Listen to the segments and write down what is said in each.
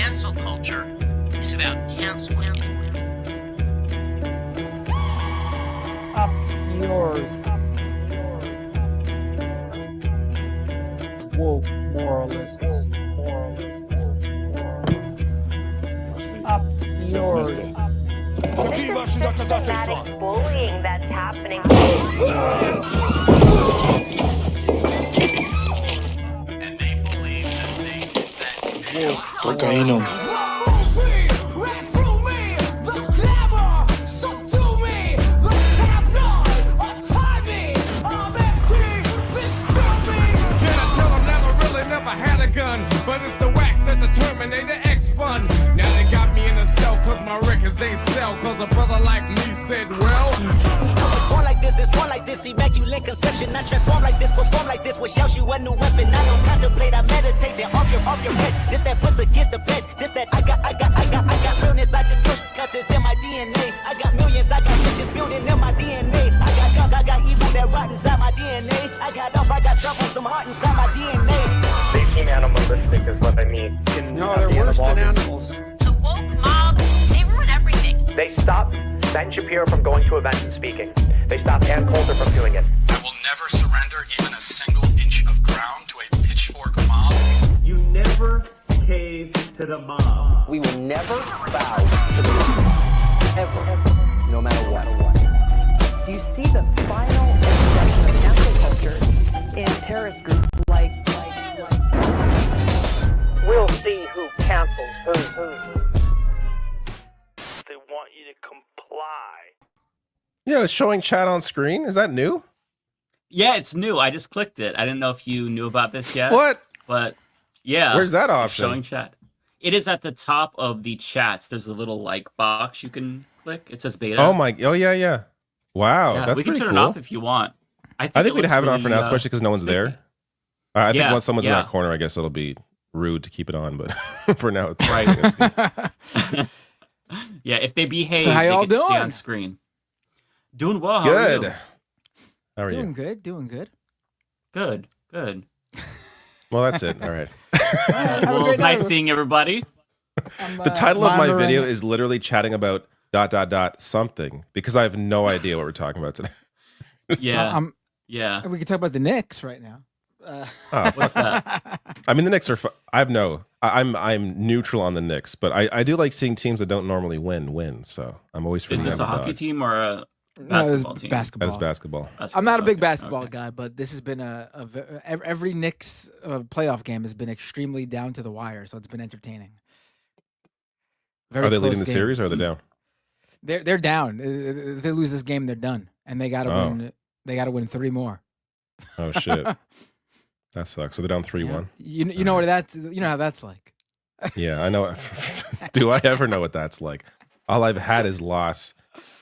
cancel culture is about canceling it. Up yours. Woke moralists. Up yours. Systematic bullying that's happening. And they believe that Cocaína. But it's the wax that the Terminator X spun. Now they got me in a cell cause my records they sell. Cause a brother like me said, well, it's born like this, it's born like this, immaculate conception. I transform like this, perform like this, which yells you a new weapon. I don't contemplate, I meditate, then off your head. This that puts against the bed, this that I got realness, I just push, cause it's in my DNA. I got millions, I got riches building in my DNA. I got gunk, I got evil that rot inside my DNA. I got off, I got trouble, some heart inside my DNA. They seem animalistic is what I mean. No, they're worse than animals. The woke mob, they ruin everything. They stop Ben Shapiro from going to events and speaking. They stop Ann Coulter from doing it. I will never surrender even a single inch of ground to a pitchfork mob. You never cave to the mob. We will never bow to the mob. Ever. No matter what. Do you see the final expression of cancel culture in terrorist groups like We'll see who cancels who. They want you to comply. Yeah, it's showing chat on screen. Is that new? Yeah, it's new. I just clicked it. I didn't know if you knew about this yet. What? But yeah. Where's that option? Showing chat. It is at the top of the chats. There's a little like box you can click. It says beta. Oh yeah. Wow, Yeah, that's we can pretty turn cool. it off if you want. I think we'd looks have it on really, for now, especially because no one's spiffy. there. I think Yeah, once someone's in yeah. that corner, I guess it'll be rude to keep it on. But for now, it's Right. it's good. Yeah, if they behave, So how they y'all get to stay doing? on screen. Doing well. How are Good. you? How are Doing you? good, doing good. Good. Well, that's it. All right. Well, it's nice seeing everybody. The title of my video is literally chatting about ... something because I have no idea what we're talking about today. Yeah. Yeah. We can talk about the Knicks right now. What's that? I mean, the Knicks are. I'm neutral on the Knicks, but I do like seeing teams that don't normally win. So I'm always for Is the this a underdog. hockey team or a No, this is basketball team? basketball. That is basketball. I'm not a big Okay, basketball okay. guy, but this has been every Knicks playoff game has been extremely down to the wire, so it's been entertaining. Very Are they close leading the games. series or are they down? They're down. If they lose this game, they're done, and they got to win. They got to win 3 more. Oh shit, that sucks. So they're down 3-1. You know what that's you know how that's like. Yeah, I know. Do I ever know what that's like? All I've had is loss.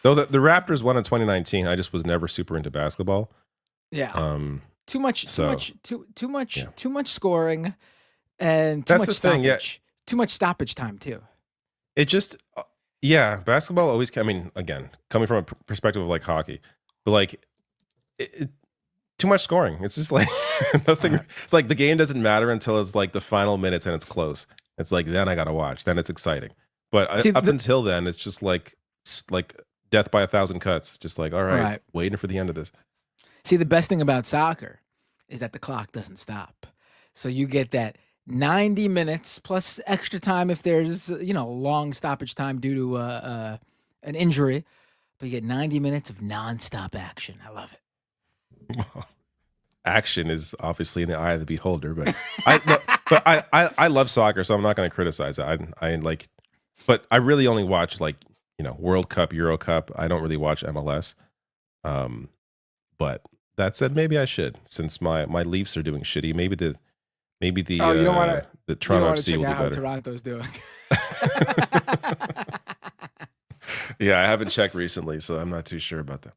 Though the Raptors won in 2019, I just was never super into basketball. Yeah. Too much scoring, and too That's much the thing, yeah. stoppage. Too much stoppage time too. It just, basketball always. I mean, again, coming from a perspective of like hockey, but like, too much scoring. It's just like nothing. It's like the game doesn't matter until it's like the final minutes and it's close. It's like then I gotta watch. Then it's exciting. But See, up until then, it's just like death by 1,000 cuts. Just like all right, waiting for the end of this. See, the best thing about soccer is that the clock doesn't stop. So you get that 90 minutes plus extra time if there's, long stoppage time due to an injury. But you get 90 minutes of nonstop action. I love it. Action is obviously in the eye of the beholder, but I love soccer, so I'm not going to criticize it. But I really only watch World Cup, Euro Cup. I don't really watch MLS. But that said, maybe I should, since my Leafs are doing shitty. Maybe the You don't want to the Toronto FC check will be out how better. Toronto's doing. Yeah, I haven't checked recently, so I'm not too sure about that.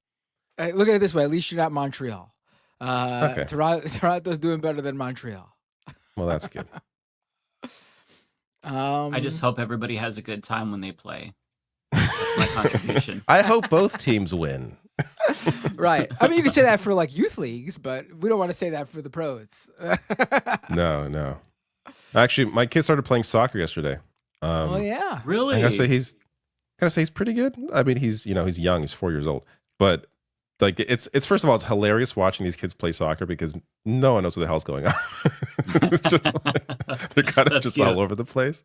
Hey, look at it this way. At least you're not Montreal. Okay. Toronto's doing better than Montreal. Well, that's good. I just hope everybody has a good time when they play. That's my contribution. I hope both teams win. Right. I mean, you could say that for youth leagues, but we don't want to say that for the pros. No. Actually, my kids started playing soccer yesterday. Oh yeah. Really? I gotta say he's pretty good. I mean, he's young. He's 4 years old, but like it's first of all, it's hilarious watching these kids play soccer because no one knows what the hell's going on. It's just like, they're kind of That's just cute. all over the place.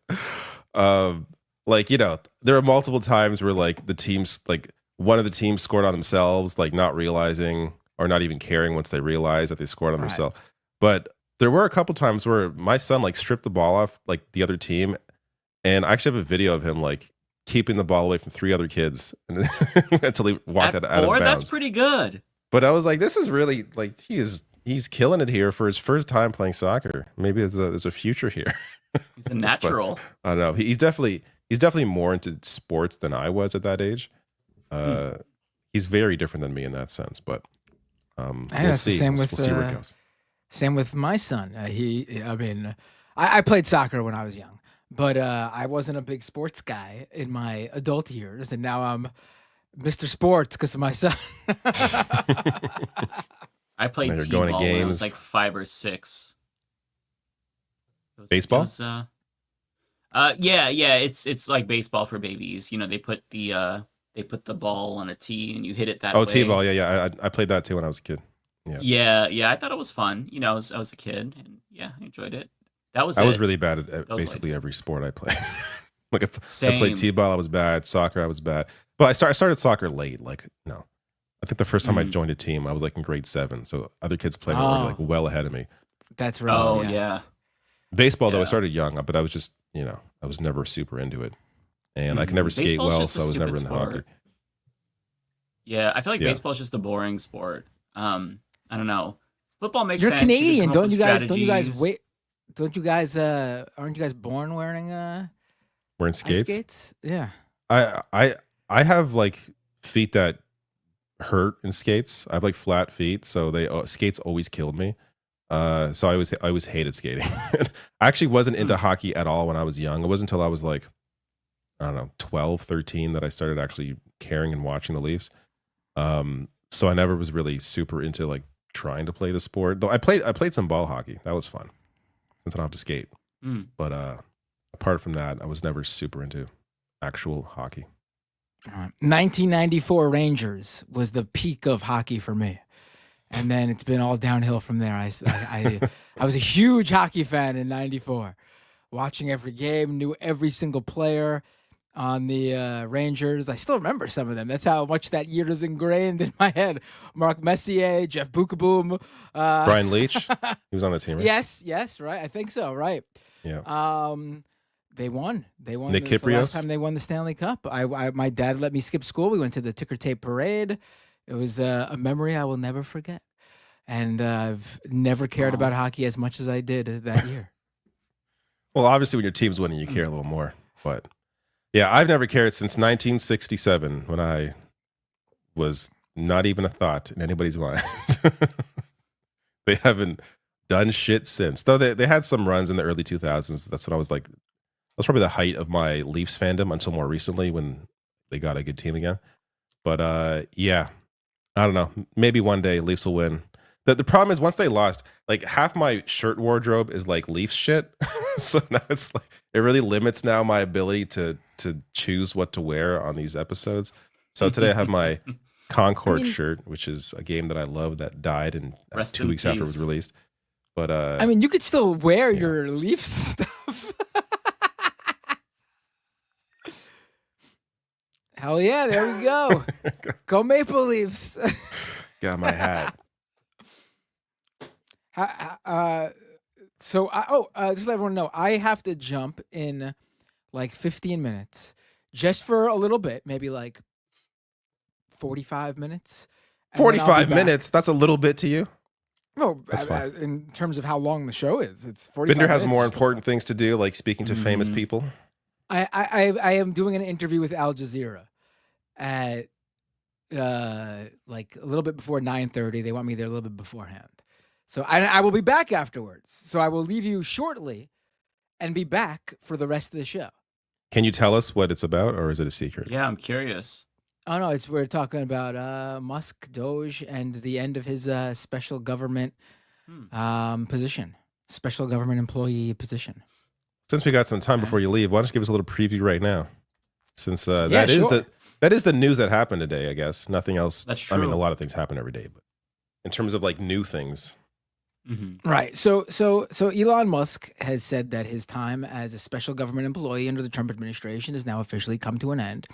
Like there are multiple times where like the teams, like one of the teams scored on themselves, like not realizing or not even caring once they realize that they scored on Right. themselves. But there were a couple times where my son like stripped the ball off like the other team, and I actually have a video of him like keeping the ball away from 3 other kids until he walked out of bounds. That's pretty good. But I was like, this is really like he's killing it here for his first time playing soccer. Maybe there's a future here. He's a natural. But, I don't know. He's definitely more into sports than I was at that age. He's very different than me in that sense. But we'll see. We'll see where it goes. Same with my son. I played soccer when I was young, but I wasn't a big sports guy in my adult years, and now I'm Mr. Sports because of my son. I played Now you're t-ball going to when I games. was like 5 or 6. Baseball? Yeah. It's like baseball for babies. You know, they put the ball on a tee and you hit it that way. Oh, t-ball. Yeah. I played that too when I was a kid. Yeah. I thought it was fun. You know, I was a kid, and yeah, I enjoyed it. I was really bad at basically every sport I played. Like if I played t-ball, I was bad. Soccer, I was bad. But I started soccer late. Like no, I think the first time I joined a team, I was like in grade 7. So other kids played were like well ahead of me. That's right. Oh yeah. Baseball though, I started young, but I was just I was never super into it, and I could never skate Baseball's well, just a so I was never in stupid hockey. sport. Yeah, I feel like Yeah. baseball is just a boring sport. I don't know. Football makes You're sense. Canadian, You can come up don't you with guys? Don't you guys strategies. wait? Don't you guys? Aren't you guys born wearing Wearing ice skates. skates? Yeah. I have like feet that hurt in skates. I have like flat feet, so skates always killed me. So I always hated skating. I actually wasn't into hockey at all when I was young. It wasn't until I was like, I don't know, 12, 13 that I started actually caring and watching the Leafs. So I never was really super into like trying to play the sport. Though I played some ball hockey. That was fun since I don't have to skate. But apart from that, I was never super into actual hockey. 1994 Rangers was the peak of hockey for me, and then it's been all downhill from there. I was a huge hockey fan in '94, watching every game, knew every single player on the Rangers. I still remember some of them. That's how much that year is ingrained in my head. Mark Messier, Jeff Bukaboom, Brian Leach, he was on the team, right? Yes, right. I think so. Right. Yeah. They won. Nick It's the last Kypreos? time they won the Stanley Cup. My dad let me skip school. We went to the ticker tape parade. It was a memory I will never forget. And I've never cared about hockey as much as I did that year. Well, obviously, when your team's winning, you care a little more. But yeah, I've never cared since 1967 when I was not even a thought in anybody's mind. They haven't done shit since. Though they had some runs in the early 2000s. That's when I was like, that was probably the height of my Leafs fandom until more recently when they got a good team again. But yeah, I don't know. Maybe one day Leafs will win. The problem is once they lost, like half my shirt wardrobe is like Leafs shit. So now it's like it really limits now my ability to choose what to wear on these episodes. So today I have my Concord shirt, which is a game that I love that died in 2 weeks after it was released. But I mean, you could still wear your Leafs stuff. Hell yeah, there we go. Go Maple Leafs. got my hat. Just let everyone know, I have to jump in like 15 minutes just for a little bit, maybe like 45 minutes. and then I'll be 45 back. minutes? That's a little bit to you? Well, That's fine. in terms of how long the show is, it's 45 Binder has minutes. more important things to do, like speaking to famous people. I am doing an interview with Al Jazeera at like a little bit before 9:30. They want me there a little bit beforehand. So I will be back afterwards. So I will leave you shortly and be back for the rest of the show. Can you tell us what it's about, or is it a secret? Yeah, I'm curious. Oh no, we're talking about Musk, Doge, and the end of his special government position, special government employee position. Since we got some time before you leave, why don't you give us a little preview right now? Since Yeah, that is sure. that is the news that happened today, I guess. Nothing else. That's I mean, a true. lot of things happen every day, but in terms of like new things. Right. So Elon Musk has said that his time as a special government employee under the Trump administration has now officially come to an end.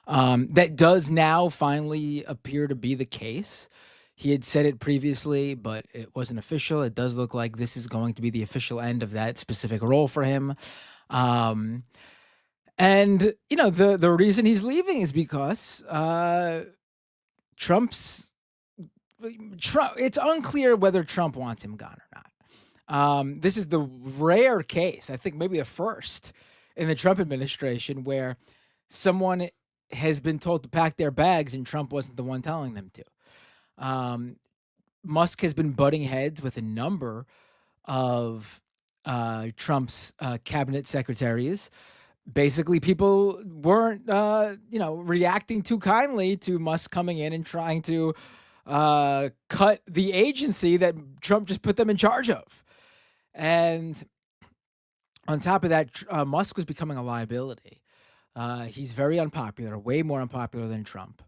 That does now finally appear to be the case. He had said it previously, but it wasn't official. It does look like this is going to be the official end of that specific role for him. And you know, the reason he's leaving is because Trump. It's unclear whether Trump wants him gone or not. This is the rare case, I think maybe a first in the Trump administration, where someone has been told to pack their bags and Trump wasn't the one telling them to. Musk has been butting heads with a number of Trump's cabinet secretaries. Basically, people weren't, reacting too kindly to Musk coming in and trying to cut the agency that Trump just put them in charge of. And on top of that, Musk was becoming a liability. He's very unpopular, way more unpopular than Trump.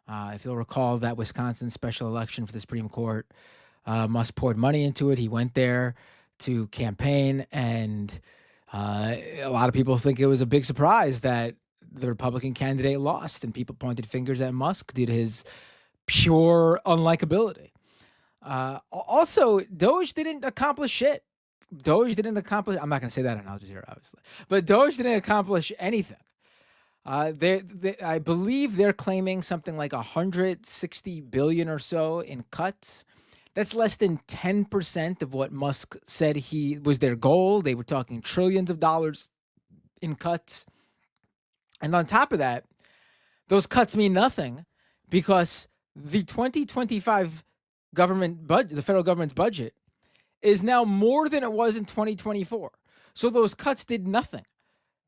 If you'll recall that Wisconsin special election for the Supreme Court, Musk poured money into it. He went there to campaign, and a lot of people think it was a big surprise that the Republican candidate lost, and people pointed fingers at Musk due to his pure unlikability. Also, Doge didn't accomplish shit. I'm not going to say that on Al Jazeera, obviously, but Doge didn't accomplish anything. I believe they're claiming something like 160 billion or so in cuts. That's less than 10% of what Musk said he was their goal. They were talking trillions of dollars in cuts. And on top of that, those cuts mean nothing because the 2025 government budget, the federal government's budget, is now more than it was in 2024. So those cuts did nothing.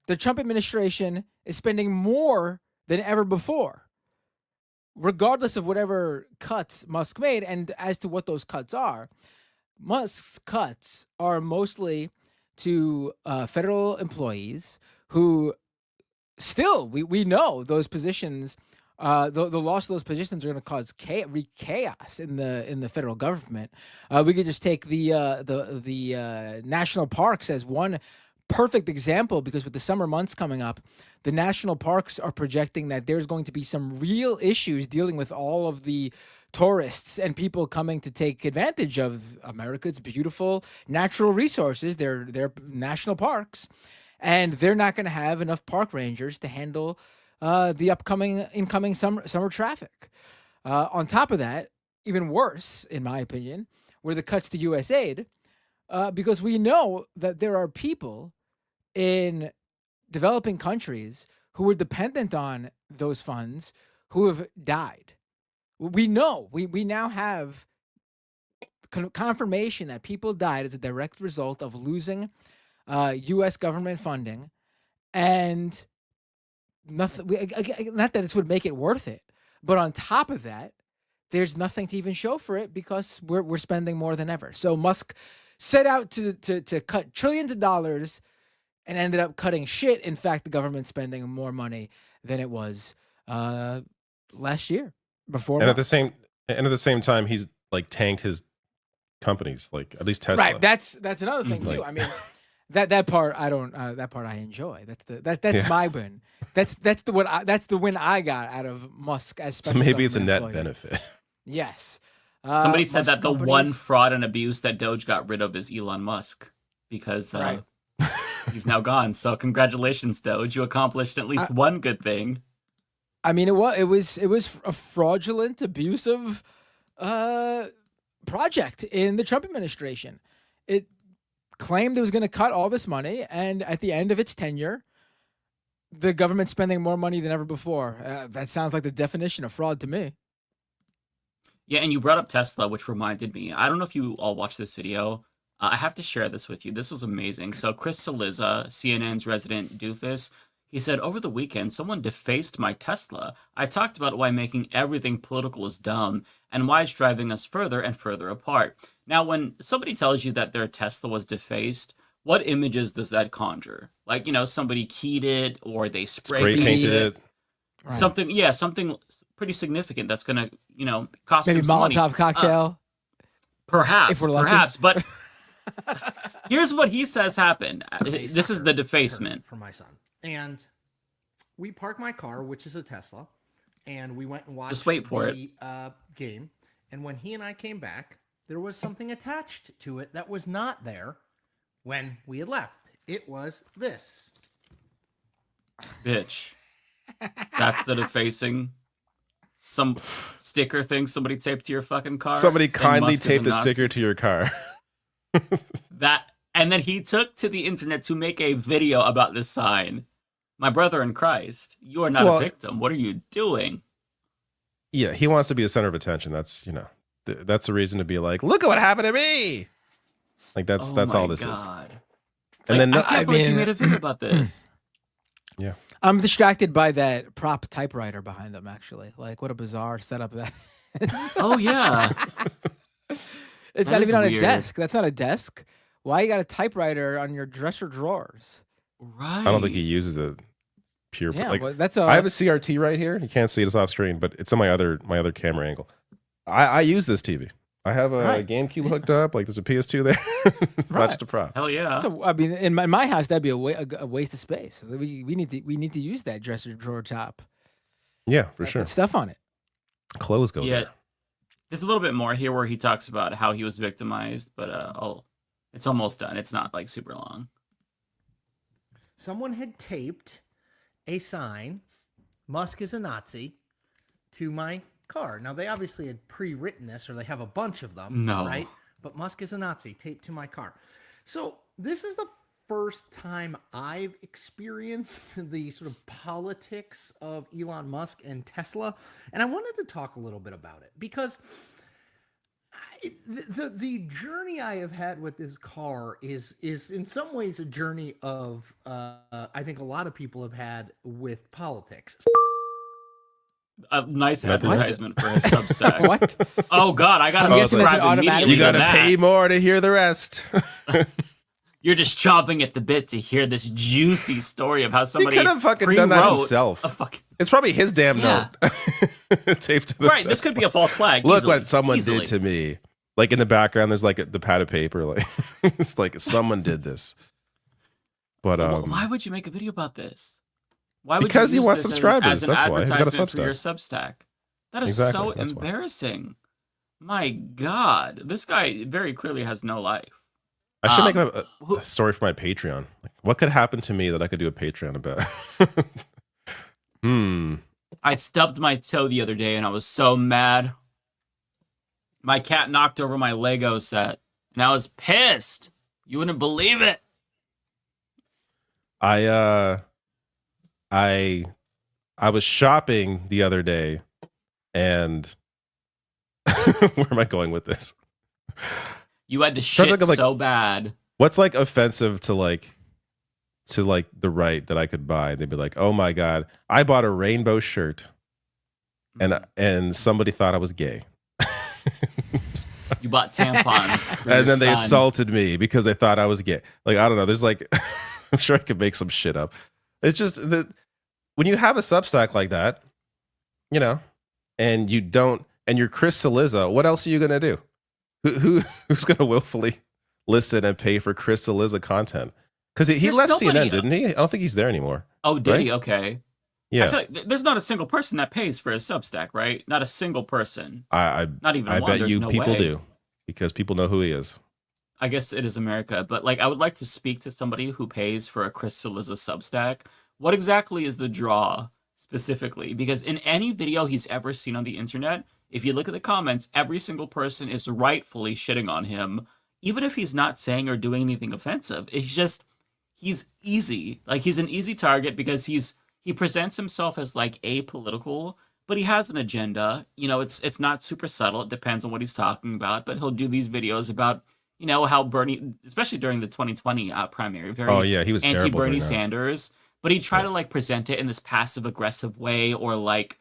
The Trump administration is spending more than ever before, regardless of whatever cuts Musk made. And as to what those cuts are, Musk's cuts are mostly to federal employees who still, we know those positions, the loss of those positions are going to cause chaos in the federal government. We could just take the national parks as one perfect example, because with the summer months coming up, the national parks are projecting that there's going to be some real issues dealing with all of the tourists and people coming to take advantage of America's beautiful natural resources. They're national parks, and they're not going to have enough park rangers to handle the incoming summer traffic. On top of that, even worse, in my opinion, were the cuts to USAID, because we know that there are people in developing countries who were dependent on those funds who have died. We know, we now have confirmation that people died as a direct result of losing U.S. government funding, and nothing. Not that this would make it worth it, but on top of that, there's nothing to even show for it because we're spending more than ever. So Musk set out to cut trillions of dollars and ended up cutting shit. In fact, the government's spending more money than it was last year. Before and at the same time, he's like tanked his companies, like at least Tesla. Right. That's another thing too. I mean, that part I don't. That part I enjoy. That's my win. That's the win I got out of Musk as special. So maybe it's a net employee. benefit. Yes. Somebody said Musk that the companies- one fraud and abuse that Doge got rid of is Elon Musk, because he's now gone. So congratulations, Doge. You accomplished at least one good thing. I mean, it was a fraudulent, abusive project in the Trump administration. It claimed it was going to cut all this money, and at the end of its tenure, the government's spending more money than ever before. That sounds like the definition of fraud to me. Yeah, and you brought up Tesla, which reminded me. I don't know if you all watched this video. I have to share this with you. This was amazing. So Chris Cillizza, CNN's resident doofus, he said, over the weekend, someone defaced my Tesla. I talked about why making everything political is dumb and why it's driving us further and further apart. Now, when somebody tells you that their Tesla was defaced, what images does that conjure? Like, somebody keyed it or they spray painted it. Right. Something pretty significant that's gonna, cost Maybe him some money. Molotov cocktail. Perhaps, if we're lucky. perhaps, but here's what he says happened. This is the defacement for my son, and we parked my car, which is a Tesla, and we went and watched. Just wait for the game. And when he and I came back, there was something attached to it that was not there when we had left. It was this. Bitch. That's the defacing. Some sticker thing somebody taped to your fucking car. Somebody saying kindly Musk is taped a Nazi. sticker to your car. And then he took to the internet to make a video about this sign. My brother in Christ, you are not a victim. What are you doing? Yeah, he wants to be the center of attention. That's that's the reason to be like, look at what happened to me. Like that's all this is. And then I can't believe you made a video about this. Yeah. I'm distracted by that prop typewriter behind them, actually. Like, what a bizarre setup that is. Oh, yeah. It's not even on a desk. That's not a desk. Why you got a typewriter on your dresser drawers? Right. I don't think he uses it pure. Yeah, like, well, that's I have a CRT right here. You can't see it, it's off screen, but it's on my other camera angle. I use this TV. I have a GameCube hooked up. Like there's a PS2 there. Not just a prop. Hell yeah. So I mean, in my house, that'd be a waste of space. We need to use that dresser drawer top. Yeah, for sure. Put stuff on it. Clothes go there. There's a little bit more here where he talks about how he was victimized, but it's almost done. It's not like super long. Someone had taped a sign, "Musk is a Nazi," to my car. Now, they obviously had pre-written this, or they have a bunch of them, right? But "Musk is a Nazi" taped to my car. So this is the first time I've experienced the sort of politics of Elon Musk and Tesla, and I wanted to talk a little bit about it because the journey I have had with this car is in some ways a journey of I think a lot of people have had with politics. A nice advertisement for his Substack. What? Oh God, I gotta subscribe immediately. You gotta pay more to hear the rest. You're just chomping at the bit to hear this juicy story of how somebody He could have fucking done that himself. It's probably his damn note taped to the right. This could be a false flag. Look what someone did to me. Like in the background, there's like the pad of paper. Like it's like someone did this. But why would you make a video about this? Why would because you he wants this subscribers. As an that's why he's got a advertisement for your Substack. Substack? That is so embarrassing. My God, this guy very clearly has no life. I should make a story for my Patreon. Like, what could happen to me that I could do a Patreon about? I stubbed my toe the other day and I was so mad. My cat knocked over my Lego set and I was pissed. You wouldn't believe it. I was shopping the other day and where am I going with this? You had to shit so bad. What's like offensive to like the right that I could buy? They'd be like, "Oh my God, I bought a rainbow shirt, and somebody thought I was gay." You bought tampons, for and your then they son. assaulted me because they thought I was gay. Like I don't know. There's like, I'm sure I could make some shit up. It's just that when you have a Substack like that, you know, and you don't, and you're Chris Cillizza, what else are you gonna do? Who's gonna willfully listen and pay for Chris Cillizza content? Because he left CNN, didn't he? I don't think he's there anymore. Oh, did right? he? Okay. Yeah. I feel like there's not a single person that pays for a Substack, right? Not a single person. Not even I one. bet There's you no people way. do because people know who he is. I guess it is America, but like I would like to speak to somebody who pays for a Chris Cillizza Substack. What exactly is the draw specifically? Because in any video he's ever seen on the internet, if you look at the comments, every single person is rightfully shitting on him, even if he's not saying or doing anything offensive. It's just he's easy. Like he's an easy target because he presents himself as like apolitical, but he has an agenda. You know, it's not super subtle. It depends on what he's talking about, but he'll do these videos about, you know, how Bernie, especially during the 2020 primary, very he was anti-Bernie Sanders, but he tried to like present it in this passive aggressive way or like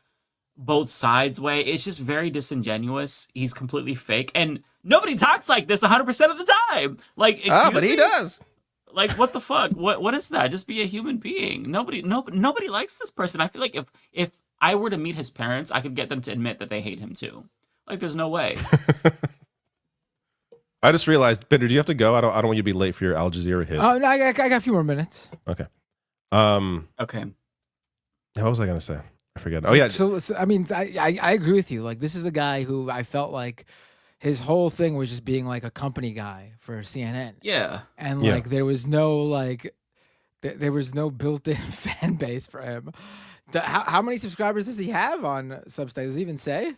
both sides way. It's just very disingenuous. He's completely fake, and nobody talks like this 100% of the time. Like, excuse but he me? does. Like, what the fuck? What is that? Just be a human being. Nobody likes this person. I feel like if I were to meet his parents, I could get them to admit that they hate him too. Like, there's no way. I just realized, Bitter, do you have to go? I don't want you to be late for your Al Jazeera hit. Oh no, I got a few more minutes. Okay. Okay. What was I gonna say? I forget. Oh yeah. So I mean, I agree with you. Like, this is a guy who I felt like his whole thing was just being like a company guy for CNN. Yeah. And like there was no there was no built-in fan base for him. How many subscribers does he have on Substack? Does it even say?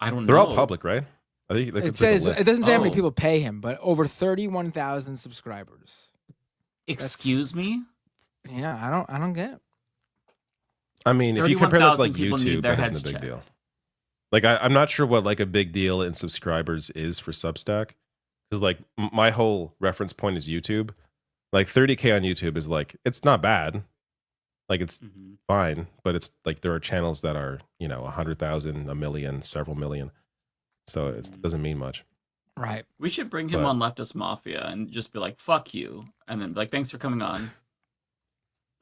I don't know. They're all public, right? I think It says it doesn't say how many people pay him, but over 31,000 subscribers. Excuse me? Yeah, I don't get it. I mean, if you compare that to like people need YouTube, their that heads isn't a big checked. deal. Like I'm not sure what like a big deal in subscribers is for Substack, because like my whole reference point is YouTube. Like 30K on YouTube is like, it's not bad, like it's fine, but it's like there are channels that are 100,000, a million, several million, so it doesn't mean much. Right. We should bring him on Leftist Mafia and just be like, "Fuck you," and then be like, "Thanks for coming on."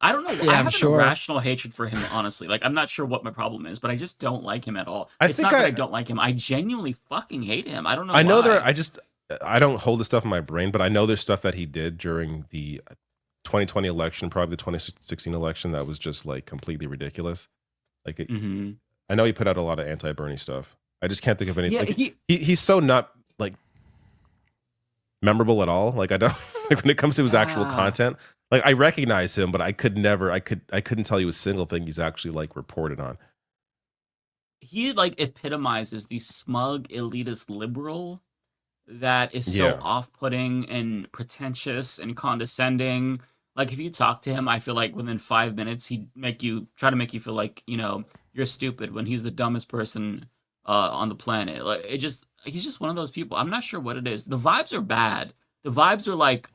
I don't know. Yeah, I I'm have sure. an irrational hatred for him, honestly. Like, I'm not sure what my problem is, but I just don't like him at all. I It's think not that I don't like him. I genuinely fucking hate him. I don't know. I know why. I don't hold the stuff in my brain, but I know there's stuff that he did during the 2020 election, probably the 2016 election, that was just like completely ridiculous. Like, I know he put out a lot of anti-Bernie stuff. I just can't think of anything. Yeah, like, he's so not like memorable at all. Like, I don't like when it comes to his actual content. Like, I recognize him, but I couldn't tell you a single thing he's actually like reported on. He like epitomizes the smug elitist liberal that is so off-putting and pretentious and condescending. Like, if you talk to him, I feel like within 5 minutes he'd try to make you feel like you're stupid when he's the dumbest person on the planet. Like, he's just one of those people. I'm not sure what it is. The vibes are bad. The vibes are like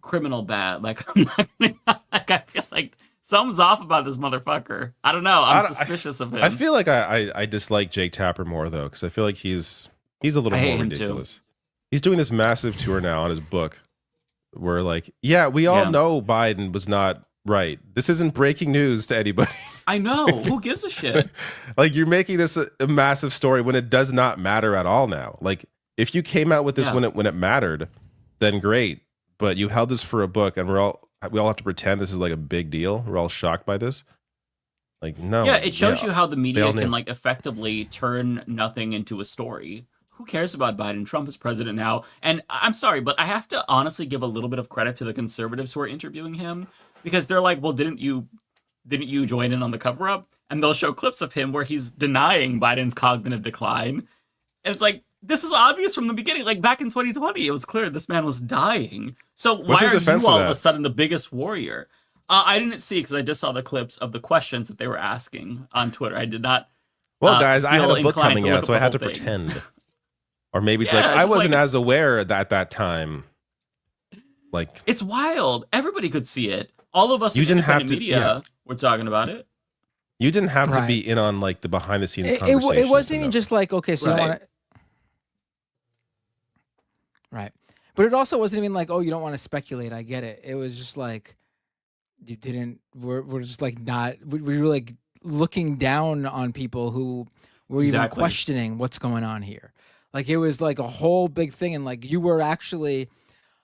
criminal bad. Like, I feel like something's off about this motherfucker. I don't know. I'm suspicious of him. I feel like I dislike Jake Tapper more though, because I feel like he's a little more ridiculous. Too. He's doing this massive tour now on his book, where like, we all know Biden was not right. This isn't breaking news to anybody. I know. Who gives a shit? Like, you're making this a massive story when it does not matter at all now. Like, if you came out with this when it mattered, then great. But you held this for a book, and we all have to pretend this is like a big deal. We're all shocked by this. Like, no. Yeah, it shows you how the media can like effectively turn nothing into a story. Who cares about Biden? Trump is president now. And I'm sorry, but I have to honestly give a little bit of credit to the conservatives who are interviewing him, because they're like, well, didn't you join in on the cover-up? And they'll show clips of him where he's denying Biden's cognitive decline. And it's like, this is obvious from the beginning. Like, back in 2020, it was clear this man was dying. So why are you all of a sudden the biggest warrior? I didn't see, because I just saw the clips of the questions that they were asking on Twitter. I did not. Well, guys, I had a book coming out, so I had to pretend. Or maybe it's like, I wasn't as aware at that time. Like, it's wild. Everybody could see it. All of us in the media were talking about it. You didn't have to be in on like the behind the scenes conversation. It wasn't even just like, okay, so you want to. Right. But it also wasn't even like, oh, you don't want to speculate. I get it. It was just like, we're just like we were like looking down on people who were even questioning what's going on here. Like, it was like a whole big thing. And like, you were actually,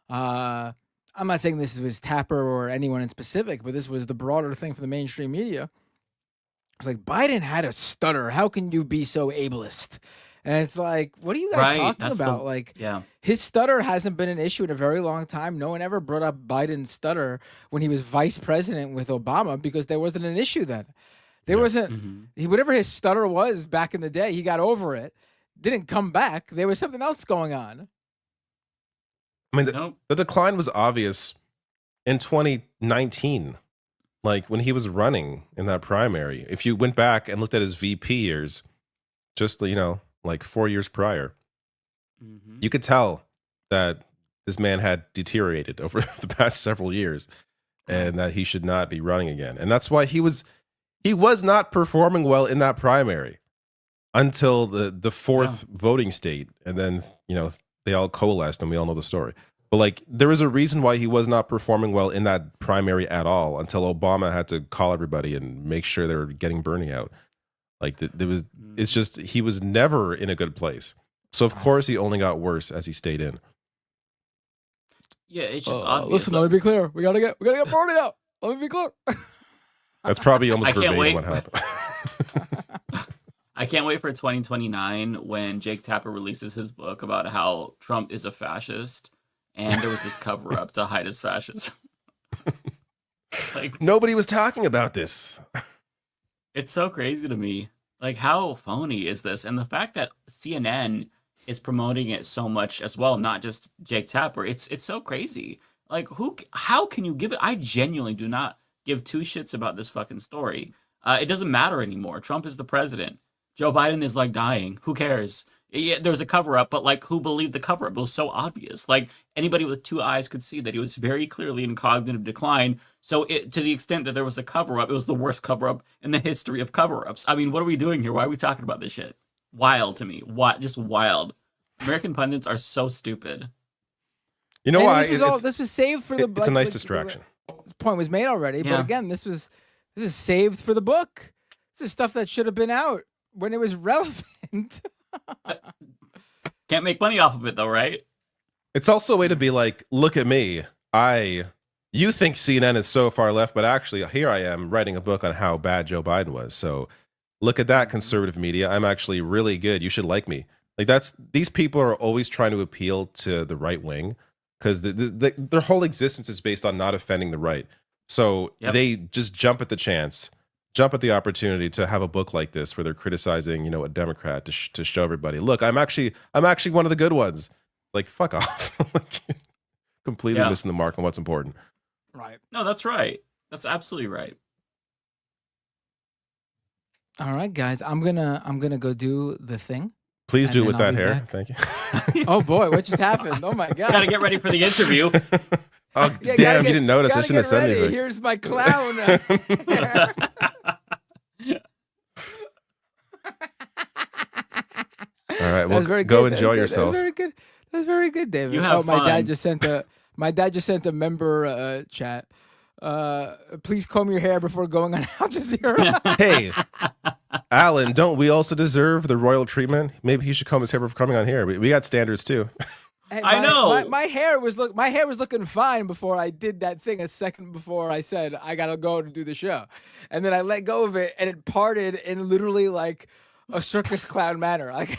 I'm not saying this was Tapper or anyone in specific, but this was the broader thing for the mainstream media. It's like, Biden had a stutter. How can you be so ableist? And it's like, what are you guys talking about? His stutter hasn't been an issue in a very long time. No one ever brought up Biden's stutter when he was vice president with Obama, because there wasn't an issue then. There wasn't, whatever his stutter was back in the day, he got over it. Didn't come back. There was something else going on. I mean, the decline was obvious in 2019. Like, when he was running in that primary. If you went back and looked at his VP years, just, like 4 years prior, you could tell that this man had deteriorated over the past several years, and that he should not be running again. And that's why he was not performing well in that primary until the fourth voting state. And then, they all coalesced, and we all know the story. But like, there was a reason why he was not performing well in that primary at all until Obama had to call everybody and make sure they were getting Bernie out. Like, it's just, he was never in a good place. So of course he only got worse as he stayed in. Yeah, it's just obvious. Listen, let me be clear. We gotta get Bernie out. Let me be clear. That's probably almost I can't verbatim wait. what happened. I can't wait for 2029 when Jake Tapper releases his book about how Trump is a fascist, and there was this cover up to hide his fascism. Like, nobody was talking about this. It's so crazy to me. Like, how phony is this? And the fact that CNN is promoting it so much as well, not just Jake Tapper. It's so crazy. Like, how can you give it? I genuinely do not give two shits about this fucking story. It doesn't matter anymore. Trump is the president. Joe Biden is like dying. Who cares? Yeah, there was a cover up, but like, who believed the cover up? It was so obvious. Like, anybody with two eyes could see that he was very clearly in cognitive decline. So to the extent that there was a cover up, it was the worst cover up in the history of cover ups. I mean, what are we doing here? Why are we talking about this shit? Wild to me. What? Just wild. American pundits are so stupid. You know why? This was saved for the. It's a nice distraction. This point was made already, Yeah. but again, this is saved for the book. This is stuff that should have been out when it was relevant. Can't make money off of it though, right? It's also a way to be like, look at me. You think CNN is so far left, but actually here I am writing a book on how bad Joe Biden was. So look at that, conservative media. I'm actually really good. You should like me. Like, these people are always trying to appeal to the right wing because their whole existence is based on not offending the right. So they just jump at the chance, jump at the opportunity to have a book like this where they're criticizing, a Democrat to show everybody, look, I'm actually one of the good ones. Like, fuck off. Like, completely missing the mark on what's important. Right. No, that's right. That's absolutely right. All right, guys, I'm gonna go do the thing. Please do it with I'll that be hair. back. Thank you. Oh boy, what just happened? Oh my god. Gotta get ready for the interview. Oh, damn, you didn't notice. I shouldn't have said anything. Here's my clown. All right, well, go enjoy yourself. That's very good. That's very good, David. You have my dad fun. just sent a member chat. Please comb your hair before going on Al Jazeera. Hey, Alan, don't we also deserve the royal treatment? Maybe he should comb his hair before coming on here. We got standards too. Hey, I know. My hair was looking fine before I did that thing a second before I said I gotta go to do the show, and then I let go of it and it parted in literally like a circus clown manner. Like,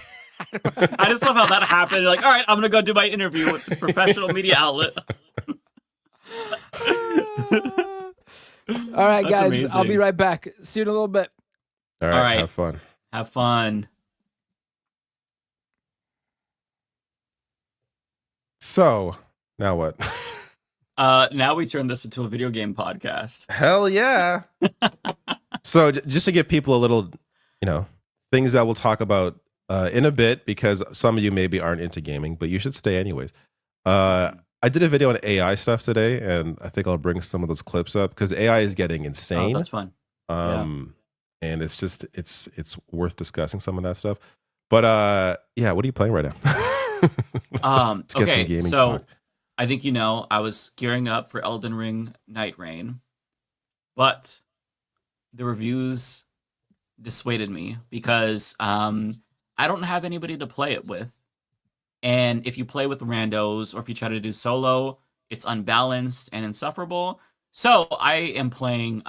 I just love how that happened. You're like, all right, I'm gonna go do my interview with this professional media outlet. All right, That's guys, amazing. I'll be right back. See you in a little bit. All right, have fun. Have fun. So, now what? Now we turn this into a video game podcast. Hell yeah. So, just to give people a little, things that we'll talk about in a bit, because some of you maybe aren't into gaming, but you should stay anyways. I did a video on AI stuff today, and I think I'll bring some of those clips up because AI is getting insane. Oh, that's fun. And it's just it's worth discussing some of that stuff. But yeah, what are you playing right now? Let's get some gaming talk. I think I was gearing up for Elden Ring Night Rain, but the reviews dissuaded me because I don't have anybody to play it with. And if you play with randos or if you try to do solo, it's unbalanced and insufferable. So I am playing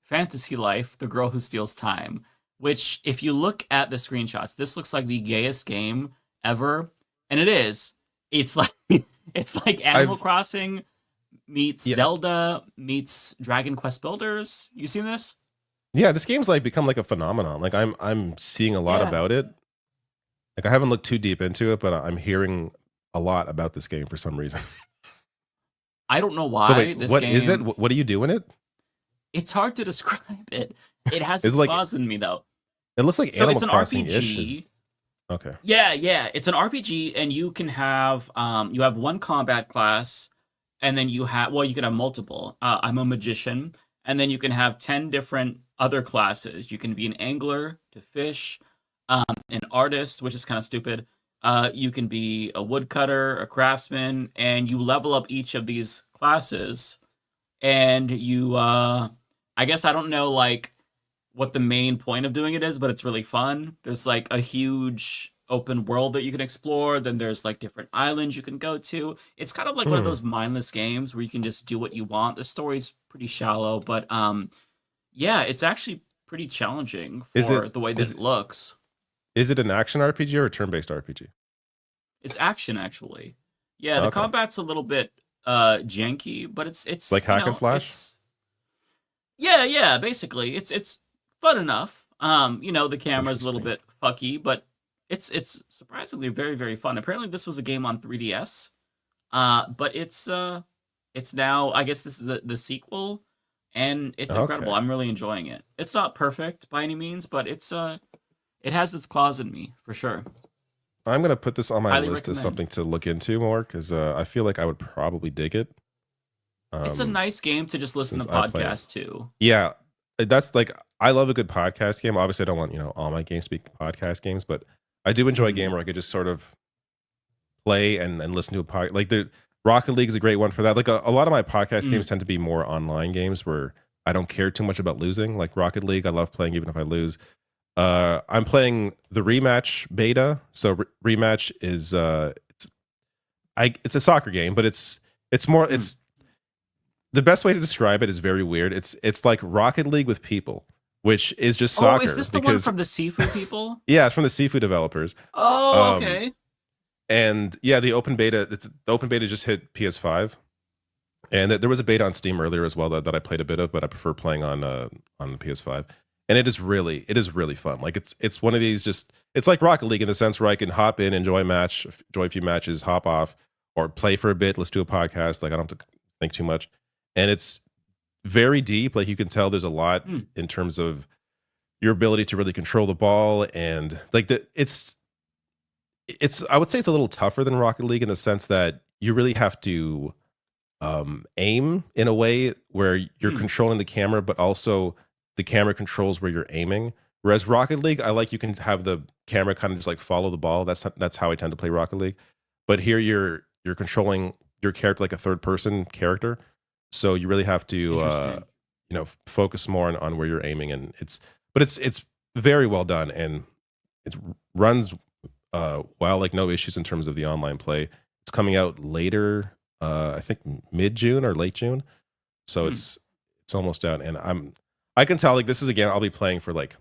Fantasy Life, The Girl Who Steals Time, which if you look at the screenshots, this looks like the gayest game ever. And it is. It's like Animal Crossing meets Zelda meets Dragon Quest Builders. You seen this? Yeah, this game's like become like a phenomenon. Like I'm seeing a lot about it. Like I haven't looked too deep into it, but I'm hearing a lot about this game for some reason. I don't know why. So wait, this what game, is it? What do you do in it? It's hard to describe it. It has It's its like- flaws in me though. It looks like So Animal it's an Crossing-ish. RPG. Okay. Yeah. It's an RPG, and you can have you have one combat class, and then you can have multiple. I'm a magician, and then you can have 10 different other classes. You can be an angler to fish, an artist, which is kind of stupid, You can be a woodcutter, a craftsman, and you level up each of these classes. And you, I guess I don't know like what the main point of doing it is, but it's really fun. There's like a huge open world that you can explore. Then there's like different islands you can go to. It's kind of like one of those mindless games where you can just do what you want. The story's pretty shallow, but yeah, it's actually pretty challenging for the way that it looks. Is it an action RPG or a turn-based RPG? It's action, actually. Yeah, the combat's a little bit janky, but it's like hack and slash. Yeah, basically, it's fun enough. The camera's a little bit fucky, but it's surprisingly very, very fun. Apparently, this was a game on 3DS, but it's now, I guess this is the sequel, and it's incredible. I'm really enjoying it. It's not perfect by any means, but it has its claws in me for sure. I'm gonna put this on my Highly list as recommend. something to look into more because I feel like I would probably dig it. It's a nice game to just listen to podcasts to. Yeah, that's like I love a good podcast game. Obviously, I don't want all my games to be podcast games, but I do enjoy a game where I could just sort of play and listen to a podcast. Like the Rocket League is a great one for that. Like a lot of my podcast games tend to be more online games where I don't care too much about losing. Like Rocket League, I love playing even if I lose. I'm playing the Rematch beta. So Rematch is it's a soccer game, but it's more it's the best way to describe it is very weird. It's like Rocket League with people, which is just soccer. Oh, is this the one from the Sifu people? Yeah, it's from the Sifu developers. Oh, okay. And yeah, the open beta just hit PS5. And there was a beta on Steam earlier as well that I played a bit of, but I prefer playing on the PS5. And it is really fun. Like it's one of these it's like Rocket League in the sense where I can hop in, enjoy a few matches, hop off, or play for a bit, let's do a podcast. Like I don't have to think too much. And it's very deep. Like you can tell there's a lot in terms of your ability to really control the ball. And like it's I would say it's a little tougher than Rocket League in the sense that you really have to aim in a way where you're controlling the camera, but also the camera controls where you're aiming. Whereas Rocket League, you can have the camera kind of just like follow the ball. That's how I tend to play Rocket League. But here you're controlling your character like a third person character. So you really have to focus more on where you're aiming, and it's very well done, and it runs well, like no issues in terms of the online play. It's coming out later, I think mid-June or late June. So it's almost out, and I can tell like this is a game I'll be playing for like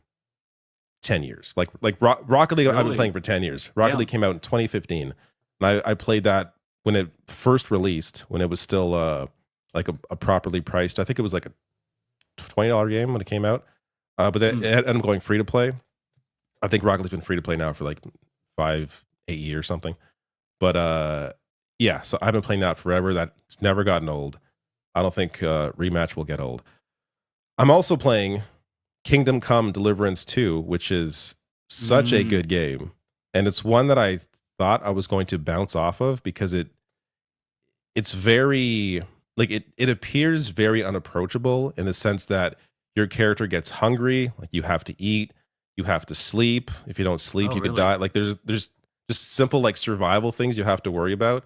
10 years. Like Rocket League, I've been playing for 10 years. Rocket League came out in 2015, and I played that when it first released, when it was still like a properly priced. I think it was like a $20 game when it came out, but then it ended up going free to play. I think Rocket League's been free to play now for like 5-8 years something. But yeah, so I've been playing that forever. That's never gotten old. I don't think Rematch will get old. I'm also playing Kingdom Come Deliverance 2, which is such a good game. And it's one that I thought I was going to bounce off of because it's very, like, it appears very unapproachable in the sense that your character gets hungry, like you have to eat, you have to sleep. If you don't sleep, you could die. Like there's just simple like survival things you have to worry about.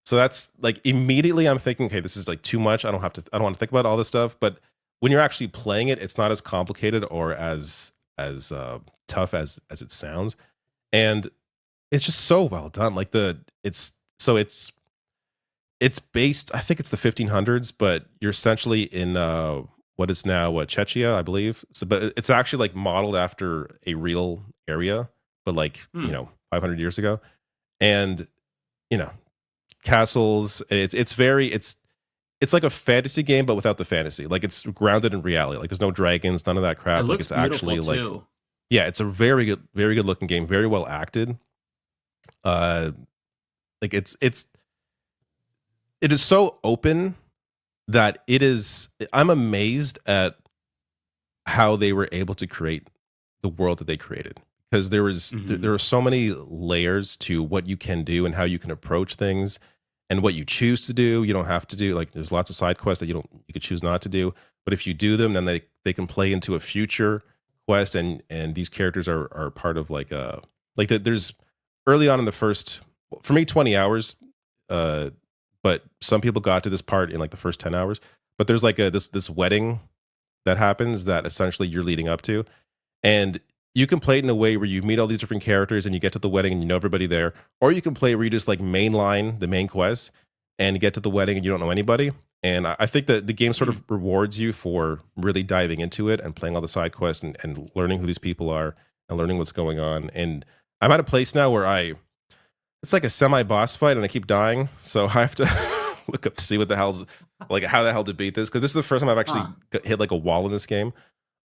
So that's like immediately I'm thinking, okay, this is like too much. I don't want to think about all this stuff. But when you're actually playing it, it's not as complicated or as tough as it sounds. And it's just so well done. Like it's based, I think it's the 1500s, but you're essentially in what is now Czechia, I believe. So, but it's actually like modeled after a real area, but like 500 years ago, and castles. It's like a fantasy game, but without the fantasy. Like it's grounded in reality. Like there's no dragons, none of that crap. It looks like it's actually like too. Yeah, it's a very good looking game, very well acted. Like it is so open that I'm amazed at how they were able to create the world that they created, because there are so many layers to what you can do and how you can approach things and what you choose to do. You don't have to do, like, there's lots of side quests that you could choose not to do, but if you do them, then they can play into a future quest, and these characters are part of there's early on in the first, for me, 20 hours. But some people got to this part in like the first 10 hours. But there's like this wedding that happens that essentially you're leading up to, and you can play it in a way where you meet all these different characters and you get to the wedding and you know everybody there, or you can play where you just like mainline the main quest and get to the wedding and you don't know anybody. And I think that the game sort of rewards you for really diving into it and playing all the side quests and learning who these people are and learning what's going on. And I'm at a place now where it's like a semi-boss fight and I keep dying. So I have to look up to see what the hell's, like how the hell to beat this. Because this is the first time I've actually hit like a wall in this game.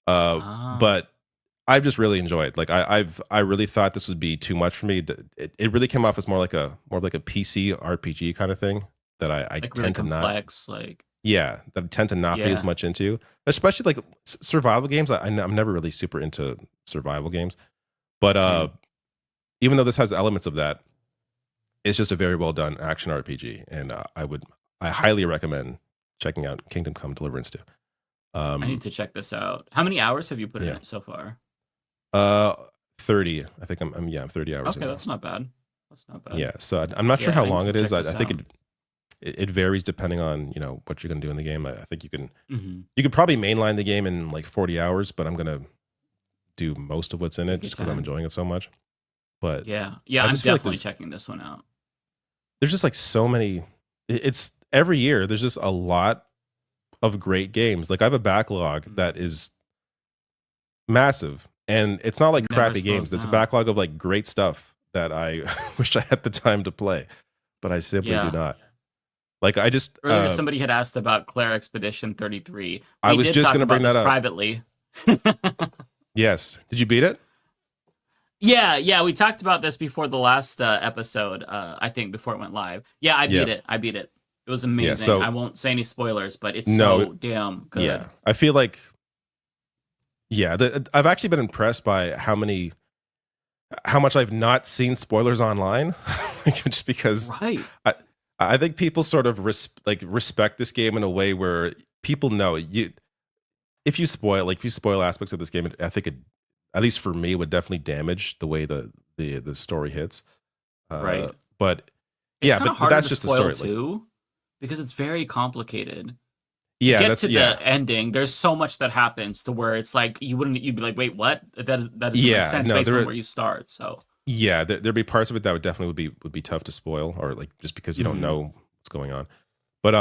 But I've just really enjoyed. Like I really thought this would be too much for me. It really came off as more like a PC RPG kind of thing that I like tend really to complex, not. like Yeah, that I tend to not be as much into, especially like survival games. I'm never really super into survival games, but even though this has elements of that, it's just a very well done action RPG, and I highly recommend checking out Kingdom Come Deliverance 2. I need to check this out. How many hours have you put in it so far? 30. I think I'm 30 hours. Okay, that's not bad. That's not bad. Yeah, so I'm not sure how long it is. I think out. it varies depending on what you're gonna do in the game. I think you can you could probably mainline the game in like 40 hours, but I'm gonna do most of what's in it just because I'm enjoying it so much. But yeah, I'm definitely checking this one out. There's just like so many. It's every year. There's just a lot of great games. Like I have a backlog that is massive, and it's not like crappy games. It's a backlog of like great stuff that I wish I had the time to play, but I simply do not. Like I just earlier somebody had asked about Claire Expedition 33. I was just going to bring that up privately. Yes. Did you beat it? Yeah. We talked about this before the last episode. I think before it went live. Yeah, I beat it. It was amazing. Yeah, so, I won't say any spoilers, but it's so damn good. Yeah, I feel like. Yeah, I've actually been impressed by how much I've not seen spoilers online, just because. Right. I think people sort of respect this game in a way where people know if you spoil aspects of this game, I think at least for me, would definitely damage the way the story hits. Right. But it's but that's just the story too, because it's very complicated. Yeah, to get to the ending, there's so much that happens to where it's like you'd be like, wait, what? That doesn't make sense based on where you start. So yeah, there'd be parts of it that would definitely would be tough to spoil, or like just because you don't know what's going on. But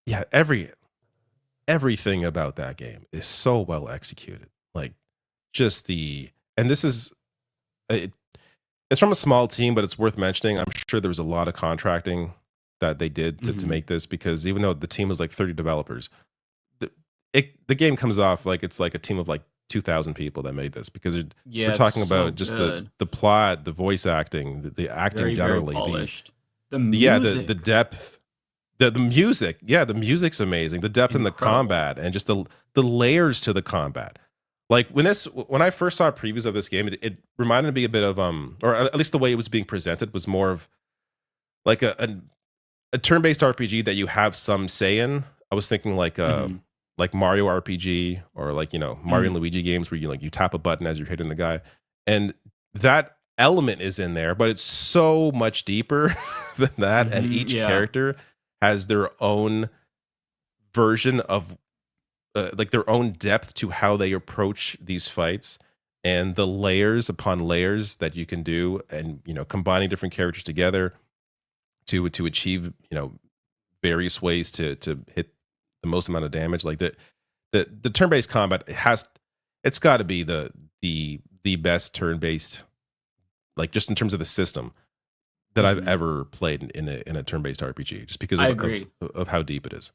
yeah, everything about that game is so well executed. Like just this is it's from a small team, but it's worth mentioning. I'm sure there was a lot of contracting that they did to make this, because even though the team was like 30 developers, the game comes off like it's like a team of like 2,000 people that made this, because we're talking about just the plot, the voice acting, the acting very, generally, very polished. The music, the depth, the music, the music's amazing. The depth in the combat and just the layers to the combat. Like when I first saw previews of this game, it reminded me a bit of or at least the way it was being presented was more of like a turn-based RPG that you have some say in. I was thinking like Mario RPG, or like Mario and Luigi games where you tap a button as you're hitting the guy, and that element is in there, but it's so much deeper than that, and each character has their own version of like their own depth to how they approach these fights, and the layers upon layers that you can do, and combining different characters together to achieve various ways to hit the most amount of damage. Like the turn-based combat, it's got to be the best turn-based, like just in terms of the system that I've ever played in a turn-based RPG, just because of how deep it is.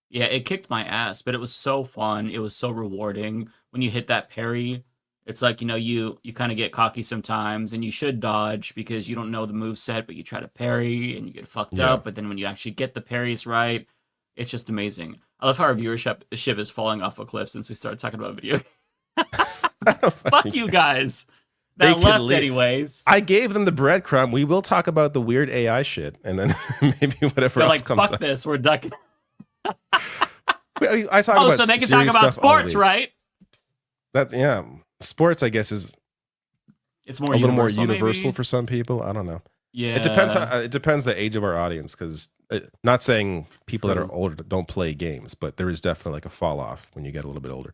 Yeah, it kicked my ass, but it was so fun. It was so rewarding when you hit that parry. It's like, you kind of get cocky sometimes, and you should dodge because you don't know the move set, but you try to parry and you get fucked up. But then when you actually get the parries right, it's just amazing. I love how our viewership is falling off a cliff since we started talking about video. Fuck you guys. That left anyways. I gave them the breadcrumb. We will talk about the weird AI shit, and then maybe whatever else comes fuck up. This, we're ducking. I talk about so they can talk about sports, right? That's sports, I guess, is It's more a little more universal, universal maybe? for some people. I don't know. Yeah. It depends. It depends the age of our audience, because not saying people that are older don't play games, but there is definitely like a fall off when you get a little bit older.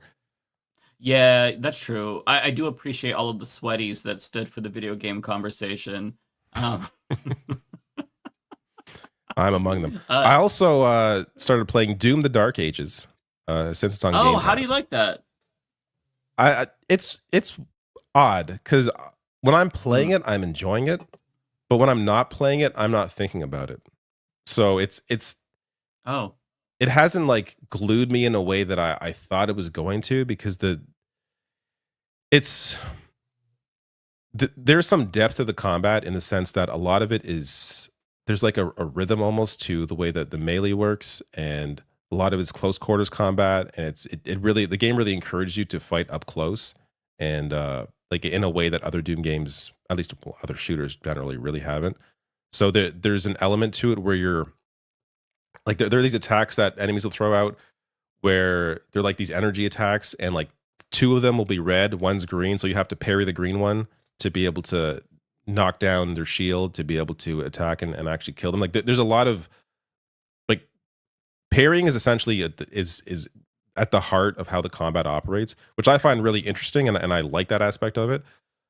Yeah, that's true. I do appreciate all of the sweaties that stood for the video game conversation. I'm among them. I also started playing Doom: The Dark Ages since it's on Game Pass. How do you like that? It's odd because when I'm playing it, I'm enjoying it, but when I'm not playing it, I'm not thinking about it. So it hasn't like glued me in a way that I thought it was going to, because there's some depth to the combat, in the sense that a lot of it is, there's like a rhythm almost to the way that the melee works, and a lot of it's close quarters combat, and it really, the game really encourages you to fight up close, and like in a way that other Doom games, at least other shooters generally, really haven't. So there's an element to it where you're like, there are these attacks that enemies will throw out where they're like these energy attacks, and like 2 of them will be red, one's green, so you have to parry the green one to be able to knock down their shield, to be able to attack and actually kill them. Like there's a lot of like, parrying is essentially is at the heart of how the combat operates, which I find really interesting, and I like that aspect of it.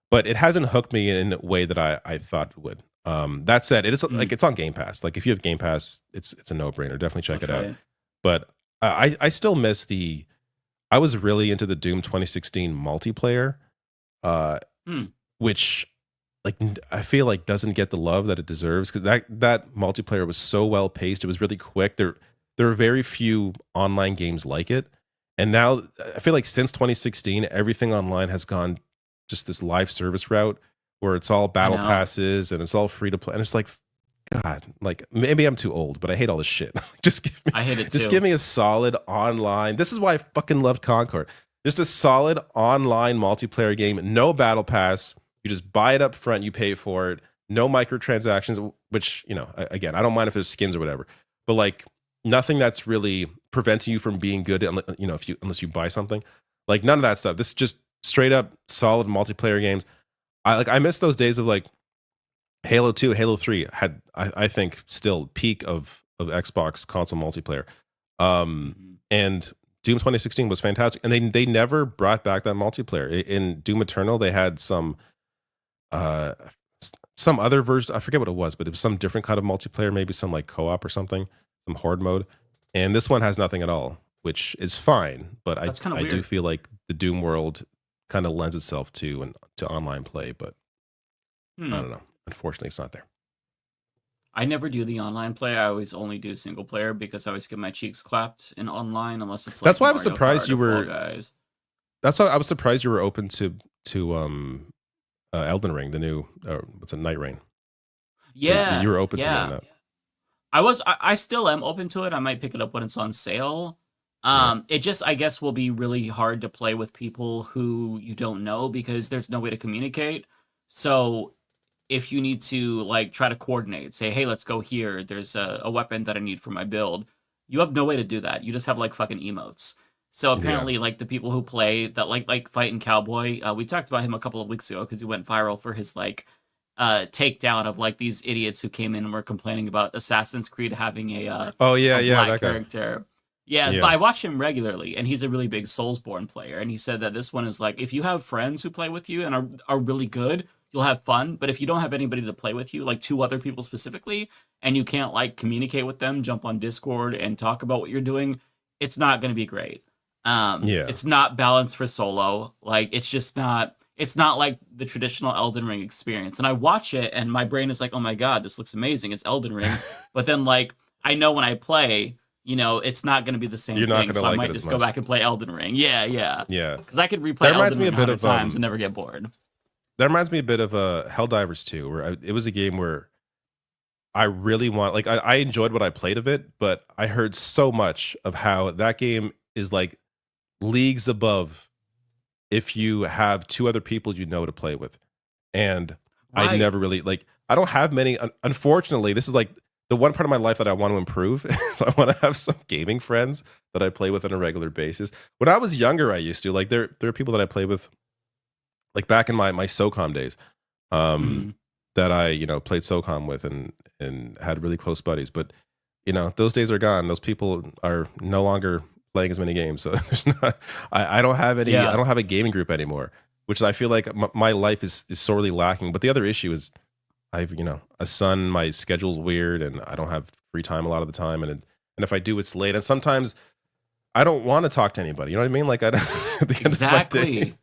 But it hasn't hooked me in a way that I thought it would. That said, it is like, it's on Game Pass. Like if you have Game Pass, it's a no-brainer. Definitely check it out. But I still miss I was really into the Doom 2016 multiplayer, which like I feel like doesn't get the love that it deserves, because that multiplayer was so well paced. It was really quick. There are very few online games like it, and now I feel like since 2016, everything online has gone just this live service route, where it's all battle passes and it's all free to play, and it's like, God, like maybe I'm too old, but I hate all this shit. I hate it too. Just give me a solid online. This is why I fucking loved Concord. Just a solid online multiplayer game, no battle pass. You just buy it up front, you pay for it. No microtransactions, which, you know, again, I don't mind if there's skins or whatever, but like nothing that's really preventing you from being good, you know, unless you buy something. Like none of that stuff. This is just straight up solid multiplayer games. I miss those days of like Halo 2, Halo 3 had, I think, still peak of Xbox console multiplayer. And Doom 2016 was fantastic. And they never brought back that multiplayer. In Doom Eternal, they had some other version. I forget what it was, but it was some different kind of multiplayer, maybe some like co-op or something, some horde mode. And this one has nothing at all, which is fine. But I do feel like the Doom world kind of lends itself to online play, but I don't know. Unfortunately, it's not there. I never do the online play. I always only do single player, because I always get my cheeks clapped in online, unless it's like That's why I was Mario surprised Kart you or were. Fall Guys. That's why I was surprised you were open to Elden Ring, the new what's a Night Rain. Yeah, you were open to that. I still am open to it. I might pick it up when it's on sale. It just, I guess, will be really hard to play with people who you don't know, because there's no way to communicate. So if you need to like try to coordinate, say, hey, let's go here, there's a weapon that I need for my build, you have no way to do that. You just have like fucking emotes. So apparently, like the people who play that like Fighting Cowboy, we talked about him a couple of weeks ago because he went viral for his like takedown of like these idiots who came in and were complaining about Assassin's Creed having a black character. Yeah, but I watch him regularly, and he's a really big Soulsborne player. And he said that this one is like, if you have friends who play with you and are really good, you'll have fun. But if you don't have anybody to play with you, like 2 other people specifically, and you can't like communicate with them, jump on Discord and talk about what you're doing, it's not going to be great. It's not balanced for solo. Like it's just not. It's not like the traditional Elden Ring experience. And I watch it, and my brain is like, oh my god, this looks amazing. It's Elden Ring. But then like I know when I play, you know, it's not going to be the same thing, so I might just go back and play Elden Ring. Yeah. Because I could replay Elden Ring 100 times and never get bored. That reminds me a bit of Helldivers 2, where it was a game where I really want, like, I enjoyed what I played of it, but I heard so much of how that game is like leagues above if you have 2 other people you know to play with. And I never really, like, I don't have many, unfortunately. This is like the one part of my life that I want to improve. So I want to have some gaming friends that I play with on a regular basis. When I was younger, I used to, like, there are people that I play with, like back in my SOCOM days. that I, played SOCOM with and had really close buddies. But, those days are gone. Those people are no longer playing as many games. So there's not, I don't have any, I don't have a gaming group anymore, which I feel like my life is sorely lacking. But the other issue is I've, a son, my schedule's weird and I don't have free time a lot of the time. And if I do, it's late. And sometimes I don't want to talk to anybody. You know what I mean? Like, at the end of my day,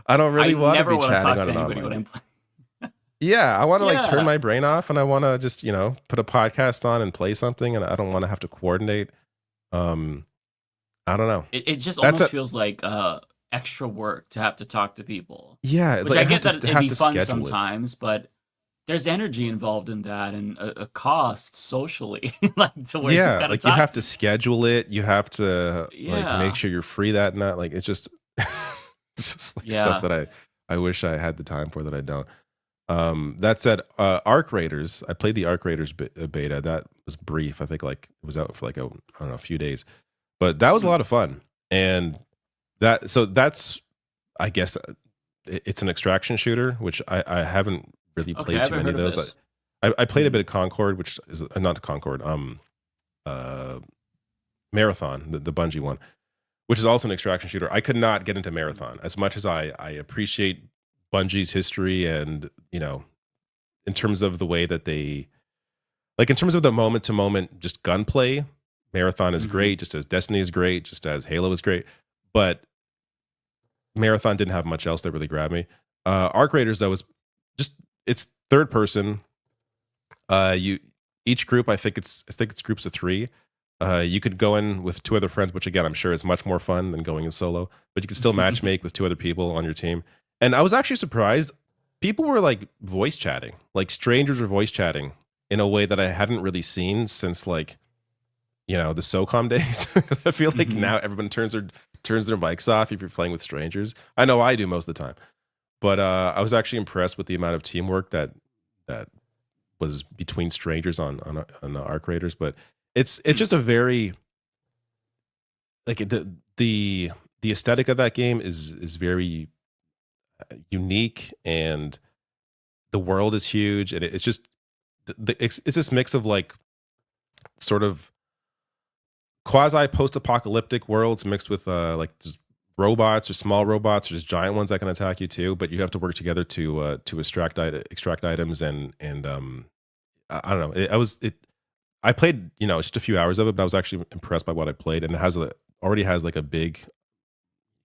I don't really want to be chatting on an online. Yeah, I want to like turn my brain off and I want to just, put a podcast on and play something, and I don't want to have to coordinate. I don't know. It just almost feels like extra work to have to talk to people. Yeah, which I get that it'd be fun sometimes, but there's energy involved in that and a cost socially, like to where you have to schedule it. You have to like make sure you're free that night. Like it's just, like stuff that I wish I had the time for that I don't. That said, Arc Raiders, I played the Arc Raiders beta. That was brief. I think like it was out for like a few days, but that was a lot of fun. And that's, I guess, it's an extraction shooter, which I haven't really played too many of those. I played a bit of Concord, which is not Concord, Marathon, the Bungie one, which is also an extraction shooter. I could not get into Marathon as much as I appreciate Bungie's history and, in terms of the way that they, like in terms of the moment to moment, just gunplay, Marathon is great, just as Destiny is great, just as Halo is great. But Marathon didn't have much else that really grabbed me. Arc Raiders, though, was just, it's third person. Each group, I think it's groups of 3. You could go in with 2 other friends, which again, I'm sure is much more fun than going in solo, but you can still matchmake with 2 other people on your team. And I was actually surprised. People were like voice chatting, like strangers were voice chatting in a way that I hadn't really seen since like, the SOCOM days. I feel like now everyone turns their mics off if you're playing with strangers. I know I do most of the time, but I was actually impressed with the amount of teamwork that was between strangers on the Arc Raiders. But it's just a very like the aesthetic of that game is very unique, and the world is huge, and it's just it's this mix of like sort of quasi post-apocalyptic worlds mixed with like just robots or small robots or just giant ones that can attack you too, but you have to work together to extract items and I don't know. I played just a few hours of it, but I was actually impressed by what I played, and it already has like a big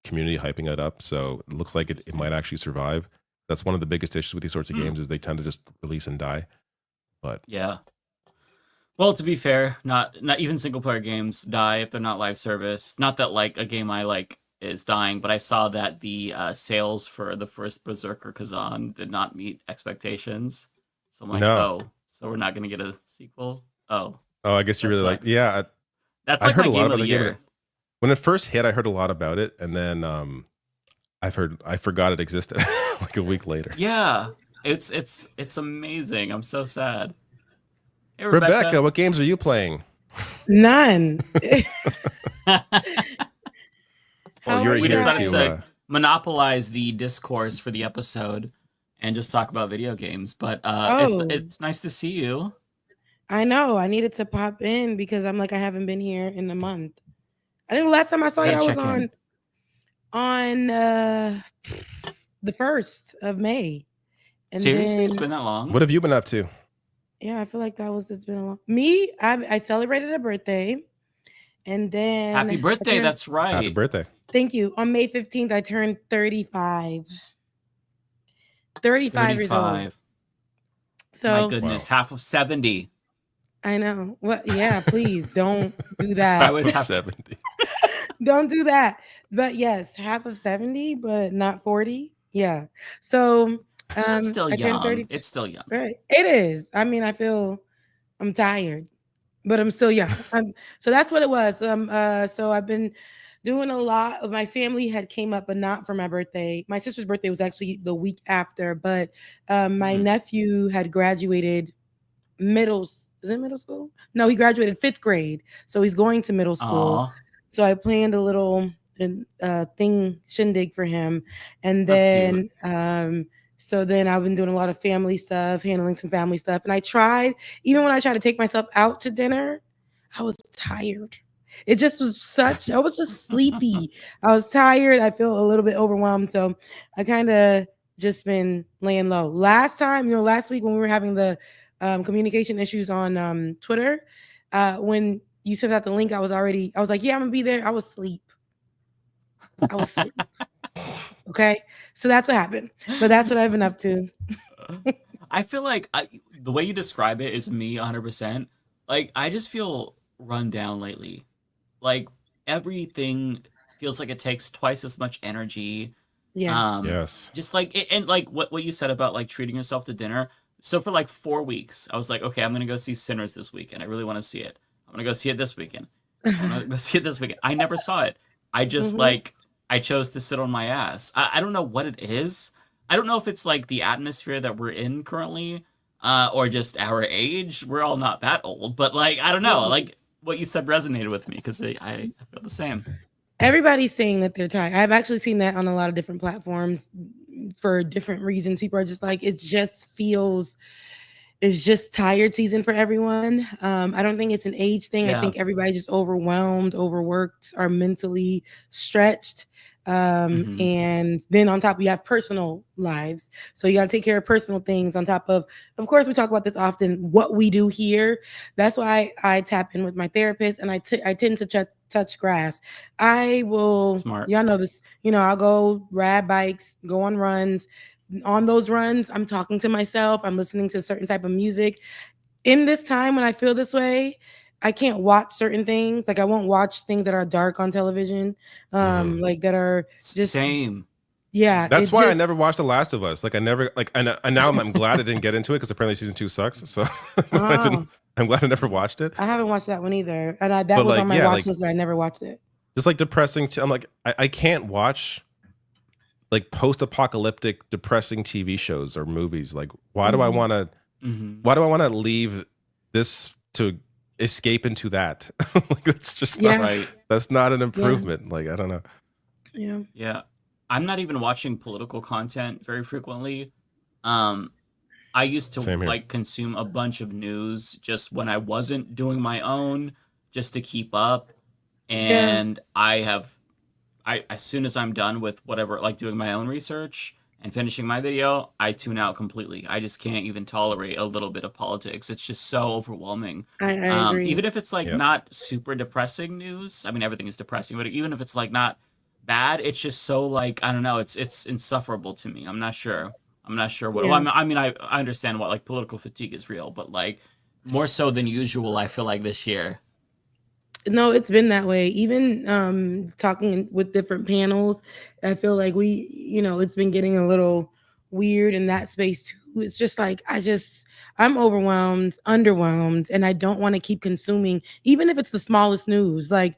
community hyping it up, so it looks like it might actually survive. That's one of the biggest issues with these sorts of games is they tend to just release and die. But yeah, well, to be fair, not even single player games die if they're not live service. Not that like a game I like is dying, but I saw that the sales for the first Berserker Kazan did not meet expectations. So I'm like, so we're not gonna get a sequel. Oh, I guess you really sucks. like That's like my game of the year. When it first hit, I heard a lot about it, and then I forgot it existed like a week later. Yeah, it's amazing. I'm so sad. Hey, Rebecca, what games are you playing? None. We decided to monopolize the discourse for the episode and just talk about video games. But it's nice to see you. I know. I needed to pop in because I'm like I haven't been here in a month. I think the last time I saw you, I was on the 1st of May. And seriously, it's been that long? What have you been up to? Yeah, I feel like it's been a long. I celebrated a birthday, and then happy birthday. That's right. Happy birthday. Thank you. On May 15th, I turned 35. 35 years old. So my goodness, half of 70. I know. Well, yeah, please don't do that. I was 70. Don't do that. But yes, half of 70, but not 40. Yeah. So it's still young. It's still young. Right. It is. I mean, I feel I'm tired, but I'm still young. So that's what it was. So I've been doing a lot. My family had came up, but not for my birthday. My sister's birthday was actually the week after, but my nephew had graduated middle school? No, he graduated 5th grade. So he's going to middle school. Aww. So I planned a little shindig for him. And then So then I've been doing a lot of family stuff, handling some family stuff. And even when I tried to take myself out to dinner, I was tired. It just was I was just sleepy. I was tired. I feel a little bit overwhelmed. So I kind of just been laying low. Last week when we were having the communication issues on Twitter, when you sent out the link, I was like, yeah, I'm gonna be there. I was asleep. Okay, so that's what happened. But that's what I've been up to. I feel like the way you describe it is me 100%. Like, I just feel run down lately. Like, everything feels like it takes twice as much energy. Yes. Yes. Just like, and like what you said about like treating yourself to dinner. So for like 4 weeks, I was like, okay, I'm gonna go see Sinners this weekend. I really want to see it. I'm gonna go see it this weekend. I'm gonna go see it this weekend. I never saw it. I just I chose to sit on my ass. I don't know what it is. I don't know if it's like the atmosphere that we're in currently, or just our age. We're all not that old, but like, I don't know. Like what you said resonated with me because I feel the same. Everybody's saying that they're tired. I've actually seen that on a lot of different platforms for different reasons. People are just like, it's just tired season for everyone. I don't think it's an age thing. Yeah. I think everybody's just overwhelmed, overworked, are mentally stretched. And then on top, we have personal lives. So you got to take care of personal things on top of course, we talk about this often, what we do here. That's why I tap in with my therapist and I tend to touch grass. I will, Smart. Y'all know this, I'll go ride bikes, go on runs. On those runs, I'm talking to myself. I'm listening to a certain type of music. In this time when I feel this way, I can't watch certain things. Like I won't watch things that are dark on television. Like that are just same. Yeah. That's why I never watched The Last of Us. Like I never and now I'm glad I didn't get into it because apparently season 2 sucks. So I'm glad I never watched it. I haven't watched that one either. And that was on my watch list, but I never watched it. Just like depressing. I'm like, I can't watch like post-apocalyptic depressing TV shows or movies. Like why do I want to leave this to escape into that? Like it's just not right. That's not an improvement. Like I don't know. Yeah. I'm not even watching political content very frequently. I used to like consume a bunch of news just when I wasn't doing my own, just to keep up. And as soon as I'm done with whatever, like doing my own research and finishing my video, I tune out completely. I just can't even tolerate a little bit of politics. It's just so overwhelming. I agree. Even if it's like not super depressing news. I mean, everything is depressing, but even if it's like not bad, it's just so like, I don't know, it's insufferable to me. I'm not sure what, well, I mean, I understand what like political fatigue is real, but like more so than usual, I feel like this year. No, it's been that way. Even talking with different panels, I feel like it's been getting a little weird in that space too. It's just like, I'm overwhelmed, underwhelmed, and I don't want to keep consuming, even if it's the smallest news, like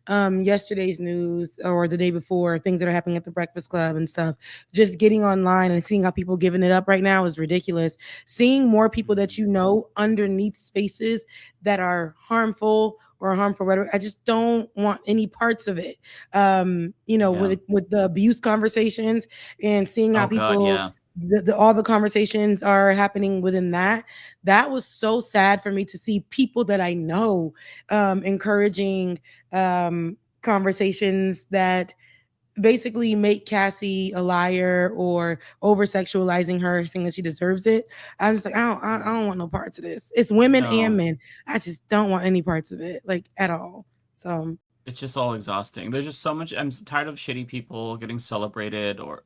yesterday's news or the day before, things that are happening at the Breakfast Club and stuff. Just getting online and seeing how people giving it up right now is ridiculous. Seeing more people that underneath spaces that are harmful or harmful rhetoric. I just don't want any parts of it. With the abuse conversations and seeing how all the conversations are happening within that was so sad for me to see people that I know encouraging conversations that basically make Cassie a liar or over sexualizing her, saying that she deserves it. I'm just like, I don't want no parts of this. It's women and men. I just don't want any parts of it, like at all. So it's just all exhausting. There's just so much. I'm tired of shitty people getting celebrated or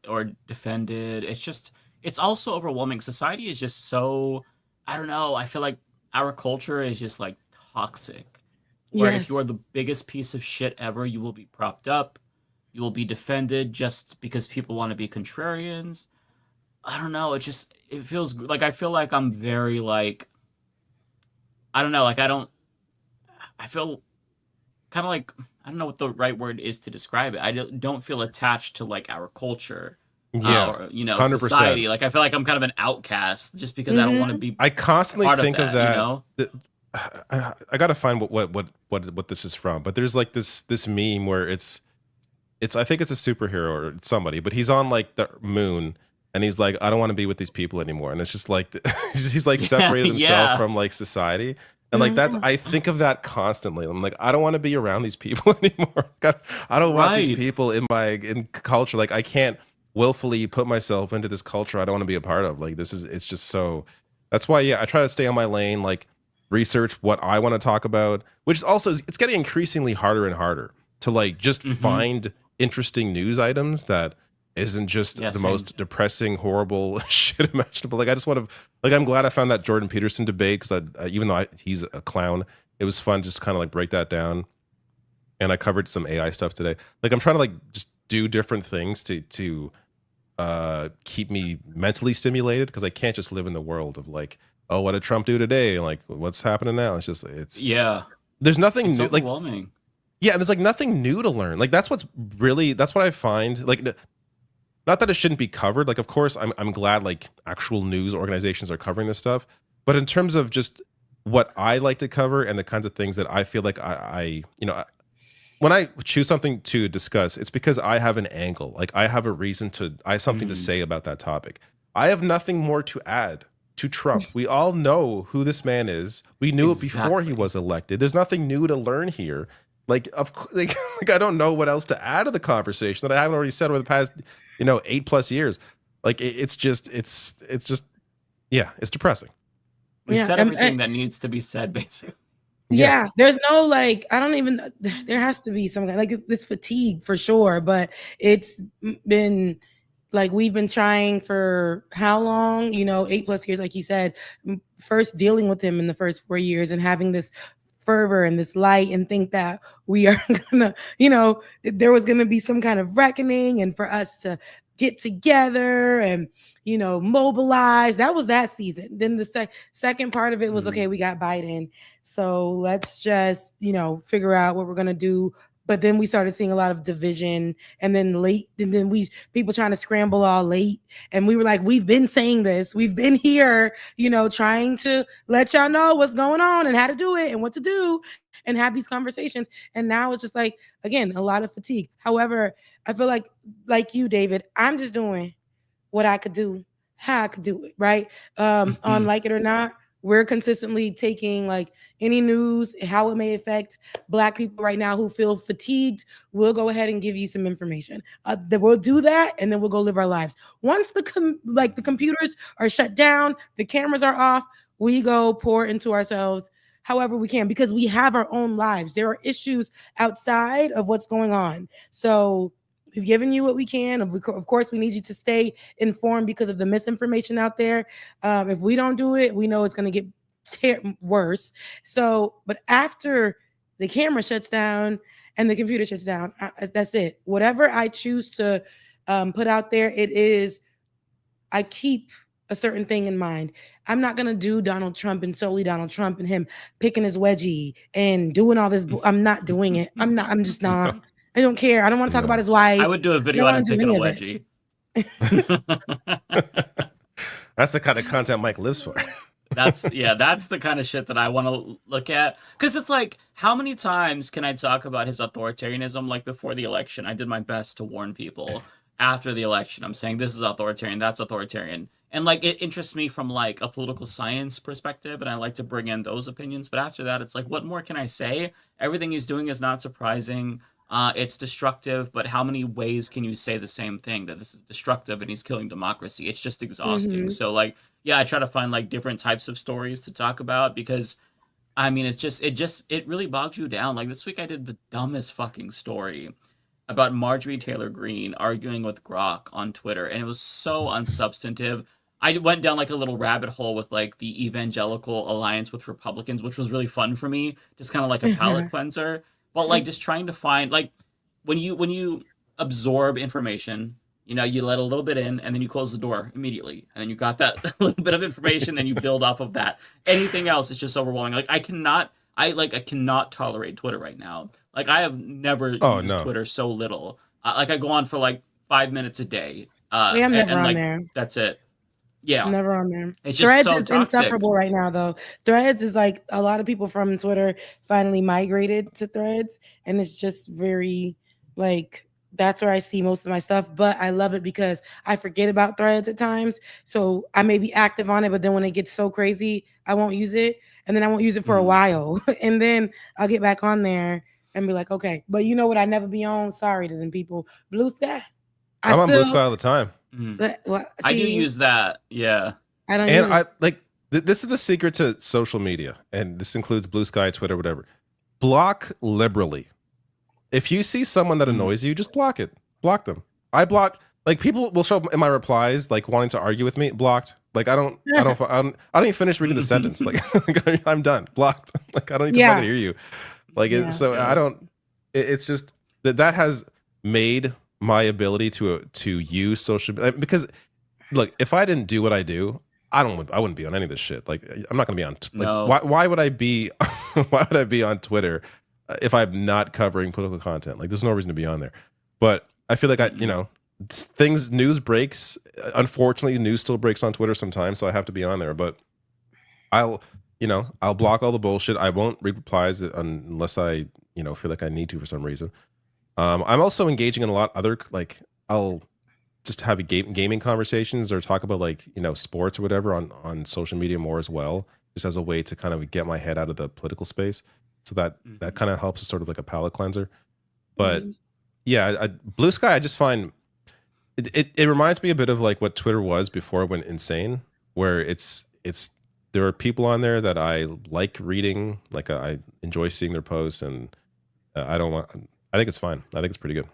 defended. It's also overwhelming. Society is just so, I don't know. I feel like our culture is just like toxic. Where if you are the biggest piece of shit ever, you will be propped up. You will be defended just because people want to be contrarians. I don't know. It feels like I feel like I'm very like, I don't know. Like I feel kind of like, I don't know what the right word is to describe it. I don't feel attached to like our culture. Or 100%. Society. Like I feel like I'm kind of an outcast just because I don't want to be. I constantly think of that. I gotta find what this is from. But there's like this meme where it's I think it's a superhero or somebody, but he's on like the moon and he's like, I don't want to be with these people anymore. And it's just like he's like separated himself from like society. And like that's I think of that constantly. I'm like, I don't want to be around these people anymore. I don't want these people in culture. Like I can't willfully put myself into this culture I don't want to be a part of. Like it's just so that's why I try to stay on my lane, like research what I want to talk about, which is also it's getting increasingly harder and harder to like just find interesting news items that isn't just the most depressing, horrible shit imaginable. Like I just want to, like I'm glad I found that Jordan Peterson debate because even though he's a clown, it was fun just kind of like break that down. And I covered some AI stuff today. Like I'm trying to like just do different things to keep me mentally stimulated because I can't just live in the world of like, oh, what did Trump do today? Like what's happening now? It's there's nothing new. Overwhelming. Like there's like nothing new to learn. Like that's what I find. Like not that it shouldn't be covered. Like of course I'm glad like actual news organizations are covering this stuff. But in terms of just what I like to cover and the kinds of things that I feel like I when I choose something to discuss, it's because I have an angle. Like I have something to say about that topic. I have nothing more to add to Trump. We all know who this man is. We knew it before he was elected. There's nothing new to learn here. Like I don't know what else to add to the conversation that I haven't already said over the past 8+ years. Like it's depressing. We've said everything that needs to be said, basically. Yeah, there's no like there has to be some kind like this fatigue for sure, but it's been like we've been trying for how long? 8+ years, like you said. First dealing with him in the first 4 years and having this fervor and this light and think that we are gonna, there was gonna be some kind of reckoning and for us to get together and mobilize. That was that season. Then the second part of it was okay, we got Biden, so let's just figure out what we're gonna do. But then we started seeing a lot of division, and then people trying to scramble all late, and we were like, we've been saying this, we've been here, trying to let y'all know what's going on and how to do it and what to do and have these conversations. And now it's just like, again, a lot of fatigue. However, I feel like you, David, I'm just doing what I could do, how I could do it, right? On Like It or Not, we're consistently taking like any news, how it may affect Black people right now who feel fatigued. We'll go ahead and give you some information. We'll do that, and then we'll go live our lives. Once the computers are shut down, the cameras are off, we go pour into ourselves however we can because we have our own lives. There are issues outside of what's going on. So we've given you what we can. Of course, we need you to stay informed because of the misinformation out there. If we don't do it, we know it's going to get worse. So, but after the camera shuts down and the computer shuts down, that's it. Whatever I choose to put out there, I keep a certain thing in mind. I'm not going to do Donald Trump and solely Donald Trump and him picking his wedgie and doing all this. I'm not doing it. I'm just not. I don't care. I don't want to talk about his wife. I would do a video on him picking a wedgie. That's the kind of content Mike lives for. That's the kind of shit that I want to look at. Because it's like, how many times can I talk about his authoritarianism? Like before the election, I did my best to warn people. After the election, I'm saying this is authoritarian, that's authoritarian. And like it interests me from like a political science perspective, and I like to bring in those opinions. But after that, it's like, what more can I say? Everything he's doing is not surprising. It's destructive, but how many ways can you say the same thing, that this is destructive and he's killing democracy? It's just exhausting. So like, I try to find like different types of stories to talk about because I mean, it really bogs you down. Like this week I did the dumbest fucking story about Marjorie Taylor Greene arguing with Grok on Twitter, and it was so unsubstantive. I went down like a little rabbit hole with like the Evangelical Alliance with Republicans, which was really fun for me, just kind of like a palate cleanser. But like just trying to find like when you absorb information, you let a little bit in and then you close the door immediately, and then you got that little bit of information and you build off of that. Anything else is just overwhelming. Like I cannot tolerate Twitter right now. Like I have never used Twitter so little. Like I go on for like 5 minutes a day. I'm never on there. That's it. Yeah, I'm never on there. It's just Threads so is toxic. insufferable right now, though. Threads is like a lot of people from Twitter finally migrated to Threads, and it's just very like that's where I see most of my stuff, but I love it because I forget about Threads at times. So I may be active on it, but then when it gets so crazy, I won't use it. And then I won't use it for a while. And then I'll get back on there and be like, okay. But you know what? I never be on. Sorry to them people. Blue Sky. I'm on Blue Sky all the time. I do use that. Yeah. I don't and I like this is the secret to social media, and this includes Blue Sky, Twitter, whatever. Block liberally. If you see someone that annoys you, just block it. Block them. I block, like, people will show up in my replies like wanting to argue with me. Blocked. Like I don't even finish reading the sentence. Like I'm done. Blocked. Like I don't need to fucking hear you. Like I don't. It's just that has made my ability to use social, because look, if I didn't do what I do, I wouldn't be on any of this shit. Like I'm not gonna be on. Like, why would I be? Why would I be on Twitter if I'm not covering political content? Like there's no reason to be on there. But I feel like news breaks. Unfortunately, news still breaks on Twitter sometimes, so I have to be on there. But I'll block all the bullshit. I won't read replies unless I feel like I need to for some reason. I'm also engaging in a lot other, like, I'll just have gaming conversations or talk about like sports or whatever on social media more as well, just as a way to kind of get my head out of the political space. So that kind of helps as sort of like a palate cleanser. But yeah, Blue Sky, I just find it reminds me a bit of like what Twitter was before it went insane, where there are people on there that I like reading, like I enjoy seeing their posts, and I think it's fine. I think it's pretty good.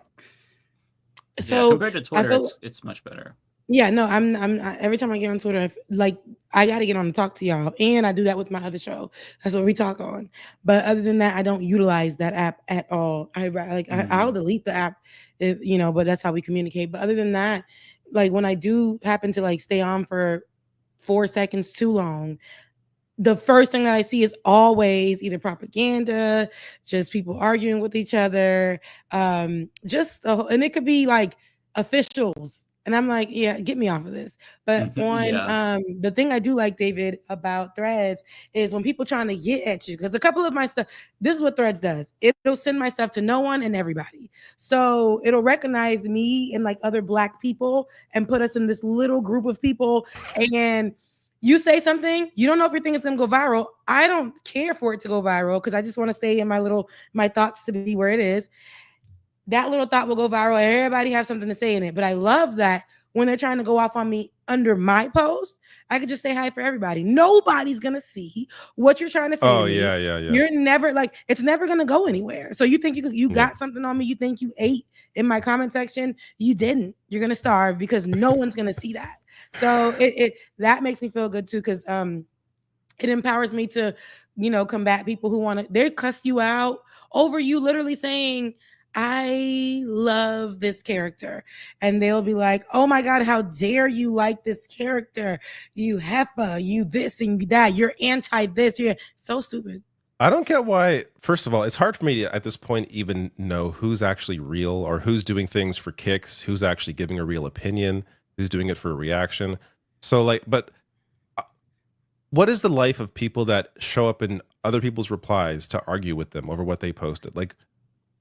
So compared to Twitter, it's much better. Yeah, no, I'm every time I get on Twitter, I got to get on and talk to y'all, and I do that with my other show. That's what we talk on. But other than that, I don't utilize that app at all. I'll delete the app, but that's how we communicate. But other than that, like when I do happen to like stay on for 4 seconds too long, the first thing that I see is always either propaganda, just people arguing with each other, and it could be like officials. And I'm like, yeah, get me off of this. But the thing I do like, David, about Threads is when people trying to get at you, because a couple of my stuff, this is what Threads does. It'll send my stuff to no one and everybody. So it'll recognize me and like other Black people and put us in this little group of people. And you say something, you don't know if your thing is going to go viral. I don't care for it to go viral because I just want to stay in my thoughts to be where it is. That little thought will go viral. Everybody have something to say in it. But I love that when they're trying to go off on me under my post, I could just say hi for everybody. Nobody's going to see what you're trying to say. Oh, yeah. You're never it's never going to go anywhere. So you think you got something on me? You think you ate in my comment section? You didn't. You're going to starve because no one's going to see that. So that makes me feel good too, because it empowers me to, combat people who they cuss you out over you literally saying, I love this character. And they'll be like, oh my God, how dare you like this character? You heifer, you this and that, you're anti this. You're so stupid. I don't get why. First of all, it's hard for me to, at this point, even know who's actually real or who's doing things for kicks, who's actually giving a real opinion, who's doing it for a reaction. So but what is the life of people that show up in other people's replies to argue with them over what they posted? Like,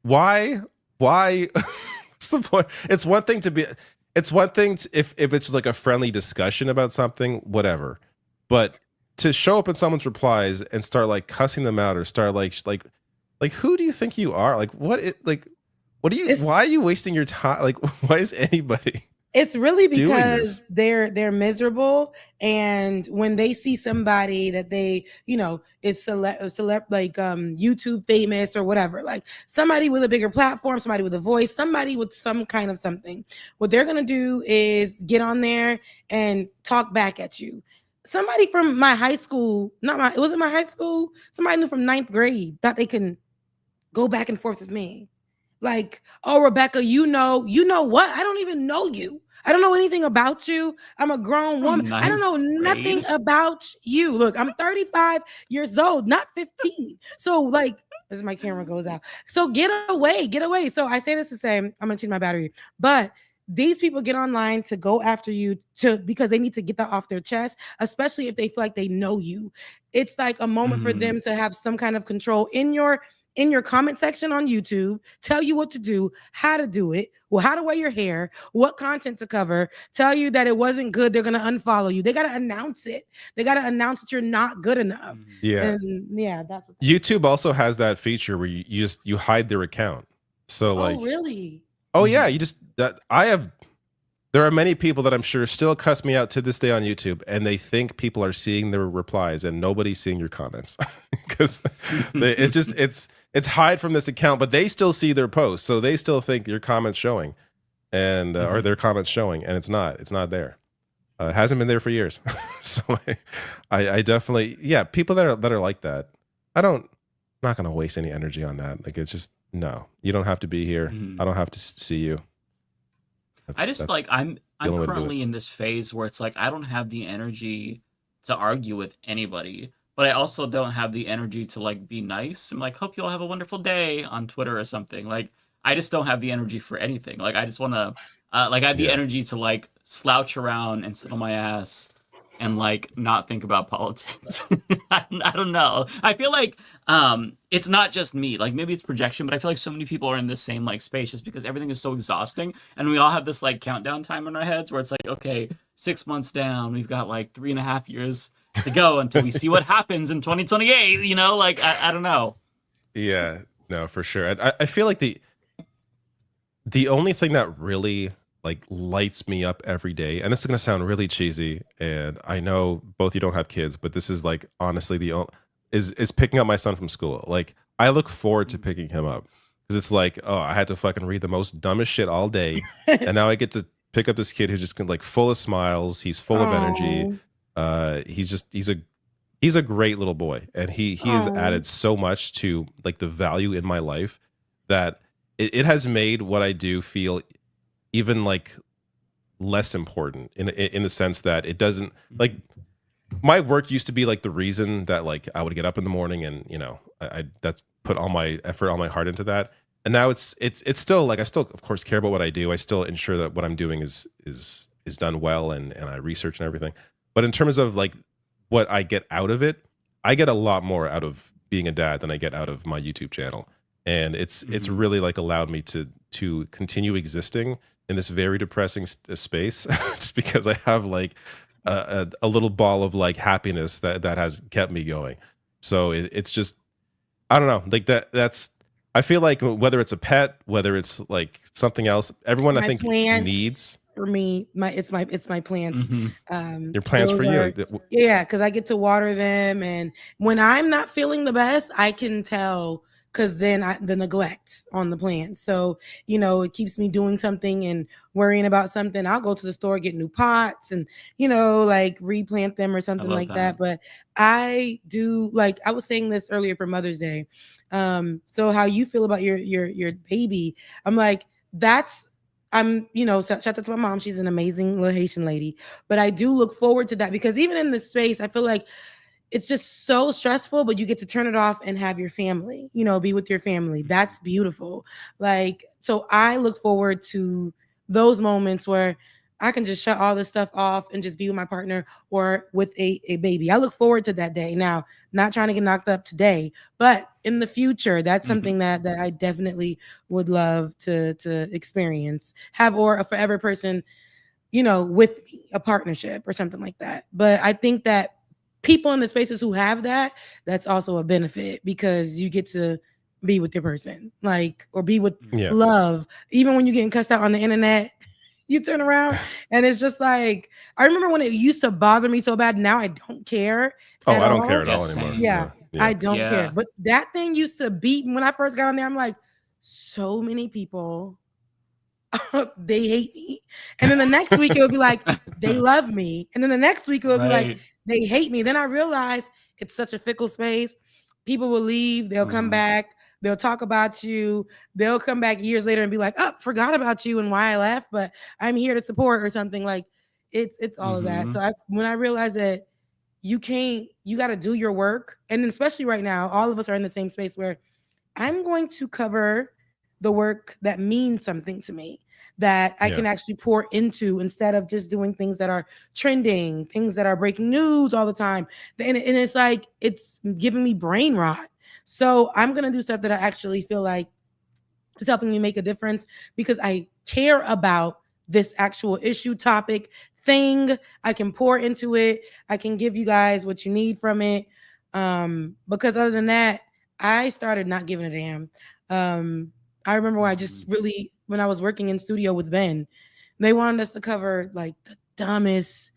why? What's the point? It's one thing if it's like a friendly discussion about something, whatever. But to show up in someone's replies and start like cussing them out or start like who do you think you are? Like why are you wasting your time? Like, why is anybody? It's really because they're miserable, and when they see somebody that they is celeb like YouTube famous or whatever, like somebody with a bigger platform, somebody with a voice, somebody with some kind of something, what they're gonna do is get on there and talk back at you. Somebody from my high school, it wasn't my high school. Somebody knew from 9th grade thought they can go back and forth with me. Like, oh, Rebecca, you know what? I don't even know you. I don't know anything about you. I'm a grown woman. I don't know nothing about you. Look, I'm 35 years old, not 15. So like, as my camera goes out. So get away. So I say this to say, I'm going to change my battery, but these people get online to go after you because they need to get that off their chest, especially if they feel like they know you. It's like a moment for them to have some kind of control in your in your comment section on YouTube, tell you what to do, how to do it, well, how to wear your hair, what content to cover, tell you that it wasn't good, they're going to unfollow you. They got to announce it. They got to announce that you're not good enough. Yeah. And yeah, that's what YouTube also has that feature where you hide their account. So like, oh, really? oh yeah, you just there are many people that I'm sure still cuss me out to this day on YouTube, and they think people are seeing their replies and nobody's seeing your comments because it's hide from this account, but they still see their posts, so they still think your comments showing, and or their comments showing, and it's not there. It hasn't been there for years. So I definitely, yeah, people that are like that, I'm not gonna waste any energy on that. Like, it's just, no, you don't have to be here. I don't have to see you. I'm currently in this phase where it's like I don't have the energy to argue with anybody, but I also don't have the energy to like be nice. I'm like, hope you all have a wonderful day on Twitter or something. Like, I just don't have the energy for anything. Like, I just want to like I have the energy to like slouch around and sit on my ass and like not think about politics. I don't know. I feel like it's not just me. Like, maybe it's projection, but I feel like so many people are in this same like space just because everything is so exhausting, and we all have this like countdown time in our heads where it's like, okay, 6 months down, we've got like 3.5 years to go until we see what happens in 2028. You know, like I don't know. Yeah, no, for sure. I feel like the only thing that really like lights me up every day, and this is gonna sound really cheesy, and I know both you don't have kids, but this is like honestly is picking up my son from school. Like, I look forward to picking him up because it's like, oh, I had to fucking read the most dumbest shit all day, and now I get to pick up this kid who's just like full of smiles. He's full of energy. He's a great little boy, and he has added so much to like the value in my life that it has made what I do feel even like less important in the sense that it doesn't, like, my work used to be like the reason that like I would get up in the morning, and you know, I that's put all my effort, all my heart into that. And now it's still like, I still of course care about what I do. I still ensure that what I'm doing is done well, and I research and everything. But in terms of like what I get out of it, I get a lot more out of being a dad than I get out of my YouTube channel. And it's really like allowed me to continue existing in this very depressing space just because I have like a little ball of like happiness that has kept me going. So it's just, I don't know, like that's, I feel like whether it's a pet, whether it's like something else, everyone I think needs. For me, it's my plants. Your plants for you. Yeah, because I get to water them, and when I'm not feeling the best, I can tell, because then the neglect on the plants. So, you know, it keeps me doing something and worrying about something. I'll go to the store, get new pots, and, you know, like replant them or something like that. But I do, like, I was saying this earlier for Mother's Day. So how you feel about your baby, I'm like, you know, shout out to my mom. She's an amazing little Haitian lady. But I do look forward to that, because even in this space, I feel like it's just so stressful, but you get to turn it off and have your family, you know, be with your family. That's beautiful. Like, so I look forward to those moments where I can just shut all this stuff off and just be with my partner or with a baby. I look forward to that day. Now, not trying to get knocked up today, but in the future, that's something that I definitely would love to experience, have, or a forever person, you know, with me, a partnership or something like that. But I think that people in the spaces who have that, that's also a benefit, because you get to be with your person, like, or be with love. Even when you're getting cussed out on the internet, you turn around and it's just like, I remember when it used to bother me so bad. Now I don't care. Oh, I don't care at all anymore. Yeah, I don't care. But that thing used to beat when I first got on there. I'm like, so many people, they hate me. And then the next week it would be like, they love me. And then the next week it would be like, they hate me. Then I realized it's such a fickle space. People will leave, they'll come back, they'll talk about you, they'll come back years later and be like, oh, forgot about you and why I left, but I'm here to support or something. Like, it's all of that. So when I realized that you got to do your work, and then especially right now, all of us are in the same space where I'm going to cover the work that means something to me, that I can actually pour into, instead of just doing things that are trending, things that are breaking news all the time. And it's like, it's giving me brain rot. So I'm gonna do stuff that I actually feel like is helping me make a difference because I care about this actual issue, topic, thing. I can pour into it. I can give you guys what you need from it. Because other than that, I started not giving a damn. I remember when I was working in studio with Ben, they wanted us to cover like the dumbest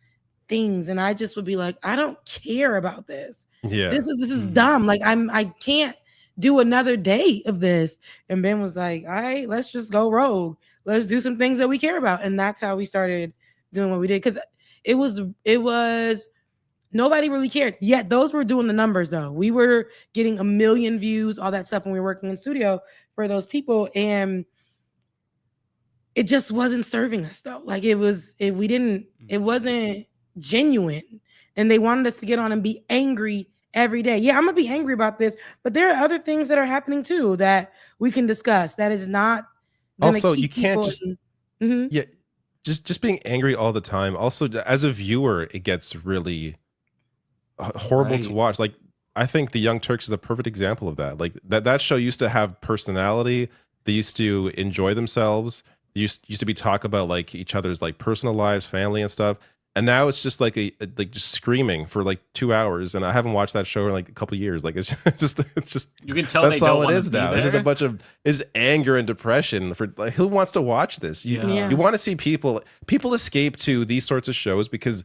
things, and I just would be like, I don't care about this. Yeah, this is dumb. Like I can't do another day of this. And Ben was like, all right, let's just go rogue. Let's do some things that we care about. And that's how we started doing what we did. Because it was nobody really cared. Yet those were doing the numbers though. We were getting 1 million views, all that stuff when we were working in studio for those people. And it just wasn't serving us though. Like it wasn't genuine. And they wanted us to get on and be angry every day. Yeah, I'm gonna be angry about this, but there are other things that are happening too that we can discuss. That is not also you can't just just being angry all the time. Also, as a viewer, it gets really horrible to watch. Like I think The Young Turks is a perfect example of that. Like that show used to have personality. They used to enjoy themselves. They used to be talk about like each other's like personal lives, family and stuff. And now it's just like like just screaming for like 2 hours, and I haven't watched that show in like a couple of years. Like it's just you can tell that's they all don't it is now. There. It's just a bunch of anger and depression for like who wants to watch this? You want to see people escape to these sorts of shows because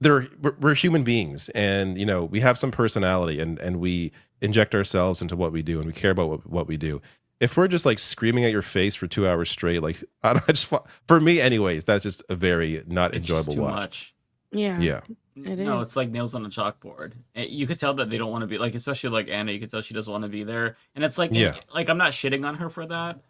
we're human beings, and you know we have some personality, and we inject ourselves into what we do, and we care about what we do. If we're just like screaming at your face for 2 hours straight, like I don't for me anyways, that's just a very not enjoyable too watch. Much. Yeah. It's like nails on a chalkboard. You could tell that they don't want to be like, especially like Anna, you could tell she doesn't want to be there. And it's like, like I'm not shitting on her for that.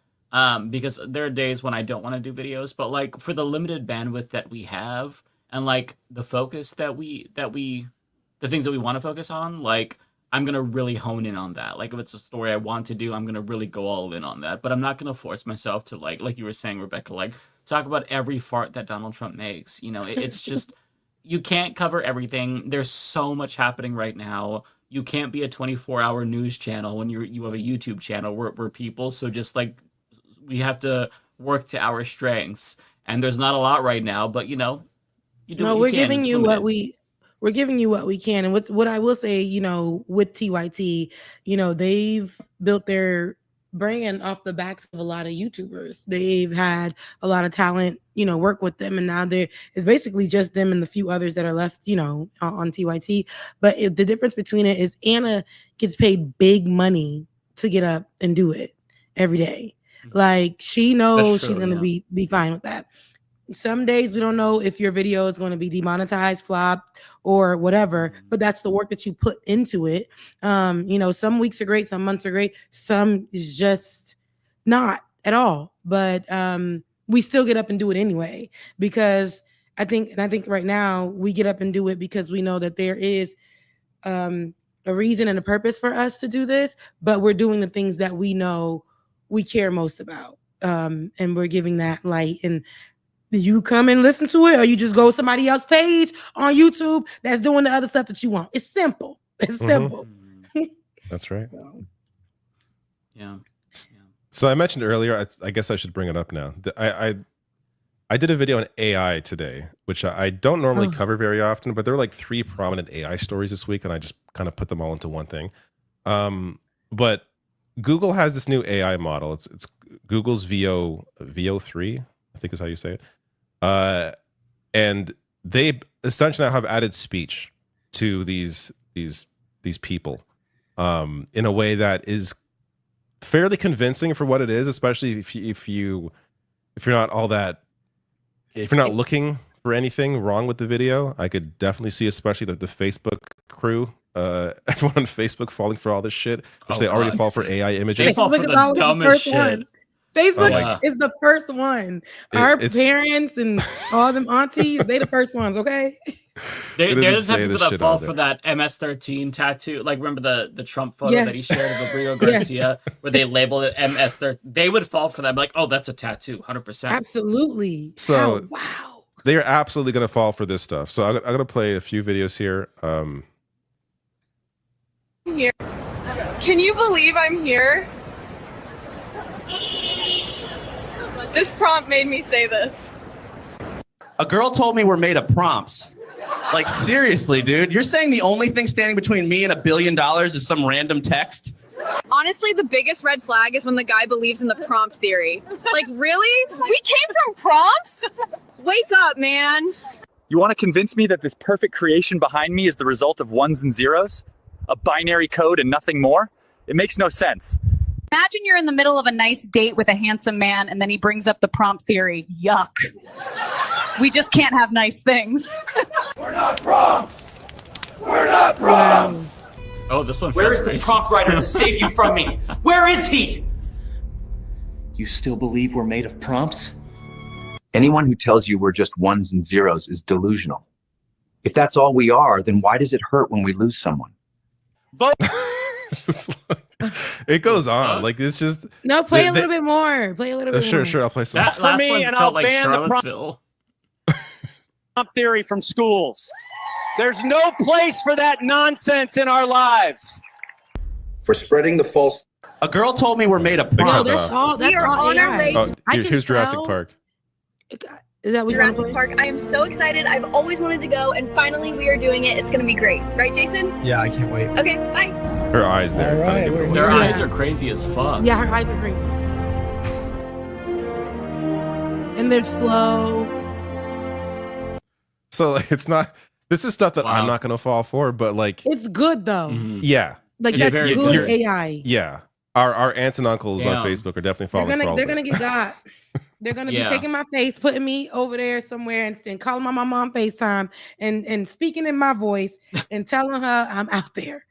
Because there are days when I don't want to do videos, but like for the limited bandwidth that we have and like the focus the things that we want to focus on, like I'm going to really hone in on that. Like if it's a story I want to do, I'm going to really go all in on that. But I'm not going to force myself to like you were saying, Rebecca, like talk about every fart that Donald Trump makes. You know, it's just, you can't cover everything. There's so much happening right now. You can't be a 24-hour news channel when you have a YouTube channel. We're people. So just like, we have to work to our strengths. And there's not a lot right now, but you know, you do what you can. We're giving you what we can. And what I will say, you know, with TYT, you know, they've built their brand off the backs of a lot of YouTubers. They've had a lot of talent, you know, work with them. And now it's basically just them and the few others that are left, you know, on TYT. But the difference between it is Anna gets paid big money to get up and do it every day. Like she knows she's going to be fine with that. Some days we don't know if your video is going to be demonetized, flopped, or whatever, but that's the work that you put into it. You know, some weeks are great, some months are great, some is just not at all. But we still get up and do it anyway, because I think right now we get up and do it because we know that there is a reason and a purpose for us to do this, but we're doing the things that we know we care most about. And we're giving that light. And you come and listen to it, or you just go to somebody else's page on YouTube that's doing the other stuff that you want. It's simple. It's simple. That's right. Yeah. So I mentioned earlier, I guess I should bring it up now. I did a video on AI today, which I don't normally cover very often, but there were like 3 prominent AI stories this week, and I just kind of put them all into one thing. But Google has this new AI model. It's Google's VO3, I think is how you say it. And they essentially now have added speech to these people in a way that is fairly convincing for what it is, especially if you're not looking for anything wrong with the video. I could definitely see, especially the Facebook crew, everyone on Facebook falling for all this shit, which they already fall for AI images. They fall for the dumbest shit. Facebook is the first one. Our parents and all them aunties, they the first ones, okay? They just have people that fall for that MS-13 tattoo. Like, remember the Trump photo that he shared of Rodrigo Garcia, where they labeled it MS-13? They would fall for that. I'm like, oh, that's a tattoo, 100%. Absolutely. So, wow. They are absolutely going to fall for this stuff. So I'm going to play a few videos here. Here. Can you believe I'm here? This prompt made me say this. A girl told me we're made of prompts. Like, seriously, dude, you're saying the only thing standing between me and $1 billion is some random text? Honestly, the biggest red flag is when the guy believes in the prompt theory. Like, really? We came from prompts? Wake up, man. You want to convince me that this perfect creation behind me is the result of ones and zeros? A binary code and nothing more? It makes no sense. Imagine you're in the middle of a nice date with a handsome man and then he brings up the prompt theory. Yuck. We just can't have nice things. We're not prompts. We're not prompts. Oh, this one. Where is the prompt writer to save you from me? Where is he? You still believe we're made of prompts? Anyone who tells you we're just ones and zeros is delusional. If that's all we are, then why does it hurt when we lose someone? Vote. It goes on. Like, it's just No, play a little bit more. Play a little bit more. Sure, I'll play some. That last me, one and felt I'll like ban the Charlottesville. Prompt theory from schools. There's no place for that nonsense in our lives. For spreading the false... A girl told me we're made of No, prompts. that's all. That's We are all on our AI. way Oh, I can here's Jurassic tell- Park. Is that what you're Jurassic Park. I am so excited. I've always wanted to go, and finally we are doing it. It's going to be great. Right, Jason? Yeah, I can't wait. Okay, bye. Her eyes there. All right, kinda give it away. Their Yeah. eyes are crazy as fuck. Yeah, her eyes are crazy. And they're slow. So like, it's not. This is stuff that Wow. I'm not gonna fall for, but like, It's good though. yeah, Like It's that's very good good. AI. yeah. Our aunts and uncles on Damn. Facebook are definitely falling for all They're this. gonna get got. They're gonna Yeah. be taking my face, putting me over there somewhere, and calling my mama on FaceTime and speaking in my voice and telling her I'm out there.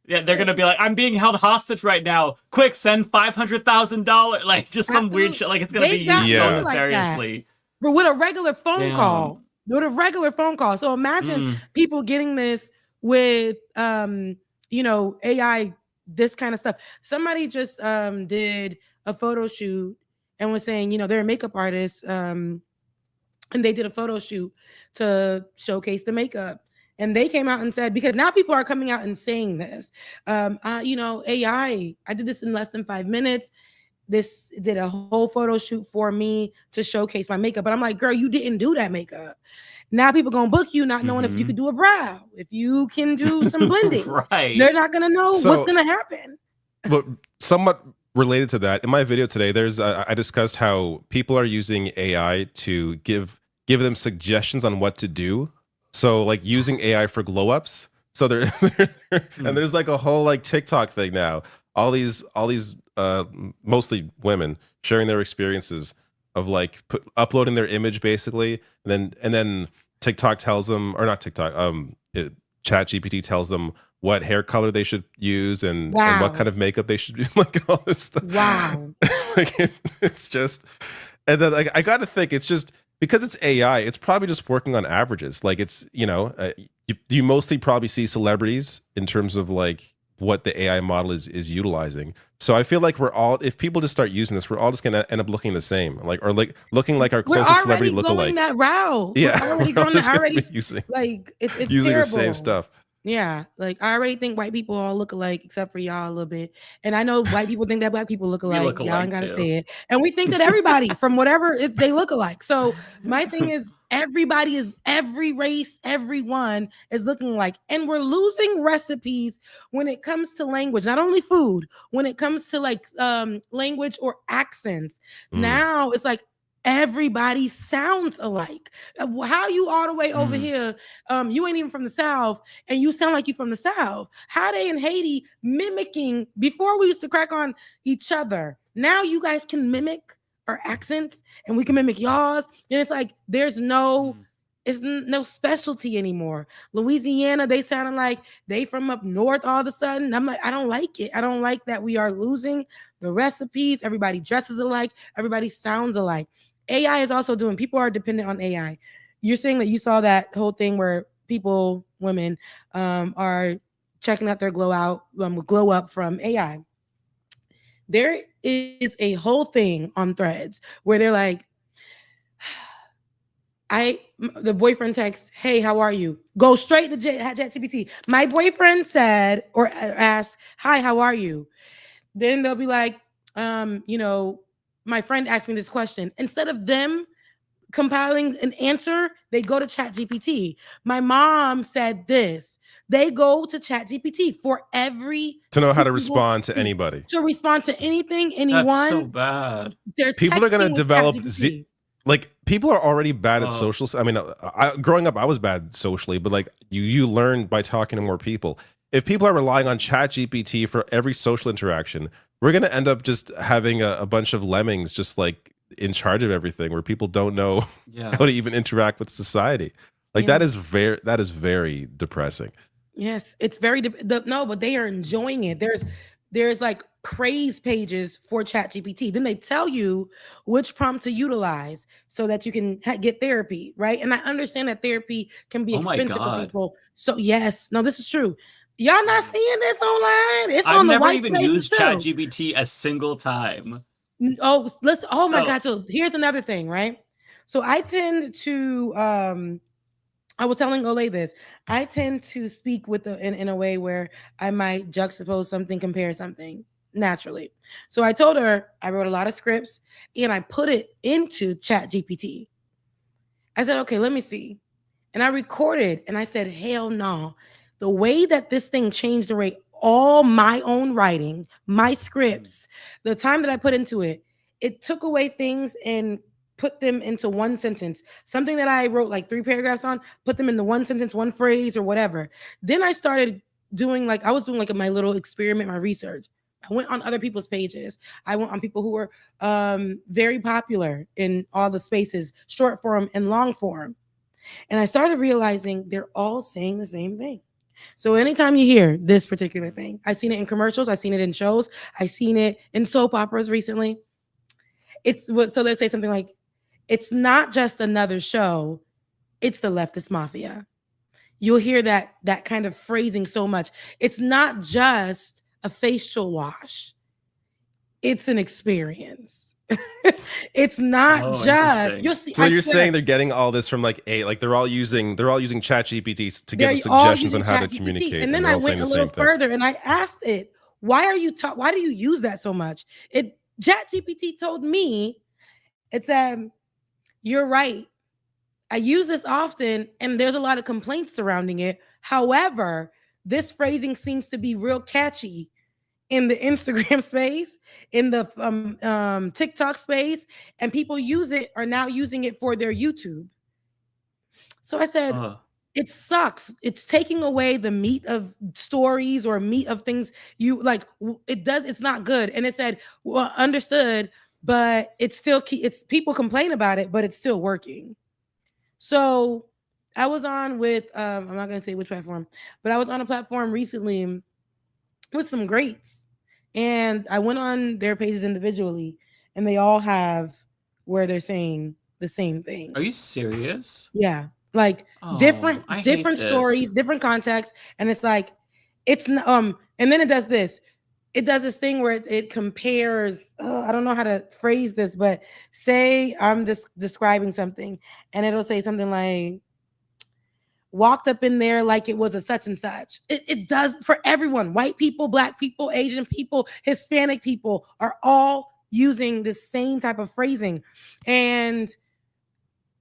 Yeah, they're gonna be like, I'm being held hostage right now. Quick, send $500,000. Like, just some weird Absolutely. shit. Like, it's gonna They be got used me so like that. nefariously. But with a regular phone Damn. call. With a regular phone call. So imagine people getting this with AI, this kind of stuff. Somebody just did a photo shoot and was saying, they're a makeup artist, and they did a photo shoot to showcase the makeup. And they came out and said, because now people are coming out and saying this, AI, I did this in less than 5 minutes. This did a whole photo shoot for me to showcase my makeup. But I'm like, girl, you didn't do that makeup. Now people gonna book you not knowing if you could do a brow, if you can do some blending. Right. They're not gonna know So- what's gonna happen. But somewhat related to that, in my video today, there's I discussed how people are using AI to give them suggestions on what to do. So like using AI for glow ups. So there and there's like a whole like TikTok thing now. All these mostly women sharing their experiences of like uploading their image basically, and then TikTok tells them, or not TikTok, ChatGPT tells them what hair color they should use and what kind of makeup they should do, like all this stuff. Wow. Like it's just, and then like I got to think, it's just because it's AI, it's probably just working on averages. Like it's you mostly probably see celebrities in terms of like what the AI model is utilizing. So I feel like if people just start using this, we're all just gonna end up looking the same, or looking like our We're closest celebrity already going lookalike. that route. Yeah, We're already we're all going just that gonna be already. using Like it's using terrible. the same stuff. Yeah, like I already think white people all look alike, except for y'all a little bit. And I know white people think that black people look alike. look Y'all alike, ain't gotta too. say it. And we think that everybody from whatever they look alike. So my thing is, every race, everyone is looking alike, and we're losing recipes when it comes to language. Not only food, when it comes to like language or accents. Now it's like everybody sounds alike. How you all the way over here? You ain't even from the South, and you sound like you from the South. How they in Haiti mimicking? Before we used to crack on each other. Now you guys can mimic our accents, and we can mimic y'all's. And it's like there's no specialty anymore. Louisiana, they sounded like they from up north all of a sudden. I'm like, I don't like it. I don't like that we are losing the recipes. Everybody dresses alike. Everybody sounds alike. AI is also people are dependent on AI. You're saying that you saw that whole thing where women are checking out their glow up from AI. There is a whole thing on Threads where they're like, The boyfriend texts, "Hey, how are you?" Go straight to ChatGPT. My boyfriend said or asked, "Hi, how are you?" Then they'll be like, my friend asked me this question. Instead of them compiling an answer, they go to ChatGPT. My mom said this. They go to ChatGPT for every to know how to respond to anybody. To respond to anything, anyone. That's so bad. People are going to develop people are already bad at social. I mean, growing up, I was bad socially, but like you learn by talking to more people. If people are relying on ChatGPT for every social interaction, we're going to end up just having a bunch of lemmings just like in charge of everything, where people don't know how to even interact with society. Like that is very depressing. Yes, it's very but they are enjoying it. There's like praise pages for ChatGPT. Then they tell you which prompt to utilize so that you can get therapy, right? And I understand that therapy can be expensive for people. So yes, no, this is true. Y'all not seeing this online? It's on the white spaces. I've never even used ChatGPT a single time. Oh, listen. Oh my God. So here's another thing, right? So I tend to I was telling Ole this. I tend to speak with in a way where I might juxtapose something, compare something naturally. So I told her I wrote a lot of scripts and I put it into ChatGPT. I said, okay, let me see. And I recorded and I said, hell no. The way that this thing changed the way all my own writing, my scripts, the time that I put into it, it took away things and put them into one sentence. Something that I wrote like 3 paragraphs on, put them into one sentence, one phrase or whatever. Then I started doing my little experiment, my research. I went on other people's pages. I went on people who were very popular in all the spaces, short form and long form. And I started realizing they're all saying the same thing. So anytime you hear this particular thing, I've seen it in commercials, I've seen it in shows, I've seen it in soap operas recently. So they say something like, it's not just another show, it's the Leftist Mafia. You'll hear that kind of phrasing so much. It's not just a facial wash. It's an experience. It's not just you'll see. So you're saying they're getting all this from they're all using ChatGPT to give suggestions on how to communicate. And then I went a little further and I asked it, why do you use that so much? ChatGPT told me, it said, you're right. I use this often and there's a lot of complaints surrounding it. However, this phrasing seems to be real catchy in the Instagram space, in the TikTok space, and people are now using it for their YouTube. So I said, it sucks. It's taking away the meat of stories or meat of things you like. It's not good. And it said, well, understood, but it's people complain about it, but it's still working. So I was on with, I'm not going to say which platform, but I was on a platform recently with some greats. And I went on their pages individually, and they all have where they're saying the same thing. Are you serious? Yeah. Like different stories, different contexts. And it's like, and then it does this. It does this thing where it compares, I don't know how to phrase this, but say I'm just describing something and it'll say something like, walked up in there like it was a such and such. It does for everyone. White people, Black people, Asian people, Hispanic people are all using the same type of phrasing. And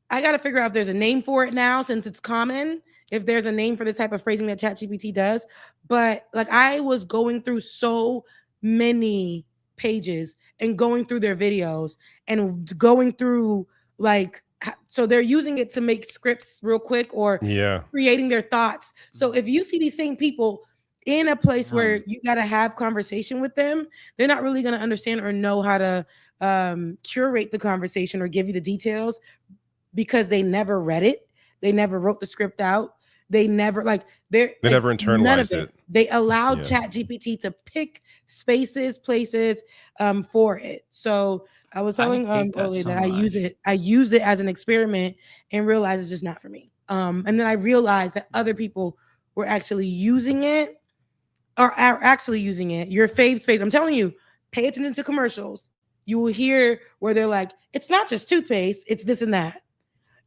I got to figure out if there's a name for it now, since it's common, if there's a name for the type of phrasing that ChatGPT does. But like I was going through so many pages and going through their videos and going through so they're using it to make scripts real quick or creating their thoughts. So if you see these same people in a place where you got to have conversation with them, they're not really going to understand or know how to curate the conversation or give you the details because they never read it. They never wrote the script out. They never they never internalized it. They allowed ChatGPT to pick spaces, places for it. So I was telling Oli that I use it as an experiment and realized it's just not for me. And then I realized that other people were actually using it or are actually using it. Your fave space. I'm telling you, pay attention to commercials. You will hear where they're like, it's not just toothpaste, it's this and that.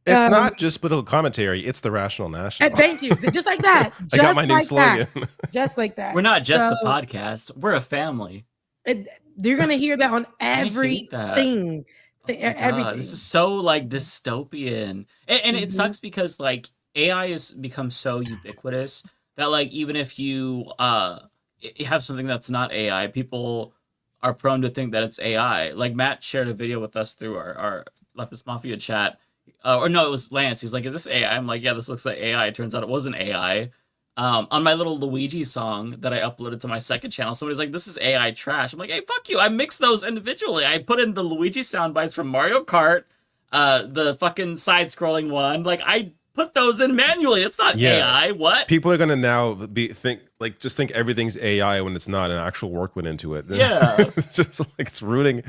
It's not just political commentary; it's the rational national. Thank you. Just like that. I got my new slogan. Just like that. We're not just a podcast; we're a family. You're gonna hear that on everything. Everything. This is so like dystopian, and it sucks because like AI has become so ubiquitous that like even if you have something that's not AI, people are prone to think that it's AI. Like Matt shared a video with us through our Leftist Mafia chat, or no, it was Lance. He's like, "Is this AI?" I'm like, "Yeah, this looks like AI." It turns out it wasn't AI. On my little Luigi song that I uploaded to my second channel, somebody's like, "This is AI trash." I'm like, "Hey, fuck you! I mixed those individually. I put in the Luigi sound bites from Mario Kart, the fucking side-scrolling one. Like, I put those in manually. It's not AI. What? People are gonna now think everything's AI when it's not. An actual work went into it. Yeah, it's just like it's ruining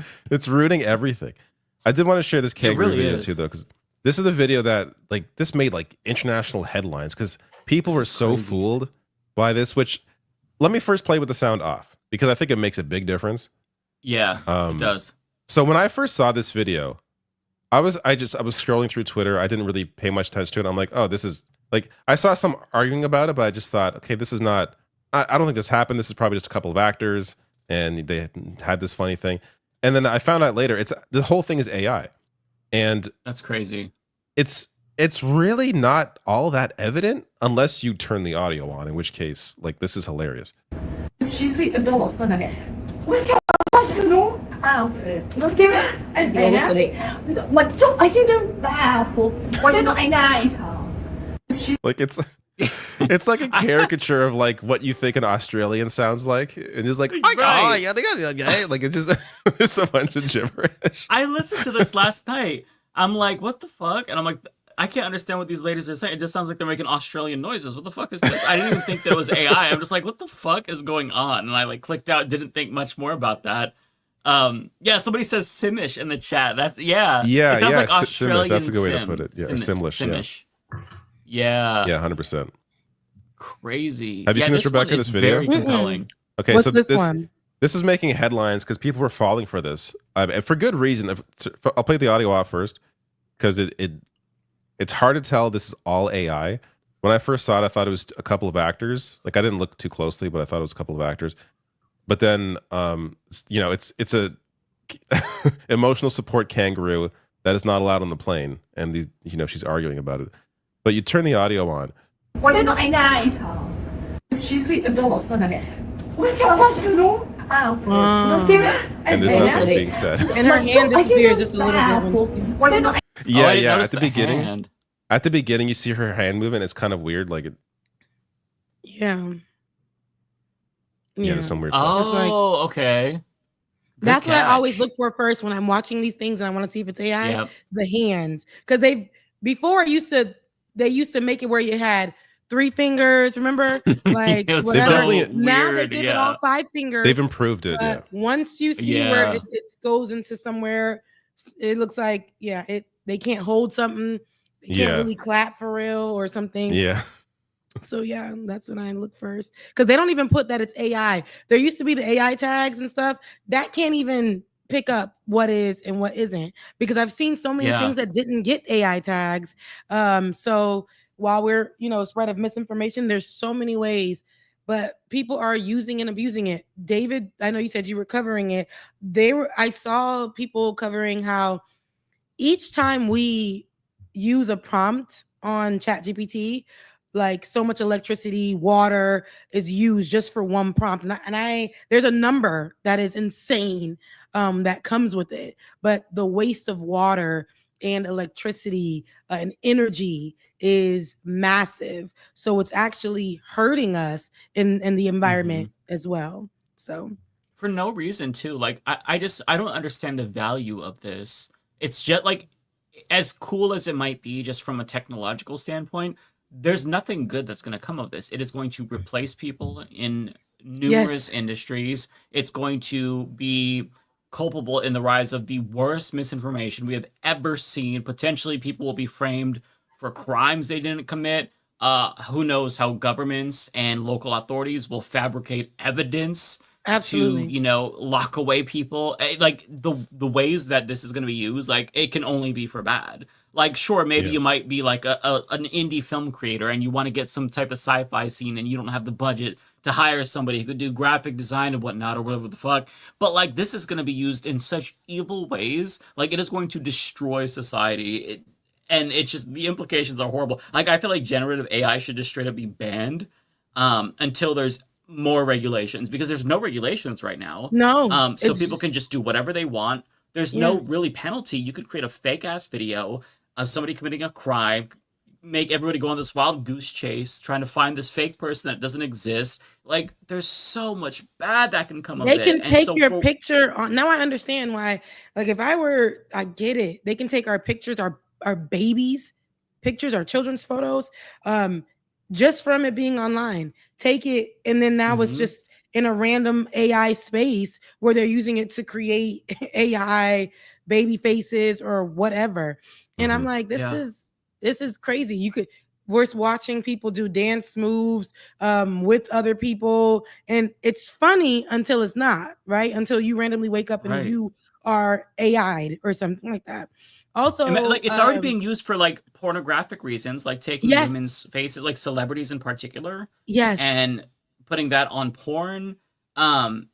everything. I did want to share this kangaroo video too, though, because this is the video that like this made like international headlines because people were so fooled by this. Which let me first play with the sound off because I think it makes a big difference. Yeah, it does. So when I first saw this video, I was scrolling through Twitter. I didn't really pay much attention to it. I'm like, oh, this is like I saw some arguing about it, but I just thought, okay, this is not. I don't think this happened. This is probably just a couple of actors, and they had this funny thing. And then I found out later, the whole thing is AI, and that's crazy. It's really not all that evident unless you turn the audio on. In which case, like this is hilarious. Like it's like a caricature of like what you think an Australian sounds like, and just like Right. like it's just it's a bunch of gibberish. I listened to this last night. I'm like, what the fuck? And I'm like, I can't understand what these ladies are saying. It just sounds like they're making Australian noises. What the fuck is this? I didn't even think that it was AI. I'm just like, what the fuck is going on? And I like clicked out, didn't think much more about that. Yeah, somebody says Simish in the chat. That's It sounds like Australian Simish. That's a good way to Sim. put it. Yeah, Simlish. Simish. Yeah. Yeah, 100%. Crazy. Have you seen this, Rebecca? This video? Very compelling. Okay, What's so this one? This is making headlines because people were falling for this, and for good reason. I'll play the audio off first because it's hard to tell this is all AI. When I first saw it, I thought it was a couple of actors. Like I didn't look too closely, but I thought it was a couple of actors. But then, it's a emotional support kangaroo that is not allowed on the plane, and she's arguing about it. But you turn the audio on. And there's nothing being said. And her hand disappears just a little bit. Yeah. At the beginning, you see her hand moving. It's kind of weird. Like it. Yeah. Yeah, there's some weird stuff. Oh, okay. That's Good what I catch. always look for first when I'm watching these things and I want to see if it's AI. Yep. The hands, because they used to make it where you had 3 fingers. Remember, like It was whatever. so Now they weird, give it yeah. all 5 fingers. They've improved it. Yeah. Once you see Yeah. where it goes into somewhere, it looks like they can't hold something. They can't Yeah. really clap for real or something. Yeah. So yeah, that's when I look first because they don't even put that it's AI. There used to be the AI tags and stuff that can't even pick up what is and what isn't because I've seen so many Yeah. things that didn't get AI tags. So while we're spread of misinformation, there's so many ways, but people are using and abusing it. David, I know you said you were covering it. I saw people covering how each time we use a prompt on ChatGPT, like so much electricity, water is used just for one prompt. And there's a number that is insane that comes with it. But the waste of water and electricity and energy is massive. So it's actually hurting us in the environment as well. So For no reason too. Like I don't understand the value of this. It's just like as cool as it might be just from a technological standpoint, there's nothing good that's going to come of this. It is going to replace people in numerous industries. It's going to be culpable in the rise of the worst misinformation we have ever seen. Potentially people will be framed for crimes they didn't commit. Who knows how governments and local authorities will fabricate evidence Absolutely. to lock away people. Like the ways that this is going to be used, like it can only be for bad. Like sure, maybe you might be like an indie film creator and you want to get some type of sci-fi scene and you don't have the budget to hire somebody who could do graphic design and whatnot or whatever the fuck. But like this is going to be used in such evil ways. Like it is going to destroy society. And it's just the implications are horrible. Like I feel like generative AI should just straight up be banned until there's more regulations, because there's no regulations right now. No. So people can just do whatever they want. There's Yeah. no really penalty. You could create a fake ass video of somebody committing a crime, make everybody go on this wild goose chase trying to find this fake person that doesn't exist. Like there's so much bad that can come of They it. can And take so your picture on. Now I understand why. Like if I get it. They can take our pictures, our babies' pictures, our children's photos, just from it being online. Take it, and then now it's just in a random AI space where they're using it to create AI baby faces or whatever. And I'm like, this is crazy. We're watching people do dance moves with other people, and it's funny until it's not, right? Until you randomly wake up and you are AI'd or something like that. Also, like it's already being used for like pornographic reasons, like taking women's faces, like celebrities in particular, and putting that on porn.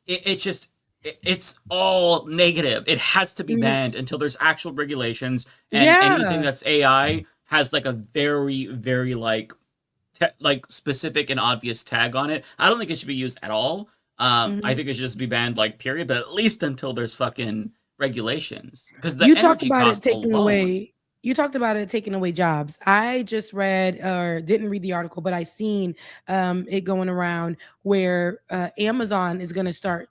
It's all negative. It has to be banned until there's actual regulations, and anything that's AI has like a very, very like specific and obvious tag on it. I don't think it should be used at all. I think it should just be banned, like period. But at least until there's fucking regulations, because the you talked energy about it cost taking alone. away. You talked about it taking away jobs. I just read or didn't read the article, but I seen it going around where Amazon is going to start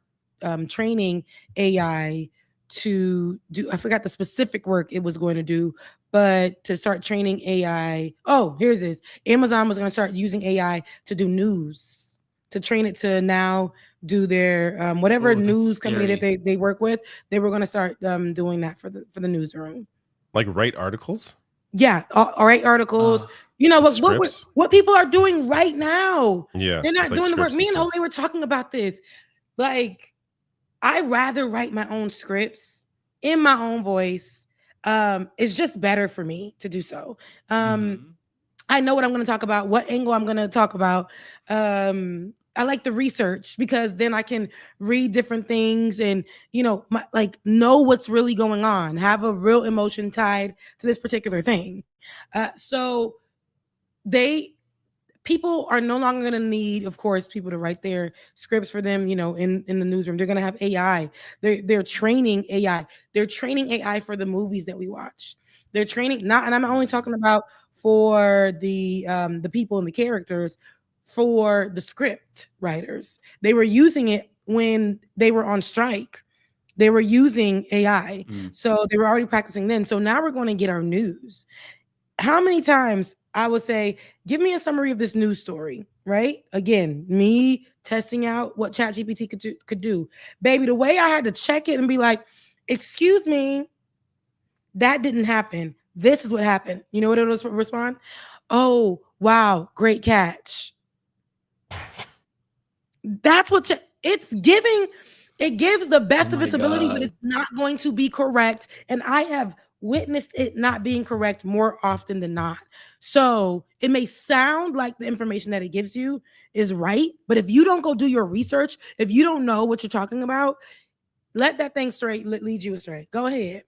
training AI to do. I forgot the specific work it was going to do, but to start training AI. Oh, here's this. Amazon was going to start using AI to do news, to train it to now do their whatever news company that they work with. They were going to start doing that for the newsroom. Like write articles? Yeah, all right, articles. What people are doing right now. Yeah, they're not like doing the work. scripts Me and and stuff. Ole were talking about this. Like, I rather write my own scripts in my own voice. It's just better for me to do so. I know what I'm going to talk about, what angle I'm going to talk about. I like the research because then I can read different things and, know what's really going on, have a real emotion tied to this particular thing. So people are no longer going to need, of course, people to write their scripts for them, in the newsroom. They're going to have AI. They're training AI. They're training AI for the movies that we watch. They're training and I'm only talking about for the people and the characters, for the script writers. They were using it when they were on strike. They were using AI. So they were already practicing then. So now we're going to get our news. How many times I would say, give me a summary of this news story, right? Again, me testing out what ChatGPT could do. Baby, the way I had to check it and be like, excuse me, that didn't happen. This is what happened. You know what it was respond? Oh, wow, great catch. That's what it's giving. It gives the best of its ability, but it's not going to be correct. And I have witnessed it not being correct more often than not. So it may sound like the information that it gives you is right, but if you don't go do your research, if you don't know what you're talking about, let that thing lead you astray. Go ahead.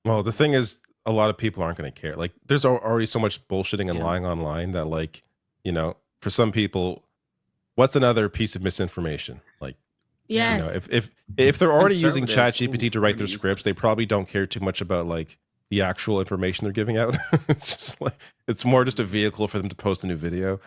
Well, the thing is, a lot of people aren't going to care. Like, there's already so much bullshitting and lying online that, like, for some people, what's another piece of misinformation? Like, yes. If they're already using Conservatives ChatGPT to write their scripts, they probably don't care too much about like the actual information they're giving out. It's just like it's more just a vehicle for them to post a new video,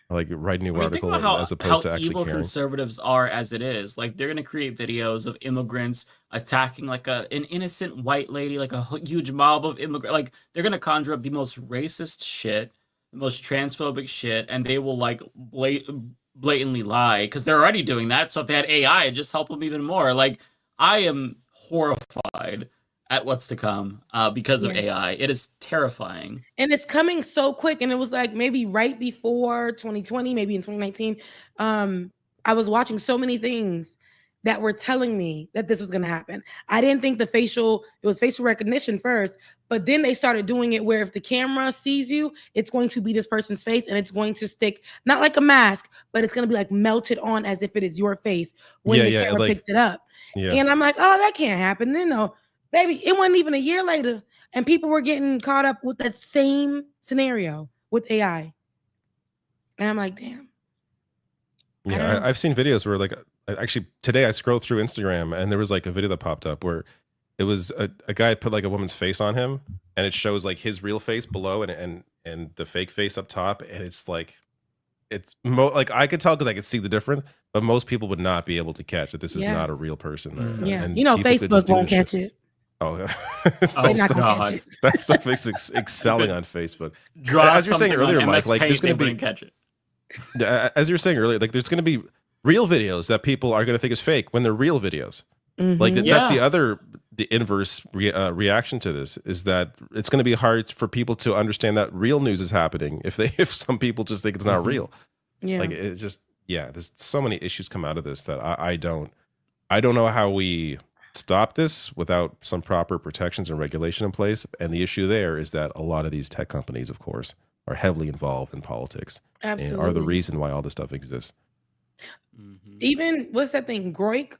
like write a new article, as opposed to actually evil caring. Conservatives are as it is. Like they're gonna create videos of immigrants attacking like an innocent white lady, like a huge mob of immigrants. Like they're gonna conjure up the most racist shit, the most transphobic shit, and they will like blatantly lie because they're already doing that. So if they had AI, it'd just help them even more. Like I am horrified at what's to come because of AI. It is terrifying. And it's coming so quick. And it was like maybe right before 2020, maybe in 2019, I was watching so many things that were telling me that this was going to happen. I didn't think it was facial recognition first, but then they started doing it where if the camera sees you, it's going to be this person's face and it's going to stick, not like a mask, but it's going to be like melted on as if it is your face when the camera picks it up. Yeah. And I'm like, oh, that can't happen. Then no, baby, it wasn't even a year later. And people were getting caught up with that same scenario with AI. And I'm like, damn. Yeah, I've seen videos where like, actually today I scrolled through Instagram and there was like a video that popped up where it was a guy put like a woman's face on him and it shows like his real face below and the fake face up top. And it's like, like I could tell because I could see the difference, but most people would not be able to catch that this is not a real person. Yeah, and Facebook won't catch it. Oh, They're not gonna catch it. That stuff is excelling on Facebook. Draw as you're saying something earlier, on Mike, MS like Paint, there's going they to be wouldn't catch it. As you were saying earlier, like there's going to be real videos that people are going to think is fake when they're real videos. Like that's the inverse reaction to this is that it's going to be hard for people to understand that real news is happening if some people just think it's not real. Yeah, like it just there's so many issues come out of this that I don't know how we stop this without some proper protections and regulation in place. And the issue there is that a lot of these tech companies, of course, are heavily involved in politics. Absolutely. And are the reason why all this stuff exists. Even what's that thing? Grok?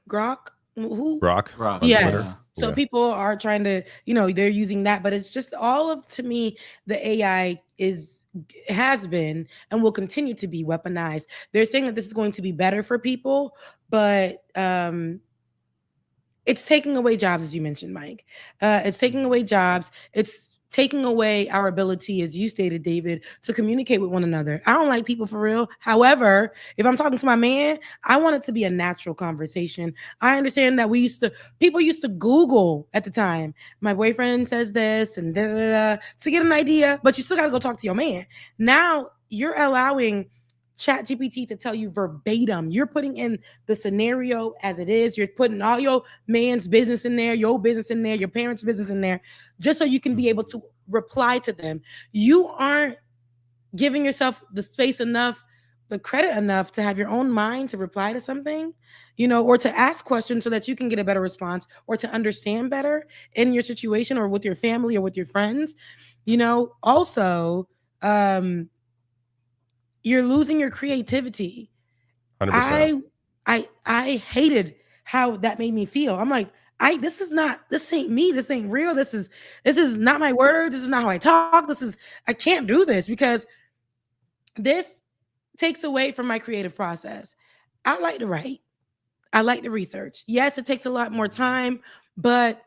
Who? Grok. Yeah. Twitter. So people are trying to, they're using that, but it's just all of, to me, the AI has been and will continue to be weaponized. They're saying that this is going to be better for people, but it's taking away jobs, as you mentioned, Mike. It's taking away jobs. It's taking away our ability, as you stated, David, to communicate with one another. I don't like people for real. However, if I'm talking to my man, I want it to be a natural conversation. I understand that people used to Google at the time. My boyfriend says this and to get an idea, but you still got to go talk to your man. Now you're allowing ChatGPT to tell you verbatim. You're putting in the scenario as it is. You're putting all your man's business in there, your business in there, your parents' business in there, just so you can be able to reply to them. You aren't giving yourself the space enough, the credit enough to have your own mind to reply to something, or to ask questions so that you can get a better response or to understand better in your situation or with your family or with your friends. Also, you're losing your creativity. 100%. I hated how that made me feel. I'm like, this ain't me. This ain't real. This is not my words. This is not how I talk. I can't do this because this takes away from my creative process. I like to write. I like to research. Yes, it takes a lot more time, but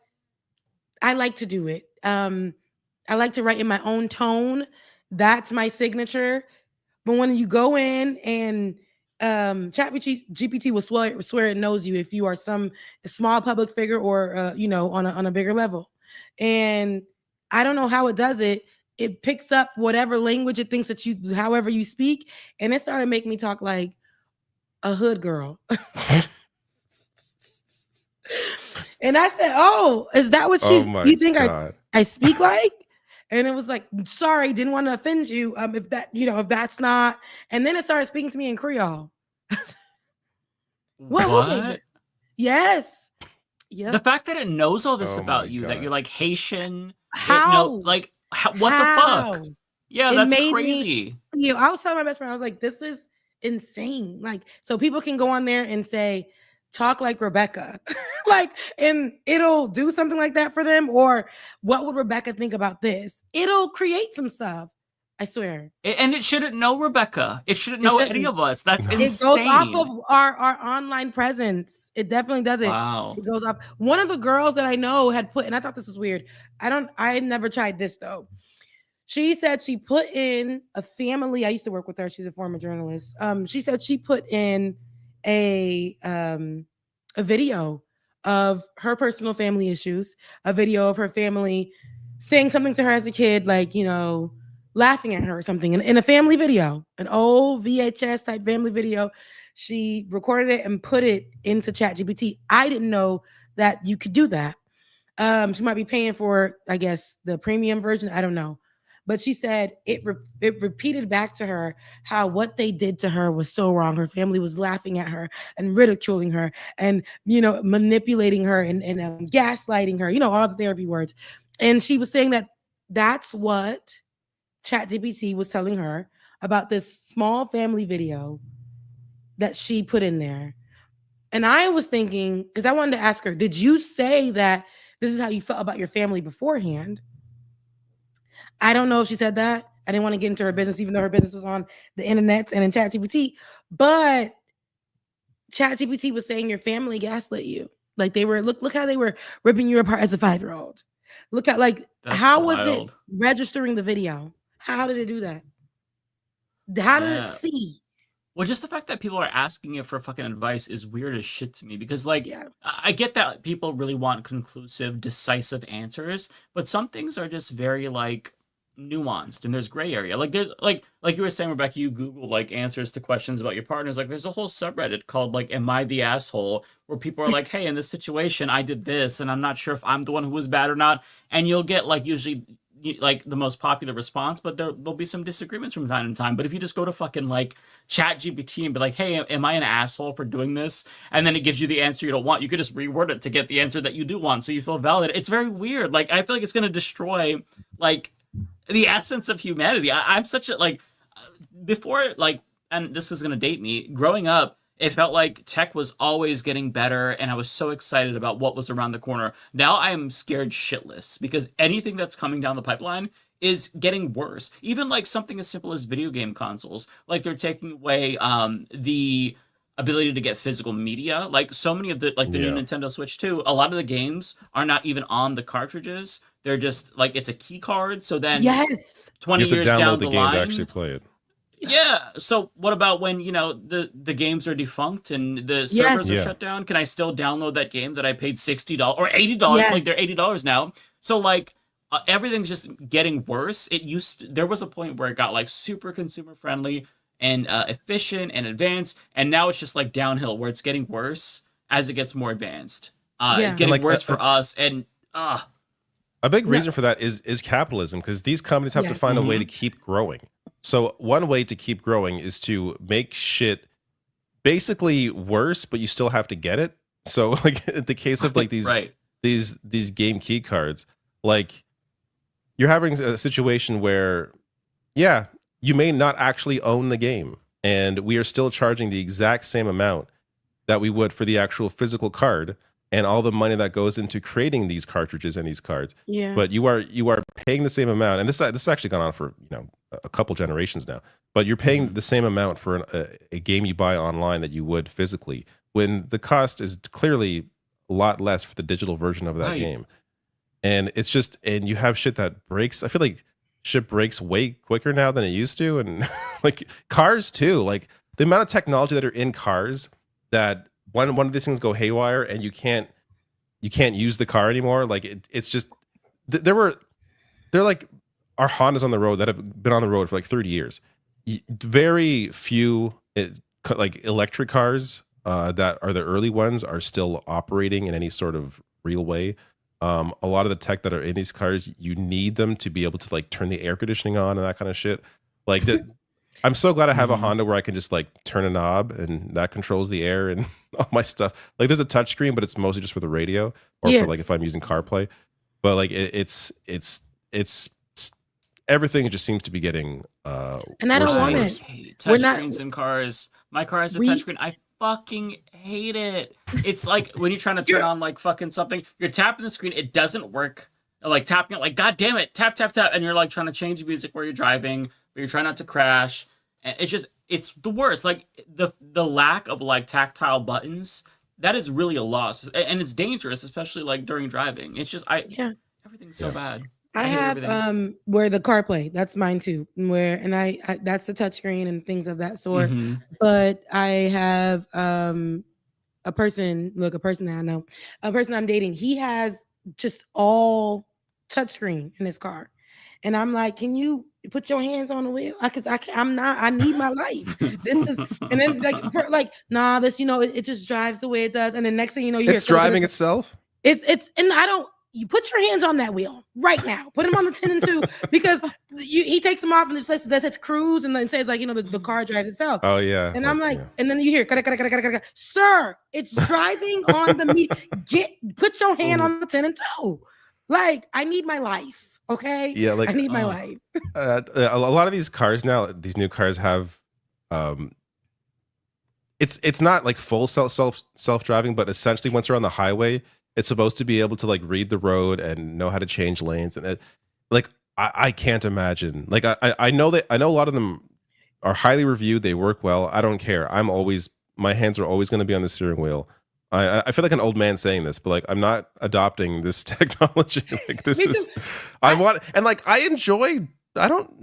I like to do it. I like to write in my own tone. That's my signature. But when you go in and ChatGPT will swear it knows you if you are some small public figure or on a bigger level. And I don't know how it does it. It picks up whatever language it thinks that however you speak, and it started making me talk like a hood girl. And I said, "Oh, is that what you think I speak like?" And it was like, sorry, didn't want to offend you. If that's not. And then it started speaking to me in Creole. What? Yes. Yeah. The fact that it knows all this about you, that you're like Haitian. How? What the fuck? Yeah, that's crazy. I was telling my best friend, I was like, this is insane. Like, so people can go on there and say, talk like Rebecca, and it'll do something like that for them. Or what would Rebecca think about this? It'll create some stuff. I swear. And it shouldn't know Rebecca. It shouldn't know any of us. That's insane. It goes off of our online presence. It definitely does it. Wow. It goes off. One of the girls that I know had put, and I thought this was weird. I never tried this though. She said she put in a family. I used to work with her. She's a former journalist. She said she put in a video of her personal family issues, a video of her family saying something to her as a kid, like, laughing at her or something in a family video, an old VHS type family video. She recorded it and put it into ChatGPT. I didn't know that you could do that. She might be paying for, I guess, the premium version. I don't know. But she said it repeated back to her how what they did to her was so wrong. Her family was laughing at her and ridiculing her and, manipulating her and gaslighting her, all the therapy words. And she was saying that that's what ChatGPT was telling her about this small family video that she put in there. And I was thinking, because I wanted to ask her, did you say that this is how you felt about your family beforehand? I don't know if she said that. I didn't want to get into her business, even though her business was on the internet and in ChatGPT. But ChatGPT was saying your family gaslit you. Like they were, look how they were ripping you apart as a 5-year-old. Look at how was it registering the video? How did it do that? How did it see? Well, just the fact that people are asking it for fucking advice is weird as shit to me because, I get that people really want conclusive, decisive answers, but some things are just very, nuanced and there's gray area. There's, like you were saying, Rebecca, you Google, answers to questions about your partners. There's a whole subreddit called, Am I the Asshole? Where people are like, hey, in this situation, I did this, and I'm not sure if I'm the one who was bad or not. And you'll get, usually... the most popular response, but there'll be some disagreements from time to time. But if you just go to fucking ChatGPT and be like, hey, am I an asshole for doing this? And then it gives you the answer you don't want. You could just reword it to get the answer that you do want, so you feel valid. It's very weird. I feel like it's gonna destroy the essence of humanity. I'm such a before and this is gonna date me. Growing up, it felt like tech was always getting better, and I was so excited about what was around the corner. Now I am scared shitless because anything that's coming down the pipeline is getting worse. Even something as simple as video game consoles. They're taking away the ability to get physical media. So many of the new Nintendo Switch 2, a lot of the games are not even on the cartridges. They're just it's a key card. So then 20 years down the line, you have to download the game to actually play it. Yeah. So what about when the games are defunct and the servers are shut down? Can I still download that game that I paid $60 or $80? Yes. They're $80 now. So everything's just getting worse. There was a point where it got super consumer friendly and efficient and advanced, and now it's just downhill where it's getting worse as it gets more advanced. It's getting worse for us, and a big reason for that is capitalism, because these companies have to find a way to keep growing. So one way to keep growing is to make shit basically worse, but you still have to get it. So in the case of these game key cards, you're having a situation where, you may not actually own the game, and we are still charging the exact same amount that we would for the actual physical card and all the money that goes into creating these cartridges and these cards. Yeah. But you are paying the same amount, and this has actually gone on for a couple generations now. But you're paying the same amount for a game you buy online that you would physically, when the cost is clearly a lot less for the digital version of that game. And it's just, and you have shit that breaks. I feel like shit breaks way quicker now than it used to, and cars too. The amount of technology that are in cars that one of these things go haywire and you can't use the car anymore. It's just there are Hondas on the road that have been on the road for 30 years. Very few electric cars that are the early ones are still operating in any sort of real way. A lot of the tech that are in these cars, you need them to be able to turn the air conditioning on and that kind of shit. I'm so glad I have a Honda where I can just turn a knob and that controls the air and all my stuff. There's a touch screen, but it's mostly just for the radio or for if I'm using CarPlay. But it's everything just seems to be getting and I don't want it. Touchscreens in cars. My car has a touchscreen. I fucking hate it. It's when you're trying to turn on fucking something, you're tapping the screen, it doesn't work. Tapping it, god damn it, tap tap tap, and you're trying to change music where you're driving, but you're trying not to crash. And it's the worst. The lack of tactile buttons, that is really a loss, and it's dangerous, especially during driving. It's just everything's so bad. I have where the CarPlay, that's mine too. And I that's the touchscreen and things of that sort. Mm-hmm. But I have a person that I know, a person I'm dating. He has just all touchscreen in his car, and I'm like, can you put your hands on the wheel? I need my life. This is, and then this it just drives the way it does, and the next thing you know, it's driving itself. It's and I don't. you put your hands on that wheel right now. Put him on the 10 and 2 because he takes them off and just says cruise and then says like, the car drives itself. Oh yeah. And I'm like, and then you hear, sir, it's driving on the put your hand on the 10 and 2. Like, I need my life. Okay. Yeah. Like I need my life. A lot of these cars now, these new cars have, it's not like full self-driving, but essentially once you're on the highway, it's supposed to be able to like read the road and know how to change lanes. And I can't imagine. Like I know a lot of them are highly reviewed. They work well. I don't care. My hands are always going to be on the steering wheel. I feel like an old man saying this, but like I'm not adopting this technology. Like this is, I don't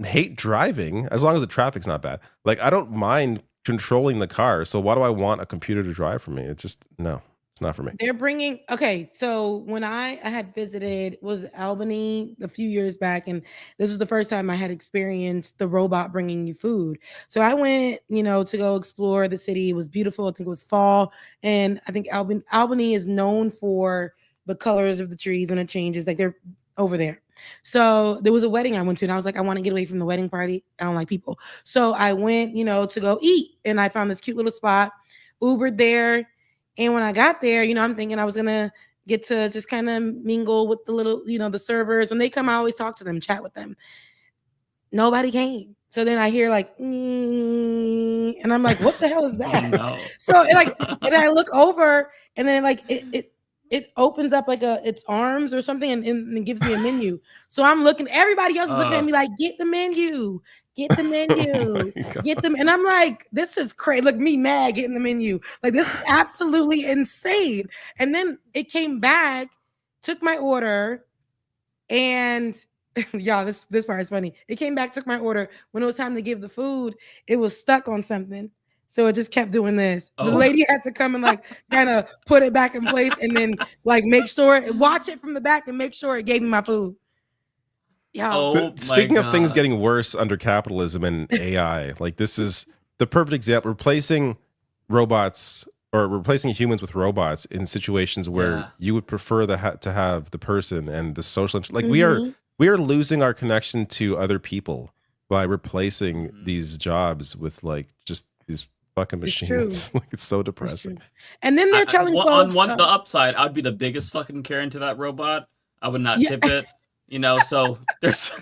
hate driving as long as the traffic's not bad. Like I don't mind controlling the car. So why do I want a computer to drive for me? It's just no. It's not for me. They're bringing, okay, so when I had visited, was Albany a few years back, and this was the first time I had experienced the robot bringing you food. So I went, to go explore the city. It was beautiful. I think it was fall, and I think Albany is known for the colors of the trees when it changes. Like they're over there. So there was a wedding I went to, and I was like, I want to get away from the wedding party. I don't like people. So I went, to go eat, and I found this cute little spot, Ubered there. And when I got there, I'm thinking I was going to get to just kind of mingle with the little, the servers. When they come, I always talk to them, chat with them. Nobody came. So then I hear like, and I'm like, what the hell is that? Oh, no. So and I look over and then like it opens up like its arms or something and it gives me a menu. So I'm looking, everybody else is looking at me like, get the menu. Get the menu, get them. And I'm like, this is crazy. Look, me mad getting the menu. Like, this is absolutely insane. And then it came back, took my order, and y'all, this part is funny. It came back, took my order. When it was time to give the food, it was stuck on something. So it just kept doing this. The lady had to come and like kind of put it back in place and then like make sure, watch it from the back and make sure it gave me my food. Speaking of things getting worse under capitalism and AI, like this is the perfect example. Replacing robots or replacing humans with robots in situations where you would prefer to have the person and the social. Like we are losing our connection to other people by replacing these jobs with like just these fucking machines. Like it's so depressing. And then they're telling folks, the upside, I'd be the biggest fucking Karen to that robot. I would not tip it. So there's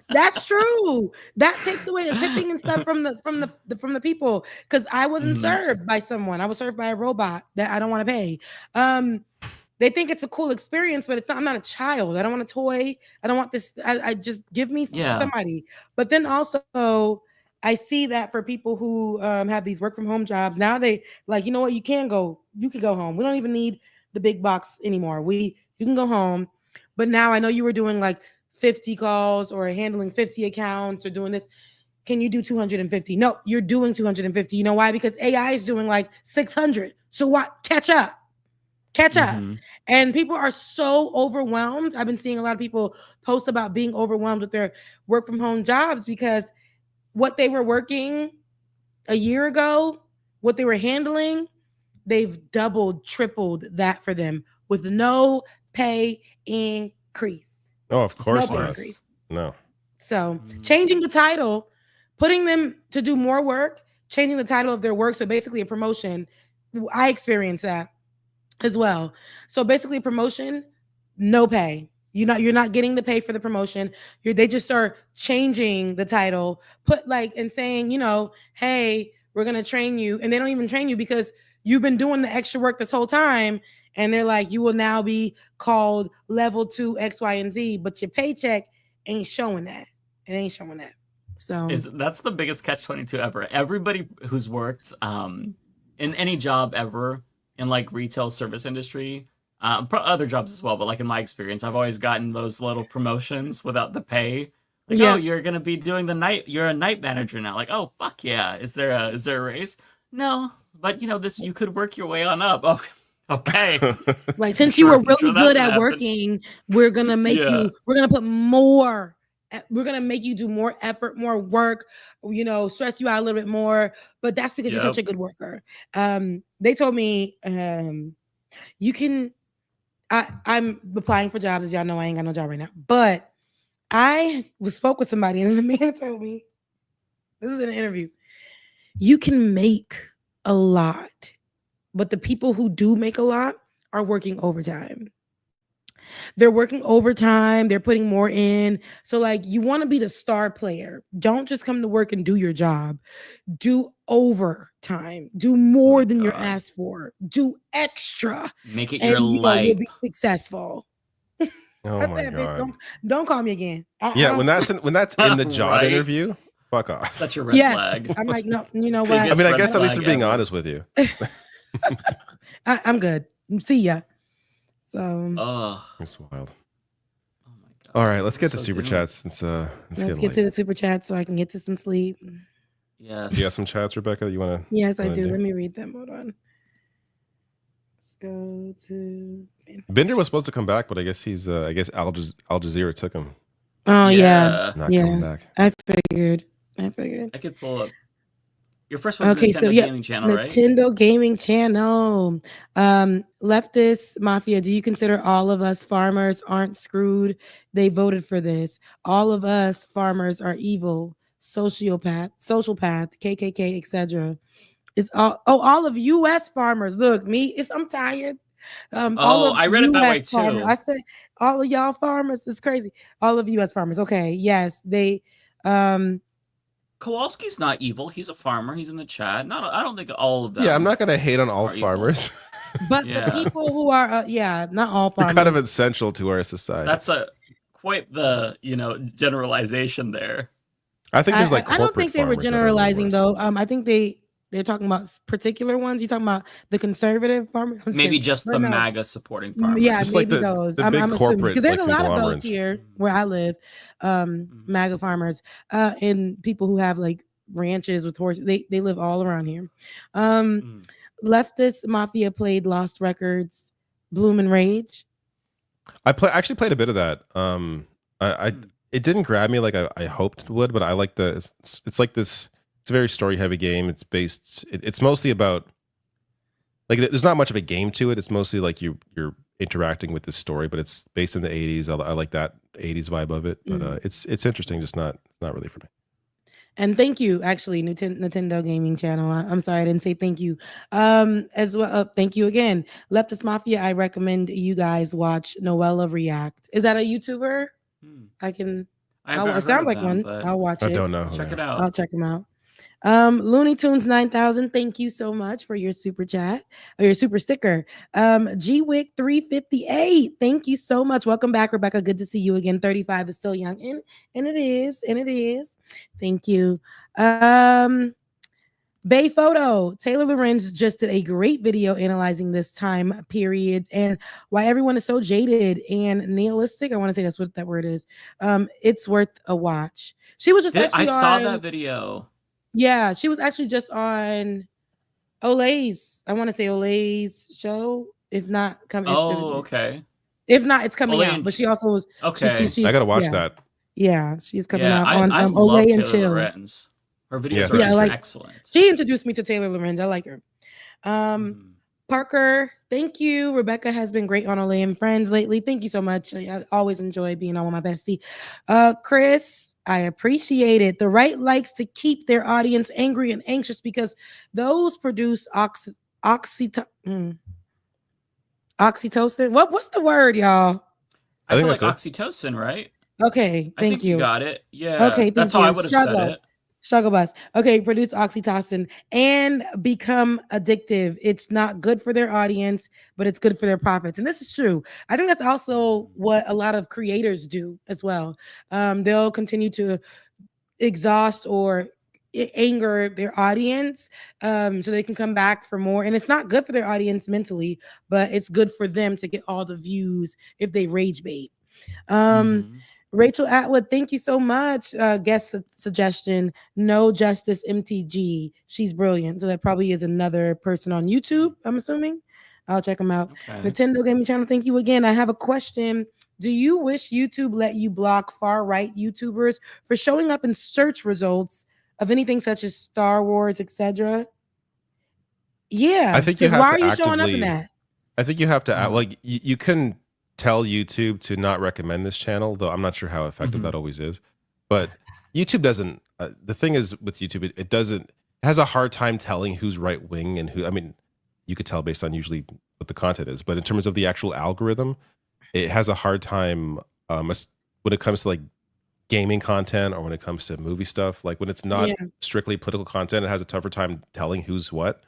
that's true. That takes away the tipping and stuff from the people because I wasn't served by someone. I was served by a robot that I don't want to pay. They think it's a cool experience, but it's not. I'm not a child. I don't want a toy. I don't want this. I just give me somebody. But then also I see that for people who have these work from home jobs now, they like, you know what, you can go home. We don't even need the big box anymore. You can go home. But now I know you were doing like 50 calls or handling 50 accounts or doing this. Can you do 250? No, you're doing 250. You know why? Because AI is doing like 600. So what? Catch up. And people are so overwhelmed. I've been seeing a lot of people post about being overwhelmed with their work from home jobs because what they were working a year ago, what they were handling, they've doubled, tripled that for them with no pay increase. Oh, of course not. No. So changing the title, putting them to do more work, changing the title of their work. So basically a promotion. I experienced that as well. So basically promotion, no pay. You're not getting the pay for the promotion. They just are changing the title, and saying, hey, we're gonna train you. And they don't even train you because you've been doing the extra work this whole time. And they're like, you will now be called level 2 X, Y, and Z, but your paycheck ain't showing that. It ain't showing that. So that's the biggest catch-22 ever. Everybody who's worked in any job ever in like retail service industry, other jobs as well, but like in my experience, I've always gotten those little promotions without the pay. Like, oh, you're gonna be doing you're a night manager now. Like, oh fuck yeah. Is there a raise? No, but you could work your way on up. Oh. Okay. Like since you were really good at working, we're gonna make you. We're gonna put more. We're gonna make you do more effort, more work. Stress you out a little bit more. But that's because you're such a good worker. They told me you can. I'm applying for jobs. As y'all know, I ain't got no job right now. But I spoke with somebody, and the man told me, this is an interview, you can make a lot, but the people who do make a lot are working overtime. They're working overtime. They're putting more in. So like, you want to be the star player. Don't just come to work and do your job. Do overtime. Do more than you're asked for. Do extra. Make it and, your life. You'll be successful. Oh my Bitch, god. don't call me again. Yeah, when that's in the job Right. interview, fuck off. Such a red Yes, flag. I'm like, no, you know what? I mean, I guess at least flag they're being ever. honest with you. I'm good. See ya. So Oh, It's wild. All right, let's get to so super doomed. chats since let's getting get late. to the super chat so I can get to some sleep. yes. Do you have some chats, Rebecca? You want to? Yes, I do. Let me read them. Hold on. Let's go to. Bender was supposed to come back, but I guess he's. I guess Al Jazeera took him. Oh yeah, Not coming back. I figured. I could pull up. Your first one's Okay, Nintendo so yeah, Gaming Channel, right? Nintendo Gaming Channel. Leftist Mafia, do you consider all of us farmers aren't screwed? They voted for this. All of us farmers are evil, sociopath, KKK, etc. It's all of U.S. farmers. Look, I'm tired. All of I read it that way US farmers. too. I said all of y'all farmers. It's crazy. All of U.S. farmers. Okay, yes, they. Kowalski's not evil. He's a farmer. He's in the chat. I don't think all of them. Yeah, I'm not gonna hate on all are evil. farmers. But Yeah. the people who are, not all They're farmers. kind of essential to our society. That's quite the generalization there. I think there's like I don't think they were corporate farmers that are generalizing though. I think they're talking about particular ones. You're talking about the conservative farmers. I'm Maybe kidding. just But the no. MAGA supporting farmers. Yeah, Just like maybe the those. big I'm assuming corporate, because there's like, a lot of those conglomerates. here where I live. MAGA farmers and people who have like ranches with horses. They live all around here. Leftist Mafia played Lost Records, Bloom and Rage. actually played a bit of that. It didn't grab me like I hoped it would, but I like it's like this. It's a very story heavy game. It's based. It's mostly about like there's not much of a game to it. It's mostly like you're interacting with this story, but it's based in the 80s. I like that 80s vibe of it, but it's interesting, just not really for me. And thank you, actually, Nintendo Gaming Channel. I'm sorry I didn't say thank you. As well, thank you again, Leftist Mafia. I recommend you guys watch Noella React. Is that a YouTuber? It sounds like one. I'll watch it. I don't know. Check it out. I'll check them out. Looney Tunes 9000, thank you so much for your super chat or your super sticker. GWick 358, thank you so much. Welcome back, Rebecca. Good to see you again. 35 is still young, and it is. Thank you. Bay Photo, Taylor Lorenz just did a great video analyzing this time period and why everyone is so jaded and nihilistic. I want to say that's what that word is. It's worth a watch. She was just I saw that video. Yeah, she was actually just on Olay's. I want to say Olay's show. If not coming. Okay. If not, it's coming Olay out. and- But she also was. Okay. I gotta watch that. Yeah, she's coming out I on love Olay and Taylor Chill. Lorenz. Her videos Yeah, are excellent. She introduced me to Taylor Lorenz. I like her. Parker, thank you. Rebecca has been great on Olay and Friends lately. Thank you so much. I always enjoy being on with my bestie. Chris, I appreciate it. The right likes to keep their audience angry and anxious because those produce oxytocin. What's the word, y'all? I feel like oxytocin, right? Okay, I thank think you. you got it. Yeah. Okay, That's thank how you. I would have said it. Struggle bus. Okay, produce oxytocin and become addictive. It's not good for their audience, but it's good for their profits. And this is true. I think that's also what a lot of creators do as well. They'll continue to exhaust or anger their audience so they can come back for more. And it's not good for their audience mentally, but it's good for them to get all the views if they rage bait. Rachel Atwood, thank you so much. Guest suggestion, No Justice MTG. She's brilliant. So that probably is another person on YouTube, I'm assuming. I'll check them out. Okay. Nintendo Gaming Channel, thank you again. I have a question. Do you wish YouTube let you block far-right YouTubers for showing up in search results of anything such as Star Wars, etc.? Yeah. I think you have why to are you showing up in actively- that? I think you have to like you can tell YouTube to not recommend this channel, though I'm not sure how effective that always is. But YouTube doesn't. The thing is with YouTube, it doesn't. It has a hard time telling who's right wing and who. I mean, you could tell based on usually what the content is, but in terms of the actual algorithm, it has a hard time when it comes to like gaming content or when it comes to movie stuff. Like when it's not strictly political content, it has a tougher time telling who's what.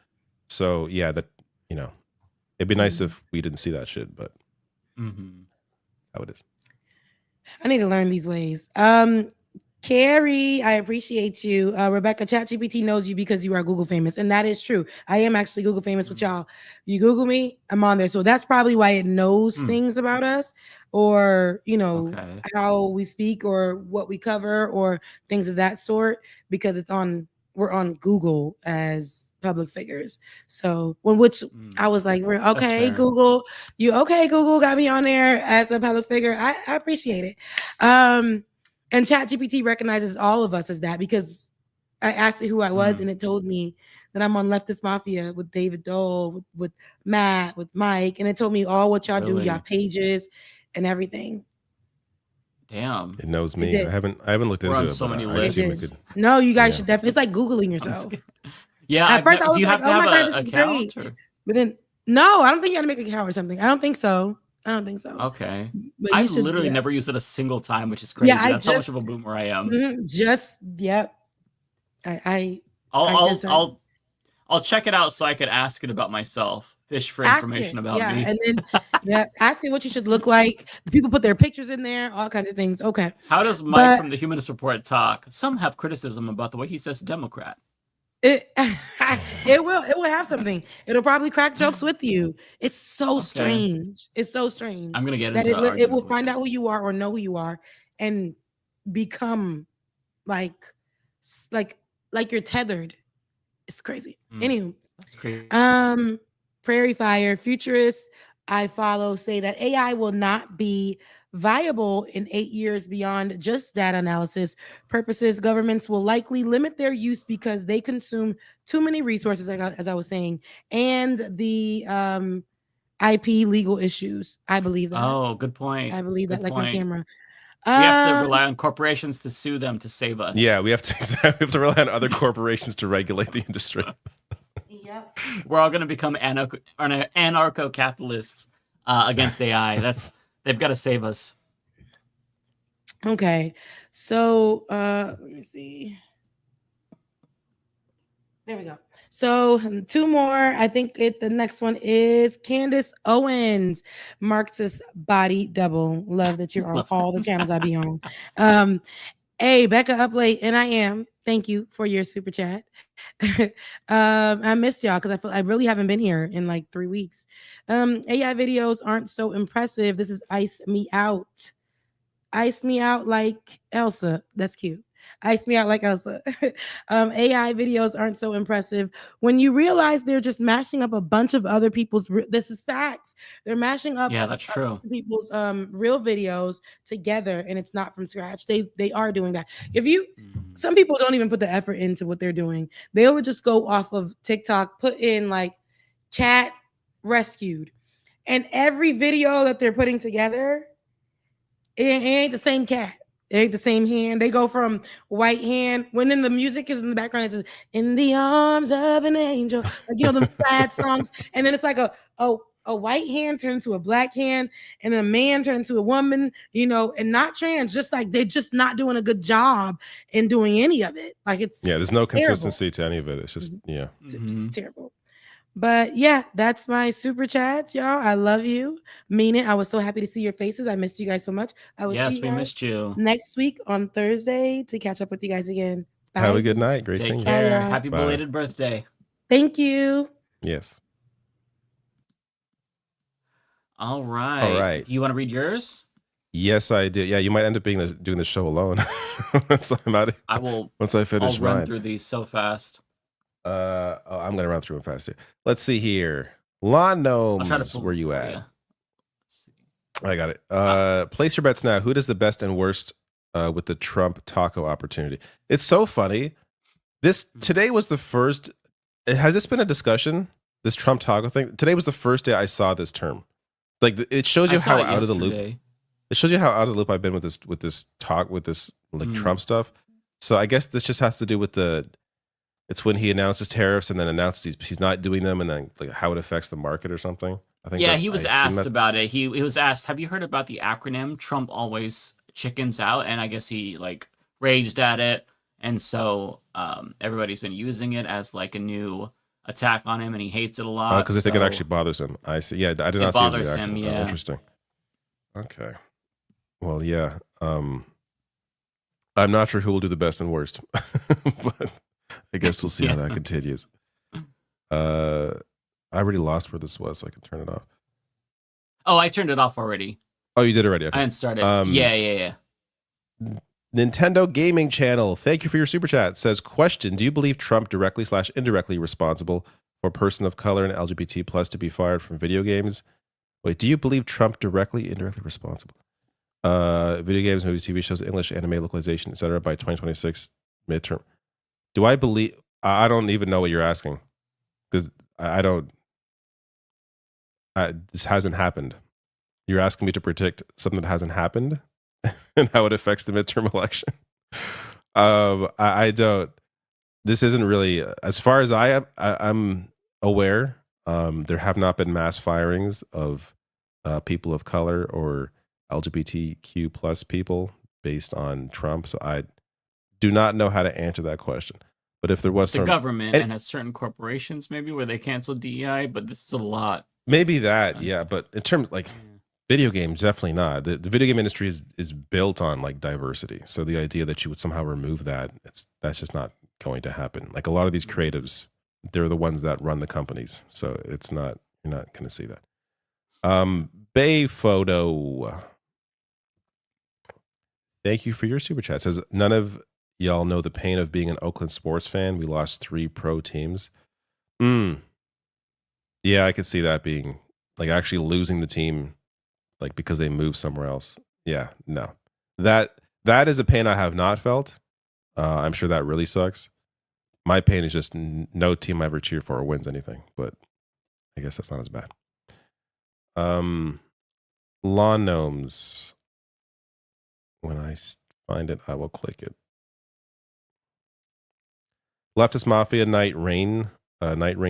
So yeah, that it'd be nice if we didn't see that shit, but how it is. I need to learn these ways. Carrie, I appreciate you. Rebecca, ChatGPT knows you because you are Google famous. And that is true. I am actually Google famous with y'all. You Google me, I'm on there. So that's probably why it knows things about us or, how we speak or what we cover or things of that sort, because we're on Google as public figures. So I was like, okay, Google, Google got me on there as a public figure. I appreciate it. And ChatGPT recognizes all of us as that because I asked it who I was and it told me that I'm on Leftist Mafia with David Doel, with Matt, with Mike, and it told me all what y'all do, y'all pages and everything. Damn. It knows me. I haven't looked into it. So many lists. No, you guys should definitely. It's like Googling yourself. Yeah. At first, I was do you like, have to have an account? But then, no, I don't think you got to make an account or something. I don't think so. Okay. But I've literally never used it a single time, which is crazy. Yeah, That's how much of a boomer I am. I'll check it out so I could ask it about myself. Fish for information about me. And then ask it what you should look like. The people put their pictures in there, all kinds of things. Okay. How does Mike from the Humanist Report talk? Some have criticism about the way he says Democrat. It will have something. It'll probably crack jokes with you. It's so strange. It's so strange. I'm gonna get that into it will find out who you are or know who you are and become like you're tethered. It's crazy. Anywho, that's crazy. Prairie Fire futurists I follow say that AI will not be viable in 8 years beyond just data analysis purposes. Governments will likely limit their use because they consume too many resources, as I was saying, and the IP legal issues. I believe that. Oh, good point. I believe that, like my camera. We have to rely on corporations to sue them to save us. Yeah, we have to rely on other corporations to regulate the industry. Yep. We're all going to become anarcho-capitalists against AI. They've got to save us. Okay. So let me see. There we go. So 2 more. I think the next one is Candace Owens, Marxist body double. Love that you're on all the channels I be on. Hey, Becca up late, and I am. Thank you for your super chat. I missed y'all because I really haven't been here in like 3 weeks. AI videos aren't so impressive. This is Ice Me Out. Ice me out like Elsa. That's cute. Ice me out like Elsa. AI videos aren't so impressive when you realize they're just mashing up a bunch of other people's. This is facts. They're mashing up. Yeah, that's true. People's real videos together, and it's not from scratch. They are doing that. Some people don't even put the effort into what they're doing. They would just go off of TikTok, put in like cat rescued, and every video that they're putting together, it ain't the same cat. It ain't the same hand. They go from white hand when then the music is in the background. It says "In the Arms of an Angel," like them sad songs, and then it's like a white hand turned to a black hand, and a man turned into a woman, and not trans. Just like they're just not doing a good job in doing any of it. Like there's no consistency to any of it. It's just it's terrible. But yeah, that's my super chats, y'all. I love you. Mean it. I was so happy to see your faces. I missed you guys so much. Yes, we missed you. Next week on Thursday to catch up with you guys again. Bye. Have a good night. Great seeing you. Take care. Happy belated birthday. Thank you. Yes. All right. Do you want to read yours? Yes, I did. Yeah, you might end up doing the show alone. Once I'm out. I will. Once I finish I'll run through these so fast. I'm gonna run through them fast here. Let's see here. Lawn Gnomes, where you at? Yeah. I got it. Place your bets now. Who does the best and worst with the Trump taco opportunity? It's so funny. Today was the first. Has this been a discussion? This Trump taco thing. Today was the first day I saw this term. Like it shows you I saw how it out of the loop. yesterday. It shows you how out of the loop I've been with this talk with this like Trump stuff. So I guess this just has to do with it's when he announces tariffs and then announces he's not doing them, and then like how it affects the market or something. I think. Yeah, he was asked about it. He was asked, "Have you heard about the acronym Trump always chickens out?" And I guess he like raged at it, and so everybody's been using it as like a new attack on him, and he hates it a lot. Because I think it actually bothers him. I see. Yeah, I did not see his bothers reaction. him. Yeah, interesting. Okay. Well, yeah. I'm not sure who will do the best and worst, but I guess we'll see how that continues. I already lost where this was, so I can turn it off. Oh, I turned it off already. Oh, you did already. Okay. I didn't start it. Yeah. Nintendo Gaming Channel, thank you for your super chat. Says, question, do you believe Trump directly/indirectly responsible for a person of color and LGBT plus to be fired from video games? Wait, do you believe Trump indirectly responsible? Video games, movies, TV shows, English, anime, localization, etc. by 2026 midterm. Do I believe? I don't even know what you're asking, because I don't. This hasn't happened. You're asking me to predict something that hasn't happened and how it affects the midterm election. I don't. This isn't really, as far as I'm aware. There have not been mass firings of people of color or LGBTQ plus people based on Trump. So I do not know how to answer that question. But if there was the government and at certain corporations, maybe where they canceled DEI, but this is a lot. Maybe that, yeah. But in terms like video games, definitely not. The video game industry is built on like diversity. So the idea that you would somehow remove that's just not going to happen. Like a lot of these creatives, they're the ones that run the companies. So it's not, you're not going to see that. Bay Photo, thank you for your super chat. It says, none of y'all know the pain of being an Oakland sports fan. We lost 3 pro teams. Yeah, I could see that being like actually losing the team, like because they moved somewhere else. Yeah, no, that is a pain I have not felt. I'm sure that really sucks. My pain is just no team I ever cheer for wins anything, but I guess that's not as bad. Lawn Gnomes. When I find it, I will click it. Leftist Mafia Night Rain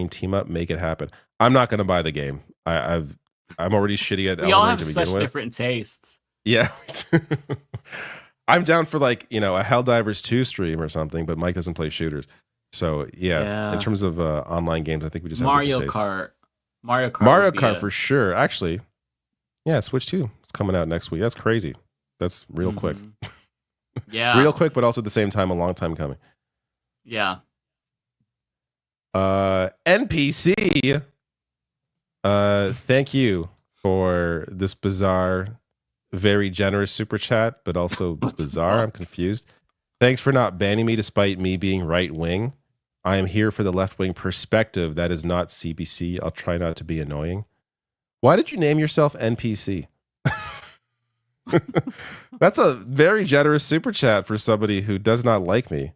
team up, make it happen. I'm not going to buy the game. I'm already shitty at. We all have such different tastes. Yeah, I'm down for like a Helldivers 2 stream or something, but Mike doesn't play shooters. So yeah. In terms of online games, I think we just have Mario Kart. Mario Kart for sure. Actually, yeah, Switch 2 is coming out next week. That's crazy. That's real quick. Yeah, real quick, but also at the same time, a long time coming. Yeah. NPC. Thank you for this bizarre, very generous super chat, but also bizarre. I'm confused. Thanks for not banning me despite me being right wing. I am here for the left wing perspective. That is not CBC. I'll try not to be annoying. Why did you name yourself NPC? That's a very generous super chat for somebody who does not like me.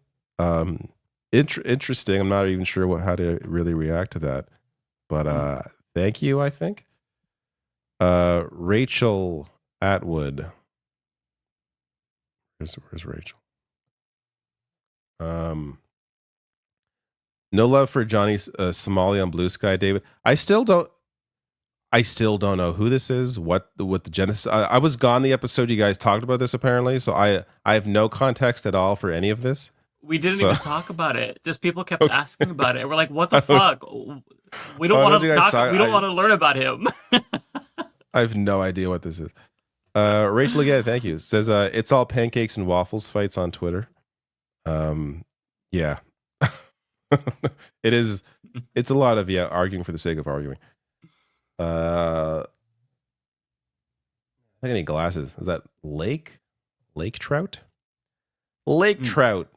Interesting. I'm not even sure how to really react to that. But thank you, I think. Rachel Atwood. Where's Rachel? No love for Johnny Somali on Blue Sky, David. I still don't know who this is. What the genesis? I was gone the episode you guys talked about this apparently, so I have no context at all for any of this. We didn't even talk about it. Just people kept asking about it. We're like, what the fuck? We don't want to talk. We don't want to learn about him. I have no idea what this is. Rachel again, thank you. Says it's all pancakes and waffles fights on Twitter. Yeah. It is. It's a lot of arguing for the sake of arguing. I think I need glasses. Is that lake trout? Lake trout.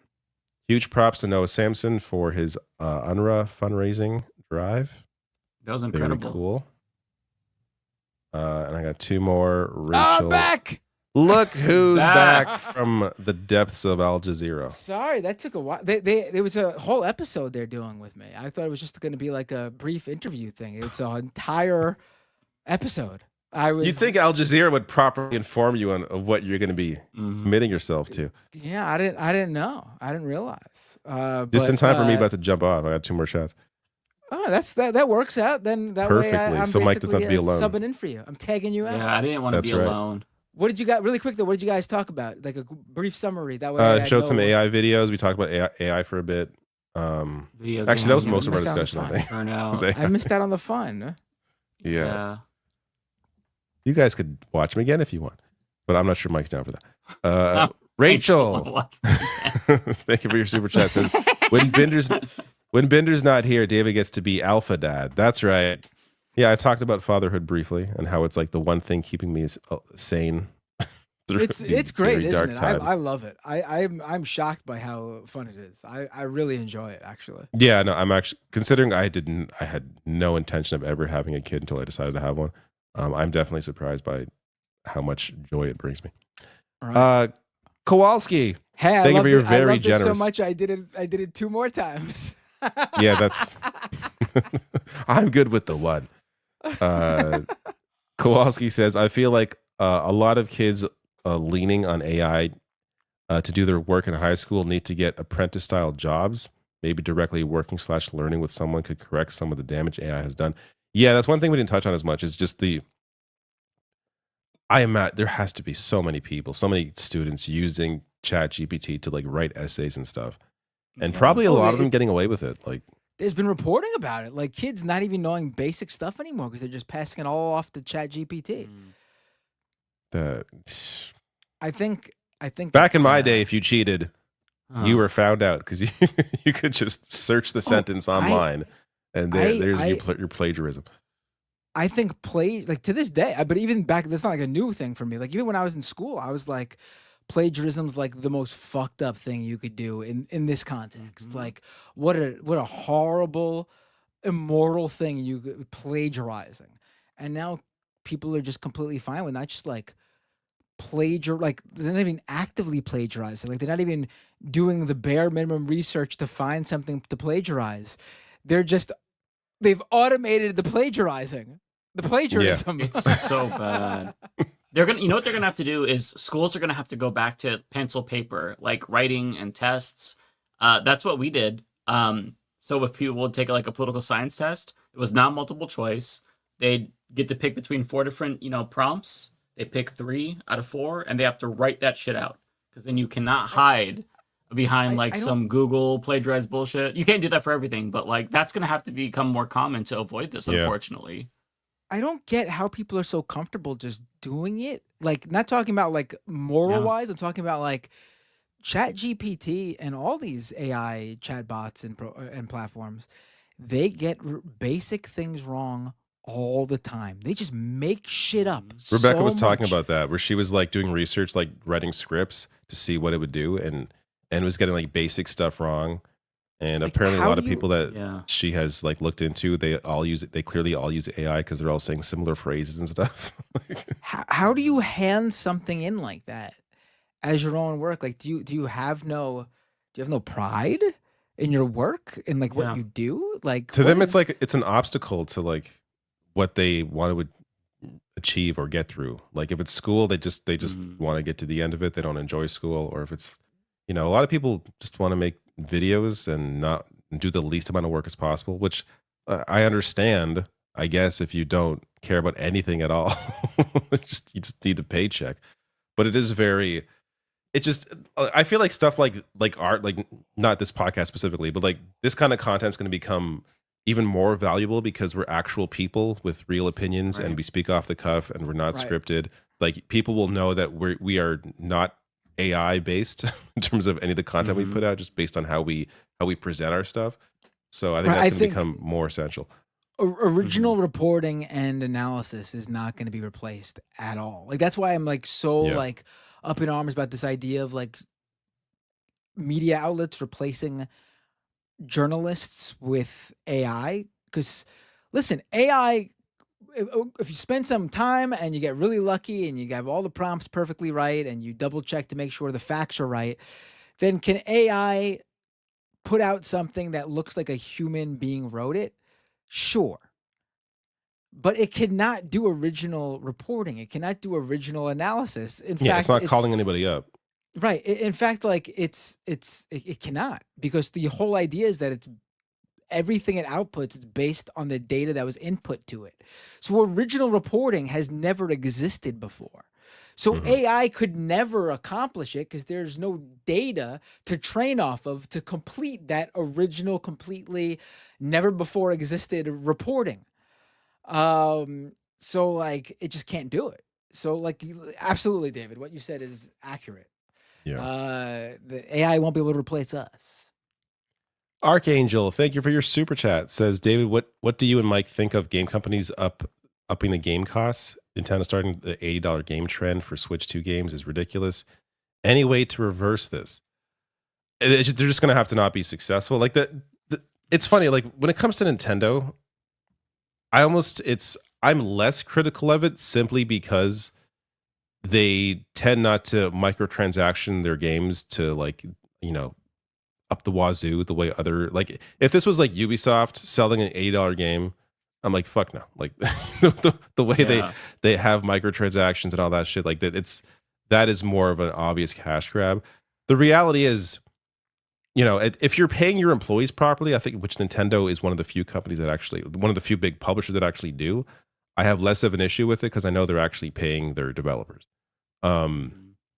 Huge props to Noah Samson for his UNRWA fundraising drive. That was incredible. Very cool. And I got 2 more. Rachel. I'm back. Look who's back from the depths of Al Jazeera. Sorry, that took a while. There was a whole episode they're doing with me. I thought it was just going to be like a brief interview thing. It's an entire episode. You'd think Al Jazeera would properly inform you of what you're going to be committing yourself to. Yeah, I didn't know. I didn't realize. Just in time for me about to jump off. I got 2 more shots. Oh, that works out. Then that Perfectly. way I'm So Mike doesn't have to be alone. subbing in for you. I'm tagging you out. Yeah, I didn't want to be alone. What did you guys really quick though? What did you guys talk about? Like a brief summary. That way. Showed some AI videos. We talked about AI for a bit. Actually, that was most of our discussion. I think. I missed out on the fun. Yeah. You guys could watch them again if you want, but I'm not sure Mike's down for that. Rachel, thank you for your super chat. Says, when Binder's not here, David gets to be alpha dad. That's right. Yeah, I talked about fatherhood briefly and how it's like the one thing keeping me sane. It's great, isn't it? I love it. I'm shocked by how fun it is. I really enjoy it actually. Yeah, no, I'm actually considering I had no intention of ever having a kid until I decided to have one. I'm definitely surprised by how much joy it brings me. Right. Kowalski, hey, thank you for your I very loved generous. it so much. I did it 2 more times. Yeah, that's. I'm good with the one. Kowalski says, I feel like a lot of kids leaning on AI to do their work in high school need to get apprentice-style jobs. Maybe directly working / learning with someone could correct some of the damage AI has done. Yeah, that's one thing we didn't touch on as much. Is just there has to be so many people, so many students using ChatGPT to like write essays and stuff, and probably a lot of them getting away with it. Like, there's been reporting about it, like kids not even knowing basic stuff anymore because they're just passing it all off to ChatGPT. I think back in my day, if you cheated, you were found out because you could just search the sentence online, and there's your plagiarism. I think like to this day, but even back, that's not like a new thing for me. Like even when I was in school, I was like, plagiarism's like the most fucked up thing you could do in this context. Like what a horrible, immoral thing plagiarizing. And now people are just completely fine with not just like like they're not even actively plagiarizing. Like they're not even doing the bare minimum research to find something to plagiarize. They've automated the plagiarism. Yeah. It's so bad. You know what they're gonna have to do is schools are gonna have to go back to pencil paper, like writing and tests. That's what we did. So if people would take like a political science test, it was not multiple choice. They'd get to pick between 4 different, prompts. They pick 3 out of 4, and they have to write that shit out because then you cannot hide behind some Google plagiarized bullshit. You can't do that for everything, but like that's gonna have to become more common to avoid this, unfortunately. I don't get how people are so comfortable just doing it. Like, not talking about like moral wise. I'm talking about like ChatGPT and all these AI chatbots and platforms. They get basic things wrong all the time. They just make shit up. Rebecca was talking about that, where she was like doing research, like writing scripts to see what it would do, and was getting like basic stuff wrong. And like, apparently a lot of people that she has like looked into, they clearly all use AI because they're all saying similar phrases and stuff. How do you hand something in like that as your own work? Like, do you have no pride in your work and like what you do? Like to them, it's like it's an obstacle to like what they want to achieve or get through. Like if it's school, they just want to get to the end of it. They don't enjoy school. Or if it's a lot of people just want to make videos and not do the least amount of work as possible, which I understand, I guess, if you don't care about anything at all. you just need a paycheck. But it is I feel like stuff like art, like not this podcast specifically, but like this kind of content is going to become even more valuable because we're actual people with real opinions, and we speak off the cuff and we're not scripted. Like people will know that we are not AI based in terms of any of the content we put out, just based on how we present our stuff. So I think that's going to become more essential. Original reporting and analysis is not going to be replaced at all. Like that's why I'm like so like up in arms about this idea of like media outlets replacing journalists with AI. Because listen, AI, if you spend some time and you get really lucky and you have all the prompts perfectly right and you double check to make sure the facts are right, then can AI put out something that looks like a human being wrote it? Sure. but it cannot do original reporting. It cannot do original analysis. In Yeah, fact, it's not calling anybody up. Right. In fact, like it cannot, because the whole idea is that it's everything it outputs is based on the data that was input to it. So original reporting has never existed before. So AI could never accomplish it because there's no data to train off of to complete that original, completely never before existed reporting. So like it just can't do it. So like absolutely, David, what you said is accurate. Yeah. The AI won't be able to replace us. Archangel, thank you for your super chat. Says, David, what do you and Mike think of game companies upping the game costs? Nintendo starting the $80 game trend for Switch 2 games is ridiculous. Any way to reverse this? They're just going to have to not be successful. Like it's funny. Like when it comes to Nintendo, I'm less critical of it simply because they tend not to microtransaction their games to like, up the wazoo the way other, like if this was like Ubisoft selling an $80 game, I'm like, fuck no. Like the way they have microtransactions and all that shit, like that is more of an obvious cash grab. The reality is, if you're paying your employees properly, I think, which Nintendo is one of the few companies that actually, one of the few big publishers that actually do, I have less of an issue with it because I know they're actually paying their developers.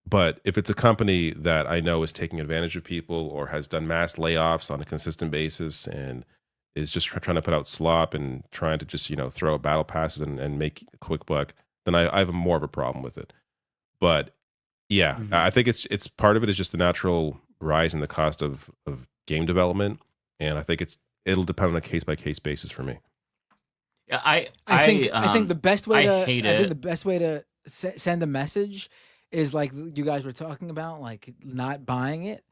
But if it's a company that I know is taking advantage of people or has done mass layoffs on a consistent basis and is just trying to put out slop and trying to just, throw out battle passes and make a quick buck, then I have more of a problem with it. But yeah, I think it's part of it is just the natural rise in the cost of game development. And I think it'll depend on a case by case basis for me. Yeah, I think the best way I hate I think it. the best way to send a message is like you guys were talking about, like not buying it.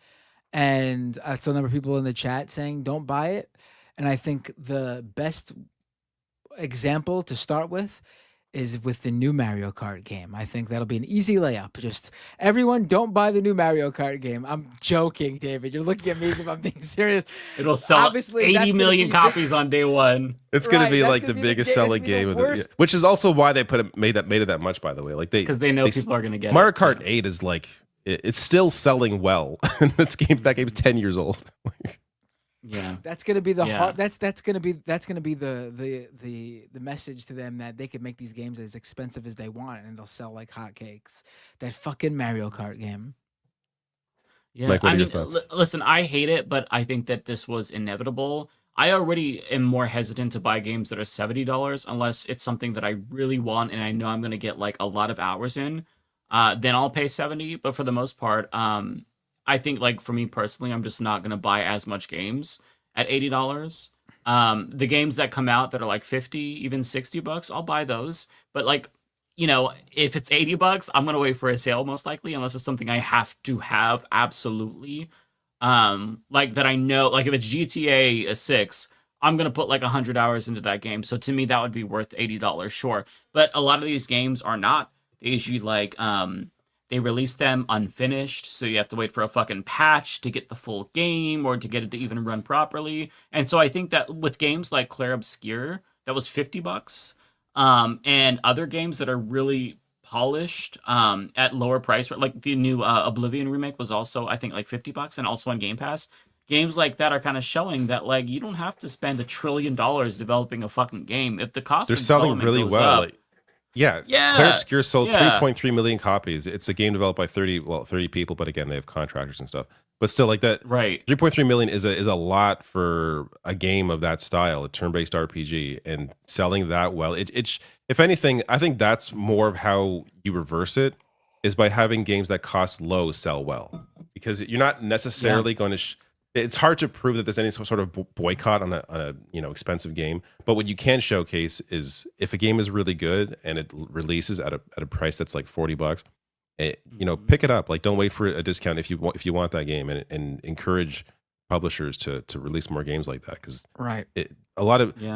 And I saw a number of people in the chat saying don't buy it. And I think the best example to start with is with the new Mario Kart game. I think that'll be an easy layup. Just everyone don't buy the new Mario Kart game. I'm joking, David. You're looking at me as if I'm being serious. It'll sell Obviously, 80 million copies on day one. It's going to be like the biggest selling game of the, which is also why they made it that much, by the way. Like because they know people are going to get Mario it. Kart 8 is like it's still selling well. That game's 10 years old. Yeah, that's gonna be the hard. That's gonna be the message to them that they can make these games as expensive as they want and they'll sell like hotcakes. That fucking Mario Kart game. Yeah, Mike, what I are your mean, thoughts? listen, I hate it, but I think that this was inevitable. I already am more hesitant to buy games that are $70 unless it's something that I really want and I know I'm gonna get like a lot of hours in. Then I'll pay $70. But for the most part, I think, like, for me personally, I'm just not going to buy as much games at $80. The games that come out that are like $50, even $60, I'll buy those. But, like, if it's $80, I'm going to wait for a sale most likely, unless it's something I have to have absolutely. Like, that I know, like, if it's GTA 6, I'm going to put like 100 hours into that game. So to me, that would be worth $80, sure. But a lot of these games are not. They usually, like, they release them unfinished, so you have to wait for a fucking patch to get the full game or to get it to even run properly. And so I think that with games like Claire Obscure, that was $50, and other games that are really polished at lower price, like the new Oblivion remake was also, I think, like $50 and also on Game Pass. Games like that are kind of showing that, like, you don't have to spend $1 trillion developing a fucking game if the cost. They're of selling really goes well. up, Like, yeah. Claire Obscure sold 3.3 million copies. It's a game developed by 30 people, but again, they have contractors and stuff. But still, like that, right? 3.3 million is a lot for a game of that style, a turn-based RPG, and selling that well. It's if anything, I think that's more of how you reverse it, is by having games that cost low sell well, because you're not necessarily going to. It's hard to prove that there's any sort of boycott on a expensive game, but what you can showcase is if a game is really good and it releases at a price that's like $40, pick it up. Like, don't wait for a discount if you want that game, and encourage publishers to release more games like that, because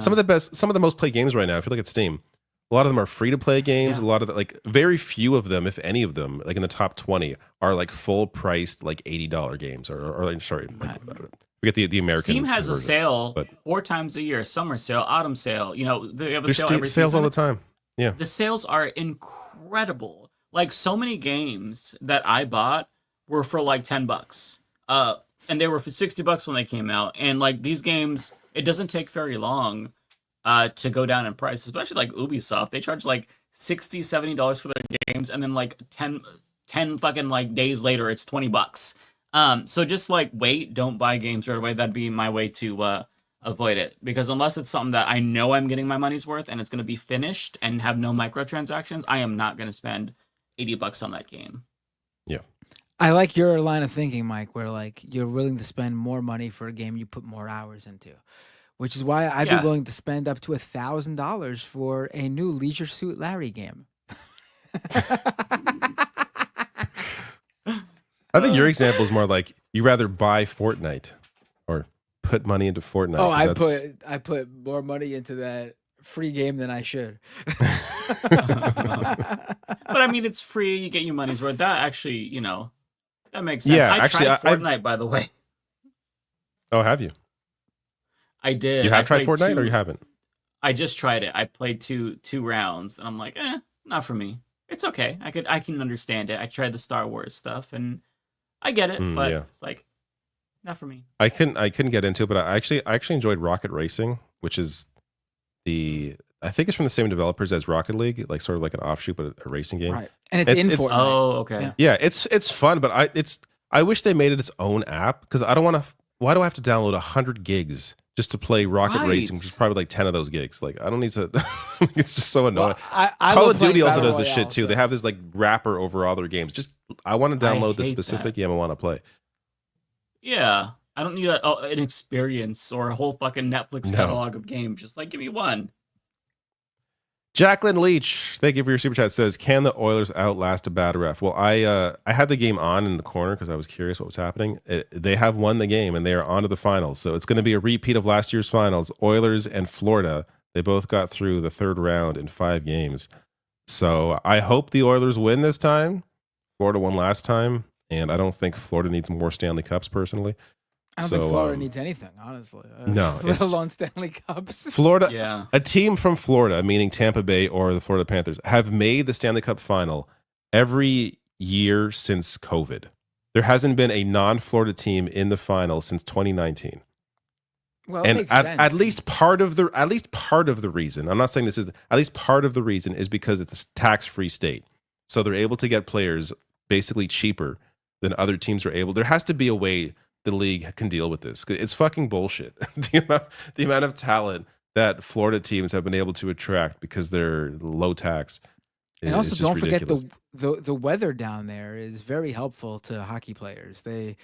some of the most played games right now, if you look at Steam, a lot of them are free to play games. A lot of very few of them, if any of them, like in the top 20, are like full priced like $80 games or Forget the American. Steam has a version, sale but 4 times a year: summer sale, autumn sale. You know, they have a there's sale every sales all season. the time. Yeah. The sales are incredible. Like, so many games that I bought were for like $10. And they were for $60 when they came out. And like, these games, it doesn't take very long to go down in price, especially like Ubisoft. They charge like $60, $70 for their games, and then like 10 fucking like days later it's $20. So just like wait, don't buy games right away. That'd be my way to avoid it, because unless it's something that I know I'm getting my money's worth and it's going to be finished and have no microtransactions, I am not going to spend $80 on that game. Yeah. I like your line of thinking, Mike, where like you're willing to spend more money for a game you put more hours into, which is why I'd be willing to spend up to $1,000 for a new Leisure Suit Larry game. I think your example is more like you rather buy Fortnite or put money into Fortnite. Oh, I put more money into that free game than I should. But I mean, it's free. You get your money's worth. That actually, you know, that makes sense. Yeah, I actually, tried Fortnite, by the way. Oh, have you? I did. You have tried played Fortnite or you haven't? I just tried it. I played two rounds, and I'm like, not for me. It's okay. I can understand it. I tried the Star Wars stuff, and I get it, but it's like not for me. I couldn't get into it, but I actually enjoyed Rocket Racing, which is I think it's from the same developers as Rocket League, like sort of like an offshoot, but a racing game. Right. And it's in Fortnite. Oh, okay. Yeah, it's fun, but I wish they made it its own app, because I don't want to. Why do I have to download 100 gigs just to play Rocket Racing, which is probably like 10 of those gigs? Like, I don't need to. It's just so annoying. Well, I Call love of Duty playing also Battle does this shit too. Royale, They have this like wrapper over all their games. Just I want to download the hate specific that. game I want to play. Yeah, I don't need an experience or a whole fucking Netflix catalog of games. Just like, give me one. Jacqueline Leach, thank you for your super chat. Says, can the Oilers outlast a bad ref? Well, I had the game on in the corner because I was curious what was happening. They have won the game and they are on to the finals. So it's going to be a repeat of last year's finals. Oilers and Florida, they both got through the third round in 5 games. So I hope the Oilers win this time. Florida won last time, and I don't think Florida needs more Stanley Cups personally. I don't think Florida needs anything, honestly. No, let alone Stanley Cups. Florida, a team from Florida, meaning Tampa Bay or the Florida Panthers, have made the Stanley Cup final every year since COVID. There hasn't been a non-Florida team in the final since 2019. Well, and at least part of the reason, I'm not saying this is, at least part of the reason is because it's a tax-free state. So they're able to get players basically cheaper than other teams are able. There has to be a way the league can deal with this. It's fucking bullshit. the amount of talent that Florida teams have been able to attract because they're low tax. And also, don't forget ridiculous. the weather down there is very helpful to hockey players. They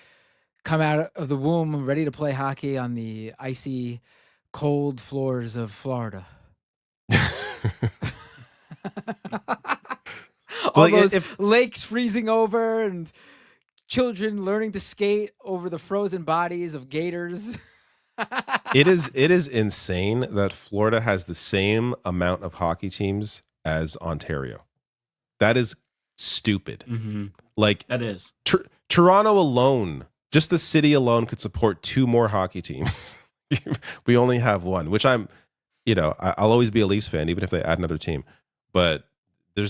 come out of the womb ready to play hockey on the icy, cold floors of Florida. All those lakes freezing over and children learning to skate over the frozen bodies of gators. It is insane that Florida has the same amount of hockey teams as Ontario. That is stupid. Mm-hmm. Like that is Toronto alone, just the city alone could support 2 more hockey teams. We only have 1, which I'll always be a Leafs fan, even if they add another team. But they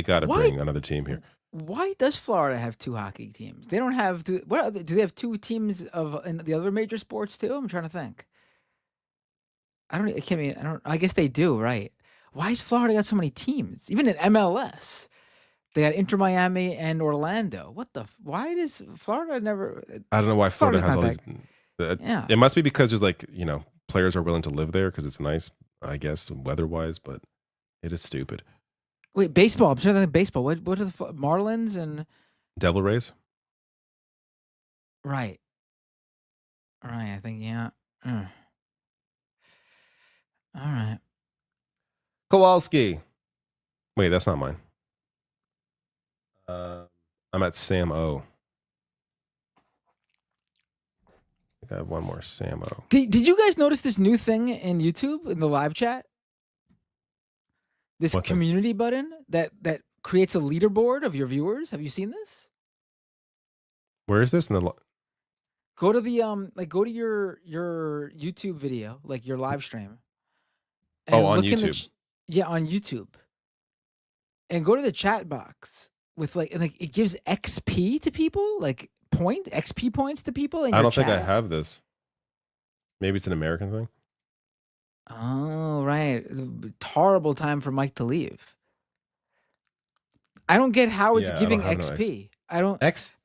gotta bring another team here. Why does Florida have 2 hockey teams? They don't have. Do they have 2 teams in the other major sports too? I'm trying to think. I guess they do, right? Why has Florida got so many teams? Even in MLS, they got Inter Miami and Orlando. Why does Florida never? I don't know why Florida has all these. Yeah. It must be because there's players are willing to live there because it's nice, I guess, weather-wise. But it is stupid. Wait, baseball. I'm trying to think baseball. What are the Marlins and Devil Rays? Right. I think All right. Kowalski. Wait, that's not mine. I'm at Sam O. I think I have one more Sam O. Did you guys notice this new thing in YouTube in the live chat? This community button that creates a leaderboard of your viewers. Have you seen this? Where is this? Go to the go to your YouTube video, like your live stream. Oh, on look in the YouTube. yeah, on YouTube. And go to the chat box with it gives XP to people, like XP points to people in I your don't chat. think I have this. Maybe it's an American thing. Oh, right. Horrible time for Mike to leave. I don't get how it's Yeah, I giving don't have no XP. I don't. X.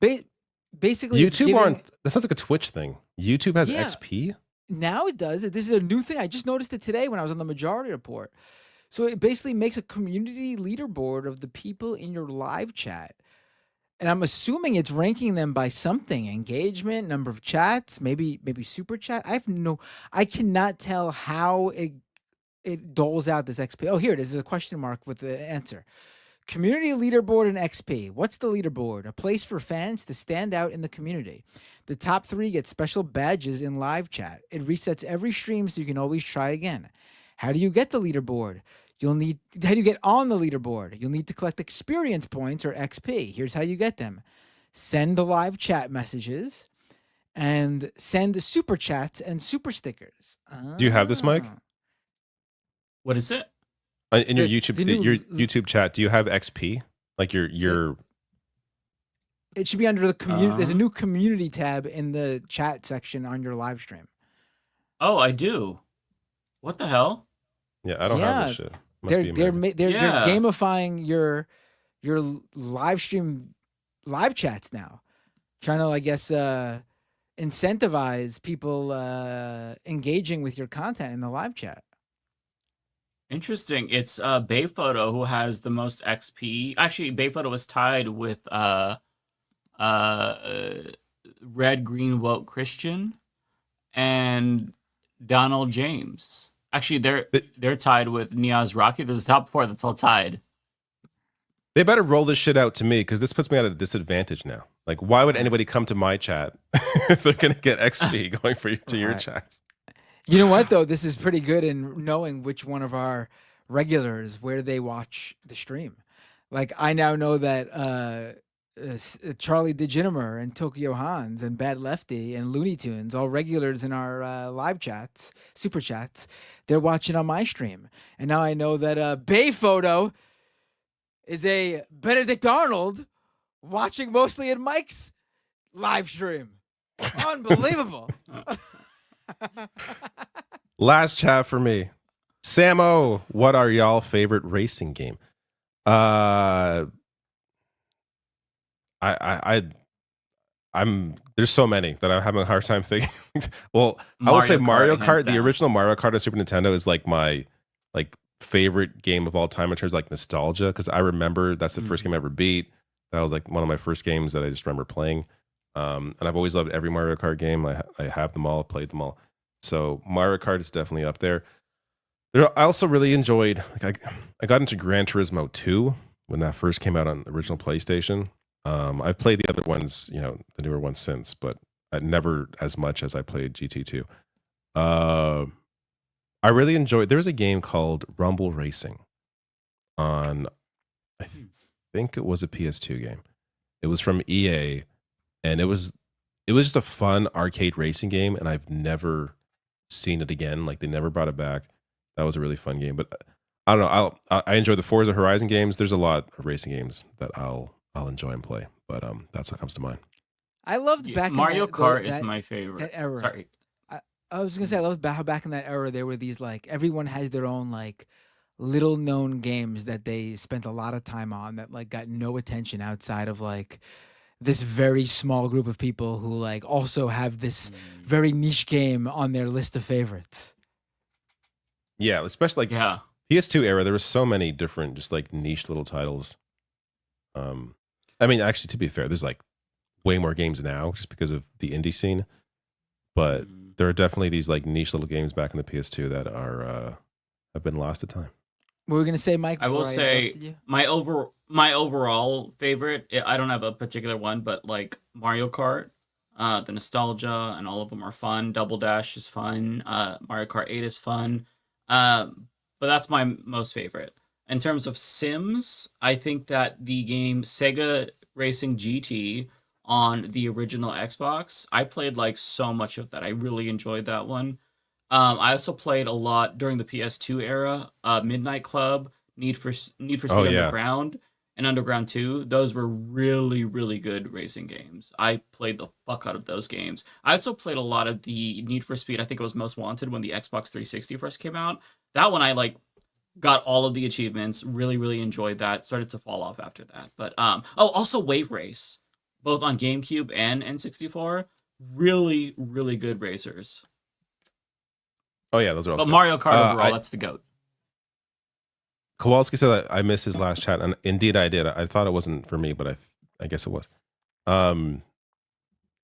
Basically, it's YouTube giving, aren't. That sounds like a Twitch thing. YouTube has Yeah. XP. Now it does. This is a new thing. I just noticed it today when I was on the Majority Report. So it basically makes a community leaderboard of the people in your live chat. And I'm assuming it's ranking them by something: engagement, number of chats, maybe super chat. I cannot tell how it doles out this XP. Oh, here it is. There's a question mark with the answer. Community leaderboard and XP. What's the leaderboard? A place for fans to stand out in the community. The top 3 get special badges in live chat. It resets every stream so you can always try again. How do you get the leaderboard? How do you get on the leaderboard? You'll need to collect experience points or XP. Here's how you get them. Send live chat messages and send super chats and super stickers. Do you have this, Mike? What is it? In your YouTube chat, do you have XP? Like your It should be under the community. There's a new community tab in the chat section on your live stream. Oh, I do. What the hell? Yeah, I don't have this shit. They're gamifying your live stream live chats now, trying to, I guess, incentivize people engaging with your content in the live chat. Interesting. It's Bayphoto who has the most XP. Actually, Bayphoto was tied with Red Green Woke Christian and Donald James. Actually, they're tied with Niaz Rocky. There's a top 4 that's all tied. They better roll this shit out to me, because this puts me at a disadvantage now. Like, why would anybody come to my chat if they're gonna get XP going to your chats? You know what, though? This is pretty good in knowing which one of our regulars, where they watch the stream. Like, I now know that Charlie DeGenimer and Tokyo Hans and Bad Lefty and Looney Tunes, all regulars in our live chats, super chats, they're watching on my stream. And now I know that Bayphoto is a Benedict Arnold watching mostly in Mike's live stream. Unbelievable. Last chat for me. Samo, what are y'all favorite racing game? I'm there's so many that I'm having a hard time thinking. Well, I will say Mario Kart, the original Mario Kart on Super Nintendo is like my favorite game of all time in terms of like nostalgia, because I remember that's the first game I ever beat. That was like one of my first games that I just remember playing. And I've always loved every Mario Kart game. I have them all, played them all. So Mario Kart is definitely up there. I also really enjoyed, I got into Gran Turismo 2 when that first came out on the original PlayStation. I've played the other ones, the newer ones since, but never as much as I played GT2. I really enjoyed, there was a game called Rumble Racing on, I think it was a PS2 game. It was from EA, and it was just a fun arcade racing game, and I've never seen it again. Like, they never brought it back. That was a really fun game. But I don't know. I enjoy the Forza Horizon games. There's a lot of racing games that I'll enjoy and play. But that's what comes to mind. I loved back Mario in Kart is my favorite. That era. Sorry. I was gonna say I loved how back in that era there were these everyone has their own little known games that they spent a lot of time on that got no attention outside of this very small group of people who also have this very niche game on their list of favorites. Yeah, especially PS2 era, there were so many different just niche little titles. I mean, actually, to be fair, there's way more games now just because of the indie scene. But there are definitely these niche little games back in the PS2 that are have been lost to time. What were we gonna say, Mike? I will say my overall favorite. I don't have a particular one, but Mario Kart, the nostalgia and all of them are fun. Double Dash is fun. Mario Kart 8 is fun. But that's my most favorite. In terms of Sims, I think that the game Sega Racing GT on the original Xbox. I played like so much of that. I really enjoyed that one. I also played a lot during the PS2 era. Midnight Club, Need for Speed Oh, yeah. Underground, and Underground 2. Those were really, really good racing games. I played the fuck out of those games. I also played a lot of the Need for Speed. I think it was Most Wanted when the Xbox 360 first came out. That one I like got all of the achievements. Really, really enjoyed that. Started to fall off after that. But also Wave Race, both on GameCube and N64. Really, really good racers. Oh yeah, those are all. But Mario Kart overall, that's the GOAT. Kowalski said that I missed his last chat, and indeed I did. I thought it wasn't for me, but I guess it was.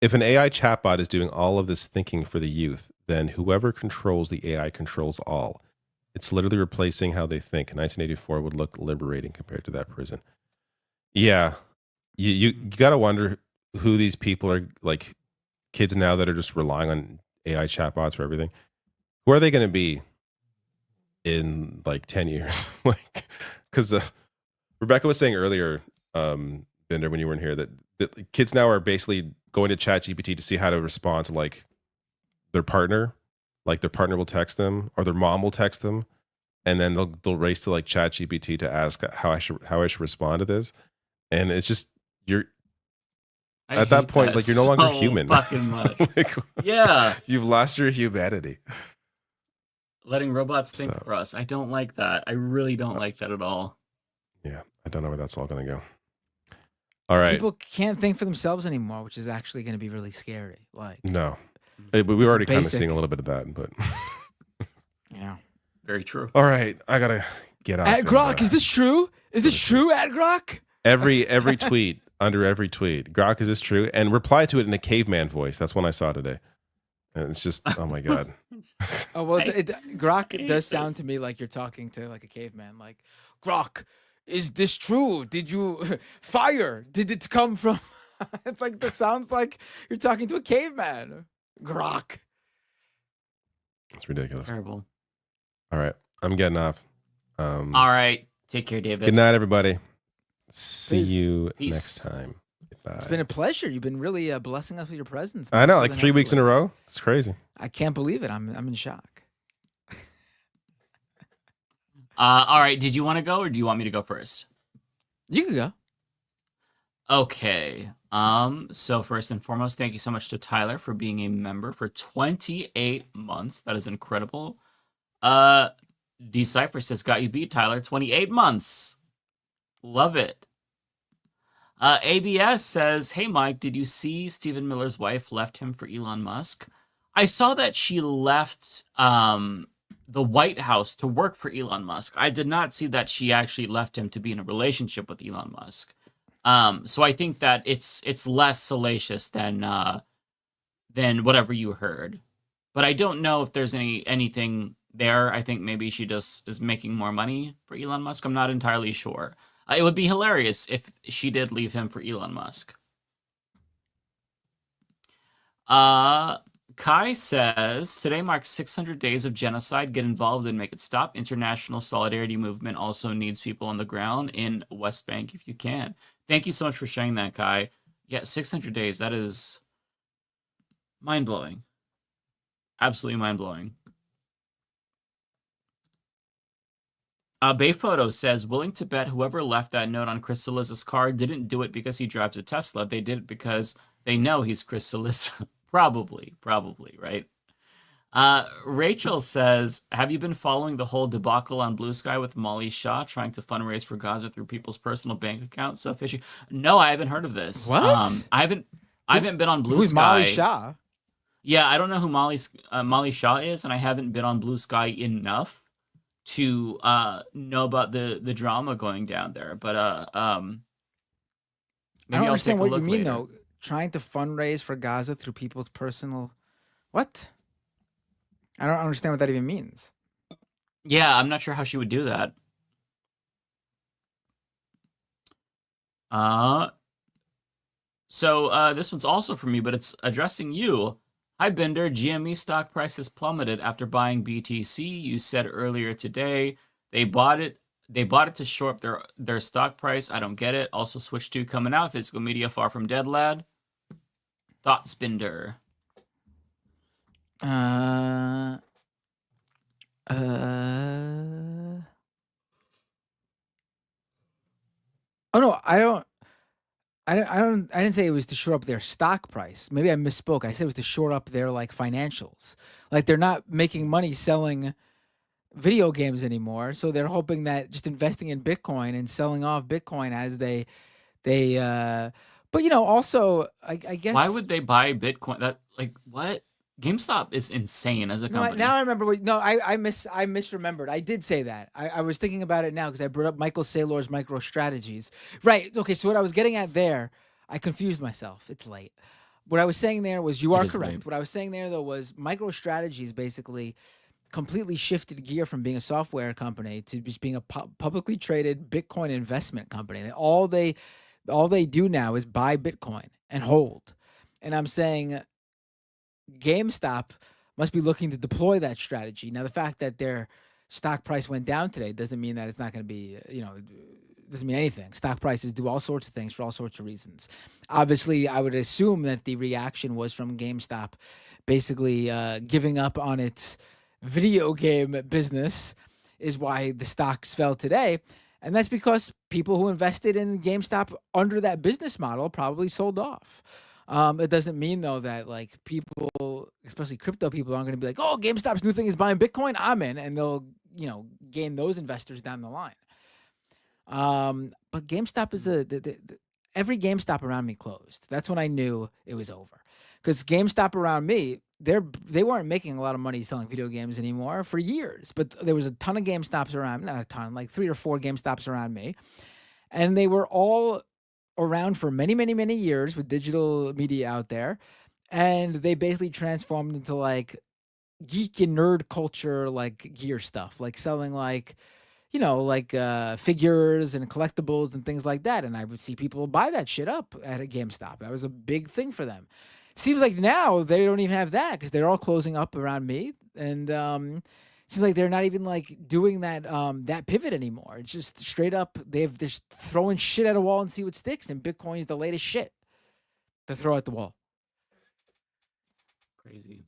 If an AI chatbot is doing all of this thinking for the youth, then whoever controls the AI controls all. It's literally replacing how they think. 1984 would look liberating compared to that prison. Yeah, you got to wonder who these people are, like kids now that are just relying on AI chatbots for everything. Who are they going to be in like 10 years? Like, because Rebecca was saying earlier, Bender, when you weren't here, that kids now are basically going to ChatGPT to see how to respond to like their partner. Like their partner will text them, or their mom will text them, and then they'll race to like ChatGPT to ask how I should respond to this. And it's just at that point, like you're no longer human. Fucking much. Like, yeah, you've lost your humanity. Letting robots think for us. I don't like that. I really don't like that at all. Yeah, I don't know where that's all going to go. All right. People can't think for themselves anymore, which is actually going to be really scary. Like, no, but we're already kind of seeing a little bit of that. But yeah, very true. All right, I gotta get off. At Grok, is this true? Is this true, at Grok? Every tweet, under every tweet, Grok, is this true? And reply to it in a caveman voice. That's one I saw today. And it's just, oh my God. Oh, well, Grok does sound to me like you're talking to like a caveman. Like, Grok, is this true? Did you fire? Did it come from? It's like, that sounds like you're talking to a caveman. Grok. It's ridiculous. Terrible. All right. I'm getting off. All right. Take care, David. Good night, everybody. See Peace. you Peace. next time. Bye. It's been a pleasure. You've been really blessing us with your presence. I know, more like than 3 ever. weeks in a row. It's crazy. I can't believe it. I'm in shock. All right. Did you want to go, or do you want me to go first? You can go. Okay. So first and foremost, thank you so much to Tyler for being a member for 28 months. That is incredible. Decipher says, got you beat, Tyler. 28 months. Love it. ABS says, hey, Mike, did you see Stephen Miller's wife left him for Elon Musk? I saw that she left the White House to work for Elon Musk. I did not see that she actually left him to be in a relationship with Elon Musk. So I think that it's less salacious than whatever you heard. But I don't know if there's anything there. I think maybe she just is making more money for Elon Musk. I'm not entirely sure. It would be hilarious if she did leave him for Elon Musk. Kai says, today marks 600 days of genocide. Get involved and make it stop. International Solidarity Movement also needs people on the ground in West Bank if you can. Thank you so much for sharing that, Kai. Yeah, 600 days. That is mind-blowing. Absolutely mind-blowing. Babe Photo says, willing to bet whoever left that note on Chris Saliza's car didn't do it because he drives a Tesla. They did it because they know he's Chris Saliza. Probably, right? Rachel says, have you been following the whole debacle on Blue Sky with Molly Shaw trying to fundraise for Gaza through people's personal bank accounts? So fishy. No, I haven't heard of this. What? I haven't been on Blue Who's Sky. Molly Shaw? Yeah, I don't know who Molly Shaw is, and I haven't been on Blue Sky enough to know about the drama going down there. But I don't understand what you mean though. Trying to fundraise for Gaza through people's personal what? I don't understand what that even means. Yeah, I'm not sure how she would do that. So this one's also for me, but it's addressing you. Hi, Bender. GME stock prices plummeted after buying BTC. You said earlier today they bought it to shore up their stock price. I don't get it. Also, Switch 2 coming out. Physical media far from dead, lad. Thought Spinder. Oh no, I didn't say it was to shore up their stock price. Maybe I misspoke. I said it was to shore up their like financials. Like they're not making money selling video games anymore, so they're hoping that just investing in Bitcoin and selling off Bitcoin as they but also I guess Why would they buy Bitcoin? That like what? GameStop is insane as a company. Now I remember. I misremembered. I did say that. I was thinking about it now because I brought up Michael Saylor's micro strategies. Right. Okay. So what I was getting at there, I confused myself. It's late. What I was saying there was you are correct. Late. What I was saying there though was micro strategies basically completely shifted gear from being a software company to just being a publicly traded Bitcoin investment company. All they do now is buy Bitcoin and hold. And I'm saying GameStop must be looking to deploy that strategy. Now, the fact that their stock price went down today doesn't mean that it's not going to be, doesn't mean anything. Stock prices do all sorts of things for all sorts of reasons. Obviously, I would assume that the reaction was from GameStop basically giving up on its video game business is why the stocks fell today. And that's because people who invested in GameStop under that business model probably sold off. It doesn't mean though that like people, especially crypto people, aren't going to be like, "Oh, GameStop's new thing is buying Bitcoin. I'm in," and they'll gain those investors down the line. But GameStop is every GameStop around me closed. That's when I knew it was over, because GameStop around me, they weren't making a lot of money selling video games anymore for years. But there was a ton of GameStops around, not a ton, like 3 or 4 GameStops around me, and they were all around for many, many, many years with digital media out there, and they basically transformed into like geek and nerd culture, like gear stuff, like selling like figures and collectibles and things like that. And I would see people buy that shit up at a GameStop. That was a big thing for them. Seems like now they don't even have that because they're all closing up around me, and seems like they're not even like doing that that pivot anymore. It's just straight up they're just throwing shit at a wall and see what sticks. And Bitcoin is the latest shit to throw at the wall. Crazy.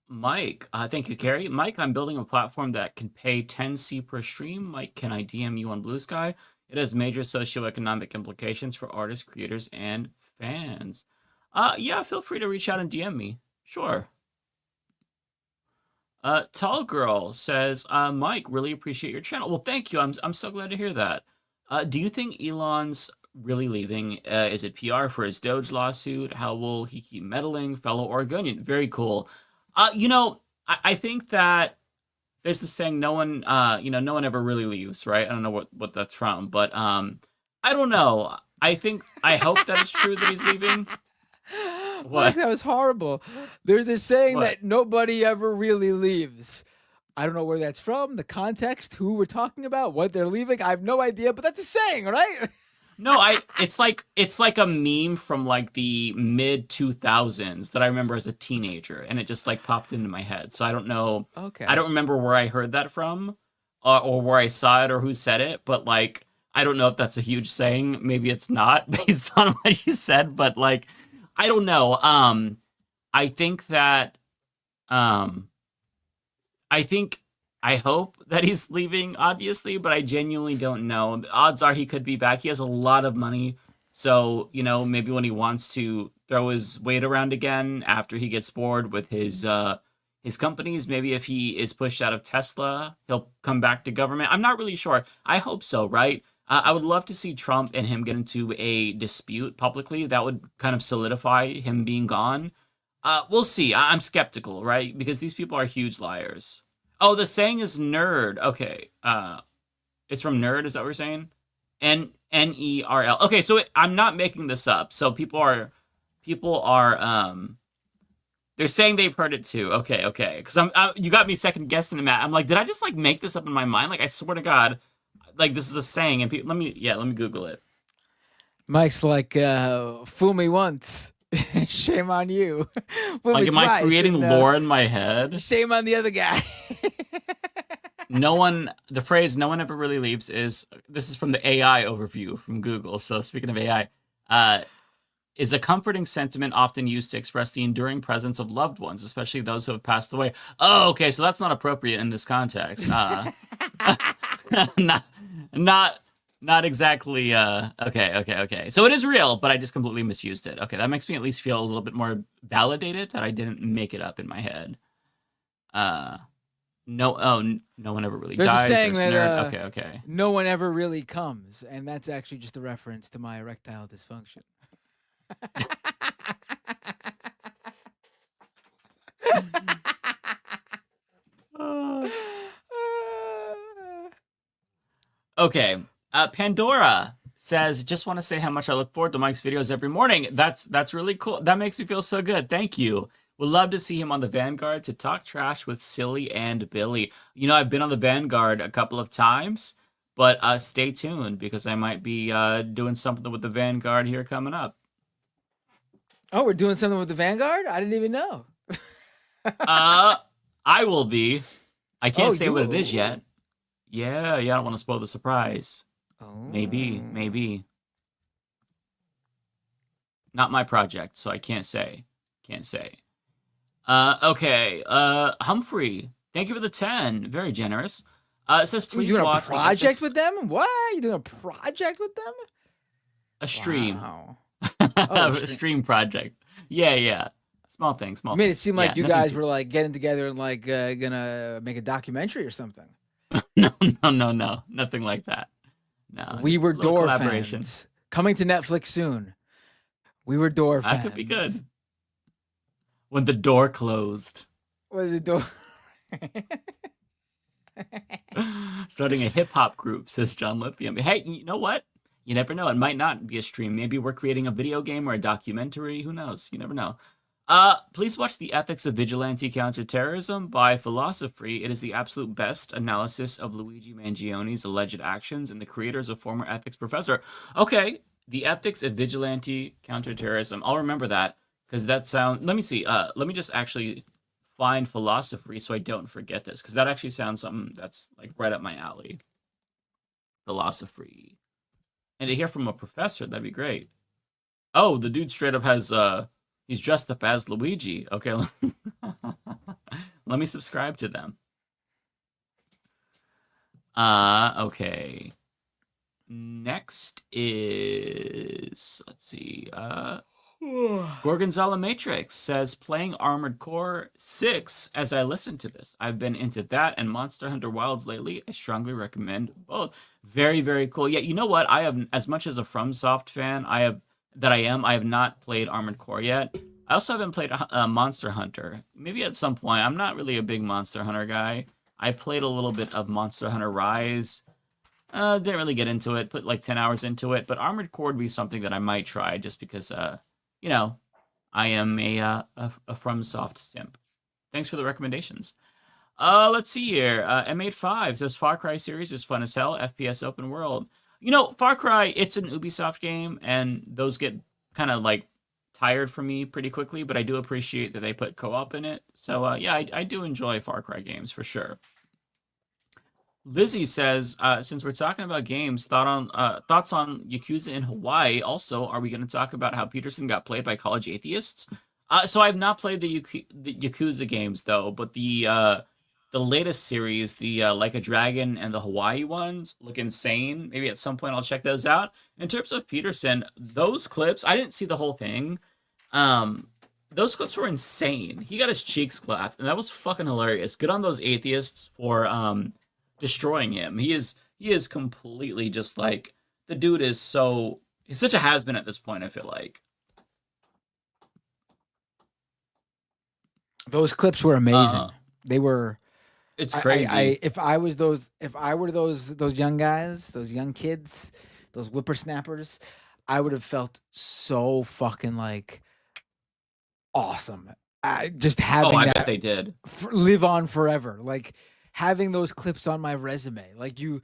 Mike, thank you, Carrie. Mike, I'm building a platform that can pay 10C per stream. Mike, can I DM you on Blue Sky? It has major socioeconomic implications for artists, creators, and fans. Yeah, feel free to reach out and DM me. Sure. Tall Girl says, Mike, really appreciate your channel. Well, thank you. I'm so glad to hear that. Do you think Elon's really leaving? Is it PR for his Doge lawsuit? How will he keep meddling? Fellow Oregonian. Very cool. I think that there's this saying, no one ever really leaves, right? I don't know what that's from, but I don't know. I hope that it's true that he's leaving. What? That was horrible. There's this saying that nobody ever really leaves. I don't know where that's from, the context, who we're talking about, what they're leaving. I have no idea, but that's a saying, right? No, it's like a meme from like the mid 2000s that I remember as a teenager, and it just like popped into my head. So I don't know. Okay. I don't remember where I heard that from, or where I saw it, or who said it. But like, I don't know if that's a huge saying. Maybe it's not based on what you said. But like, I don't know. I think that, I hope that he's leaving, obviously, but I genuinely don't know. The odds are he could be back. He has a lot of money. So, maybe when he wants to throw his weight around again after he gets bored with his companies, maybe if he is pushed out of Tesla, he'll come back to government. I'm not really sure. I hope so, right? I would love to see Trump and him get into a dispute publicly. That would kind of solidify him being gone. We'll see. I'm skeptical, right? Because these people are huge liars. Oh, the saying is nerd. Okay. It's from Nerd. Is that what we're saying? Nerl. Okay, so I'm not making this up. So people are they're saying they've heard it too. Okay. Because you got me second guessing, Matt. I'm like, did I just like make this up in my mind? Like, I swear to God, like this is a saying. And let me Google it. Mike's like, fool me once. Shame on you. Like, am I creating lore in my head? Shame on the other guy. The phrase "no one ever really leaves" this is from the AI overview from Google. So speaking of AI, is a comforting sentiment often used to express the enduring presence of loved ones, especially those who have passed away. Oh, okay, so that's not appropriate in this context. Not exactly. Okay. So it is real, but I just completely misused it. Okay, that makes me at least feel a little bit more validated that I didn't make it up in my head. No one ever really There's dies. a saying There's that okay. no one ever really comes, and that's actually just a reference to my erectile dysfunction. Okay. Pandora says, just want to say how much I look forward to Mike's videos every morning. That's really cool. That makes me feel so good. Thank you. Would love to see him on the Vanguard to talk trash with Silly and Billy. You know, I've been on the Vanguard a couple of times, but stay tuned because I might be doing something with the Vanguard here coming up. Oh, we're doing something with the Vanguard? I didn't even know. I will be. I can't say what it will. is yet. Yeah, I don't want to spoil the surprise. Oh. Maybe. Not my project, so I can't say. Okay. Humphrey, thank you for the 10. Very generous. It says please you doing watch a project with them? What? You doing a project with them? A stream. Wow. A stream project. Yeah. Small thing. You made it seem like you nothing guys were like getting together and like gonna make a documentary or something. No, nothing like that. No, We Were Door collaboration. Fans. Coming to Netflix soon. We Were Door Fans. That could be good. When the door closed. When the door. Starting a hip hop group, says John Lithium. Hey, you know what? You never know. It might not be a stream. Maybe we're creating a video game or a documentary. Who knows? You never know. Please watch The Ethics of Vigilante Counterterrorism by Philosophy. It is the absolute best analysis of Luigi Mangioni's alleged actions, and the creator is a former ethics professor. Okay, The Ethics of Vigilante Counterterrorism. I'll remember that because that sounds. Let me see. Let me just actually find Philosophy so I don't forget this because that actually sounds something that's like right up my alley. Philosophy, and to hear from a professor, that'd be great. Oh, the dude straight up has he's dressed up as Luigi. Okay, let me subscribe to them. Okay. Next is, let's see, Gorgonzola Matrix says, playing Armored Core 6 as I listen to this. I've been into that and Monster Hunter Wilds lately. I strongly recommend both. Very, very cool. Yeah, you know what? I have, as much as a FromSoft fan, I have not played Armored Core yet. I also haven't played Monster Hunter. Maybe at some point. I'm not really a big Monster Hunter guy. I played a little bit of Monster Hunter Rise. Didn't really get into it. Put like 10 hours into it. But Armored Core would be something that I might try just because, you know, I am a FromSoft simp. Thanks for the recommendations. Let's see here. M85 says Far Cry series is fun as hell. FPS open world. You know, Far Cry, it's an Ubisoft game, and those get kind of like tired for me pretty quickly, but I do appreciate that they put co-op in it. So yeah, I do enjoy Far Cry games for sure. Lizzie says, since we're talking about games, thoughts on Yakuza in Hawaii. Also, are we going to talk about how Peterson got played by college atheists? So I've not played the Yakuza games though, but the latest series, the Like a Dragon and the Hawaii ones, look insane. Maybe at some point I'll check those out. In terms of Peterson, those clips, I didn't see the whole thing. Those clips were insane. He got his cheeks clapped, and that was fucking hilarious. Good on those atheists for destroying him. He is completely just like, the dude is so, he's such a has-been at this point, I feel like. Those clips were amazing. They were. It's crazy. If I were those young guys, those young kids, those whippersnappers, I would have felt so fucking like awesome. Just having I that bet they did. Live on forever. Like having those clips on my resume. Like you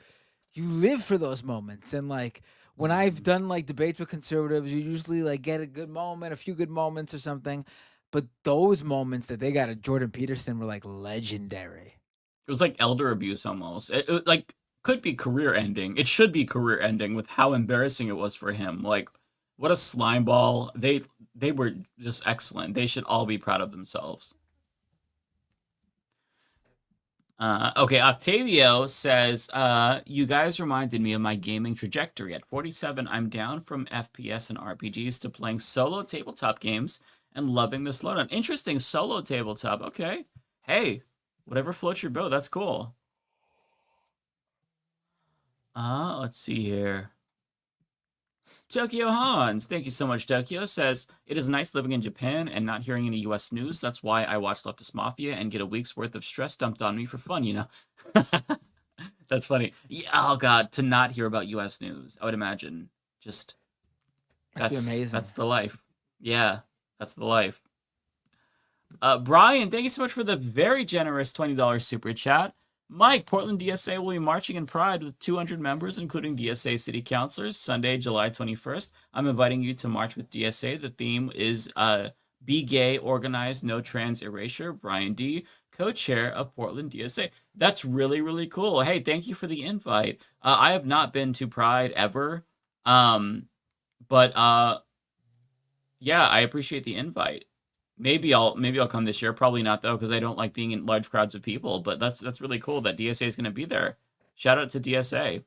live for those moments. And like when I've done like debates with conservatives, you usually like get a good moment, a few good moments or something. But those moments that they got at Jordan Peterson were like legendary. It was like elder abuse almost. It like could be career ending. It should be career ending with how embarrassing it was for him. Like What a slime ball. They were just excellent. They should all be proud of themselves. Okay, Octavio says, you guys reminded me of my gaming trajectory. At 47, I'm down from FPS and RPGs to playing solo tabletop games and loving the slowdown. Interesting, solo tabletop. Okay. Hey, whatever floats your boat. That's cool. Let's see here. Tokyo Hans, thank you so much, Tokyo, says, it is nice living in Japan and not hearing any US news. That's why I watch Leftist Mafia and get a week's worth of stress dumped on me for fun, you know? That's funny. Yeah, oh, God, to not hear about US news, I would imagine. Just, That's amazing. That's the life. Yeah, that's the life. Brian, thank you so much for the very generous $20 super chat. Mike, Portland DSA will be marching in Pride with 200 members, including DSA city councilors, Sunday, July 21st. I'm inviting you to march with DSA. The theme is Be Gay, Organized, No Trans Erasure. Brian D., co-chair of Portland DSA. That's really, really cool. Hey, thank you for the invite. I have not been to Pride ever, but yeah, I appreciate the invite. Maybe I'll come this year. Probably not though, because I don't like being in large crowds of people. But that's really cool that DSA is going to be there. Shout out to DSA.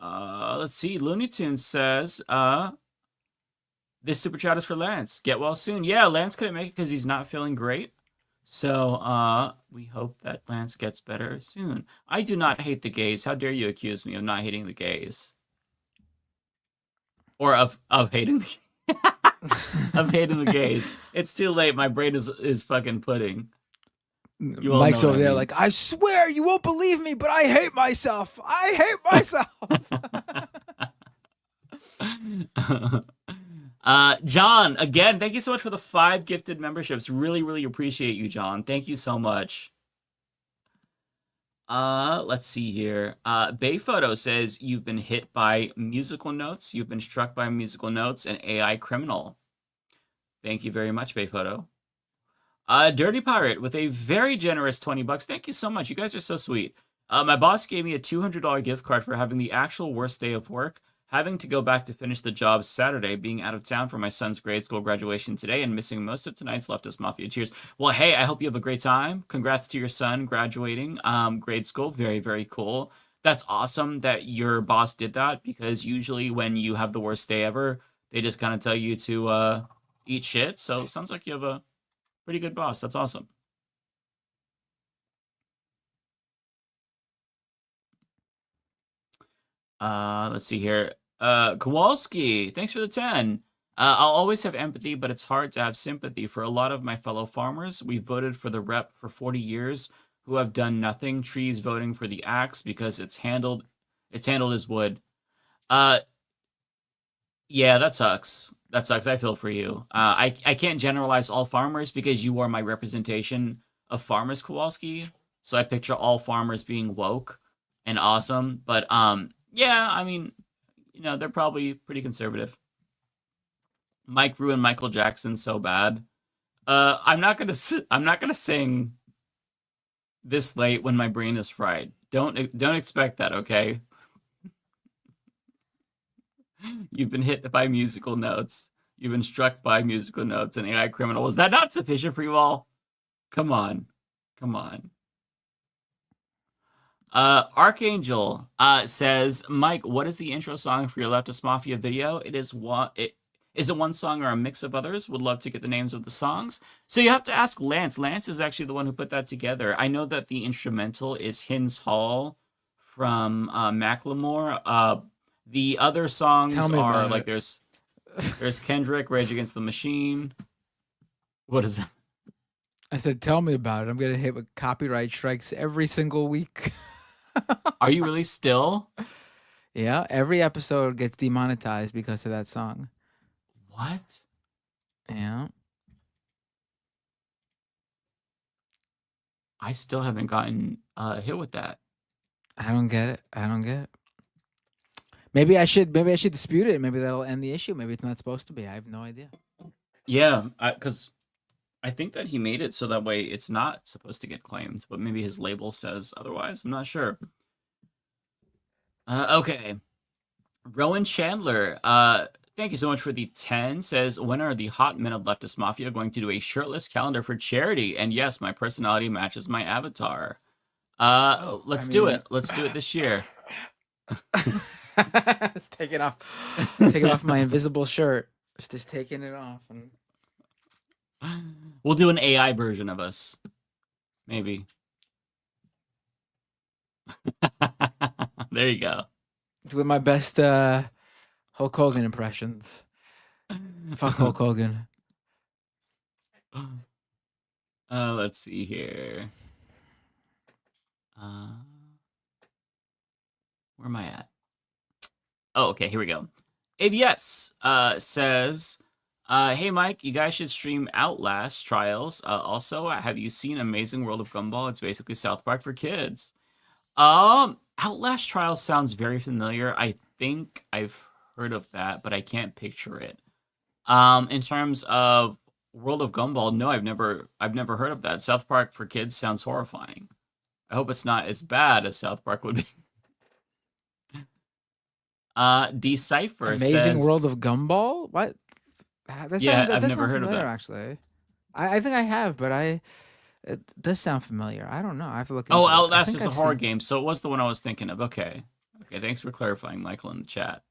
Let's see. Looney Tunes says, this super chat is for Lance. Get well soon. Yeah, Lance couldn't make it because he's not feeling great. So we hope that Lance gets better soon. I do not hate the gays. How dare you accuse me of not hating the gays? Or of hating of hating the gays. It's too late. My brain is fucking pudding. You all Mike's know over what I there mean. like, I swear you won't believe me, but I hate myself. I hate myself. John, again, thank you so much for the 5 gifted memberships. Really, really appreciate you, John. Thank you so much. Let's see here. Bay Photo says you've been hit by musical notes. You've been struck by musical notes and AI criminal. Thank you very much, Bay Photo. Dirty Pirate with a very generous $20. Thank you so much. You guys are so sweet. My boss gave me a $200 gift card for having the actual worst day of work, having to go back to finish the job Saturday, being out of town for my son's grade school graduation today, and missing most of tonight's Leftist Mafia. Cheers. Well, hey, I hope you have a great time. Congrats to your son graduating grade school. Very, very cool. That's awesome that your boss did that, because usually when you have the worst day ever, they just kind of tell you to eat shit. So it sounds like you have a pretty good boss. That's awesome. Let's see here. Kowalski, thanks for the 10. I'll always have empathy, but it's hard to have sympathy for a lot of my fellow farmers. We voted for the rep for 40 years who have done nothing. Trees voting for the axe because it's handled as wood. Yeah, that sucks. That sucks. I feel for you. I can't generalize all farmers because you are my representation of farmers, Kowalski. So I picture all farmers being woke and awesome. But yeah, I mean, you know, they're probably pretty conservative. Mike ruined Michael Jackson so bad. I'm not gonna sing this late when my brain is fried. Don't expect that, okay? You've been hit by musical notes. You've been struck by musical notes and AI criminal. Is that not sufficient for you all? Come on. Come on. Archangel says, Mike, what is the intro song for your Leftist Mafia video? Is it one song or a mix of others? Would love to get the names of the songs. So you have to ask Lance. Lance is actually the one who put that together. I know that the instrumental is Hins Hall from Macklemore. The other songs are like there's Kendrick, Rage Against the Machine. What is that? I said, tell me about it. I'm getting hit with copyright strikes every single week. Are you really still? Yeah, every episode gets demonetized because of that song. What? Yeah. I still haven't gotten hit with that. I don't get it. I don't get it. Maybe I should dispute it. Maybe that'll end the issue. Maybe it's not supposed to be. I have no idea. Yeah, because I think that he made it so that way it's not supposed to get claimed, but maybe his label says otherwise. I'm not sure. Okay. Rowan Chandler, thank you so much for the 10. Says, when are the hot men of Leftist Mafia going to do a shirtless calendar for charity? And yes, my personality matches my avatar. Let's do it. Let's do it this year. Just taking off my invisible shirt. Just taking it off. And... We'll do an AI version of us. Maybe. There you go. Doing my best Hulk Hogan impressions. Fuck Hulk Hogan. Let's see here. Where am I at? Oh, okay, here we go. ABS says, hey, Mike, you guys should stream Outlast Trials. Also, have you seen Amazing World of Gumball? It's basically South Park for kids. Outlast Trials sounds very familiar. I think I've heard of that, but I can't picture it. In terms of World of Gumball, no, I've never heard of that. South Park for kids sounds horrifying. I hope it's not as bad as South Park would be. Decipher Amazing says, World of Gumball? What? I've never heard of that. Actually, I think I have, but it does sound familiar. I don't know. I have to look. Oh, Outlast is a horror game, so it was the one I was thinking of. Okay, thanks for clarifying, Michael, in the chat.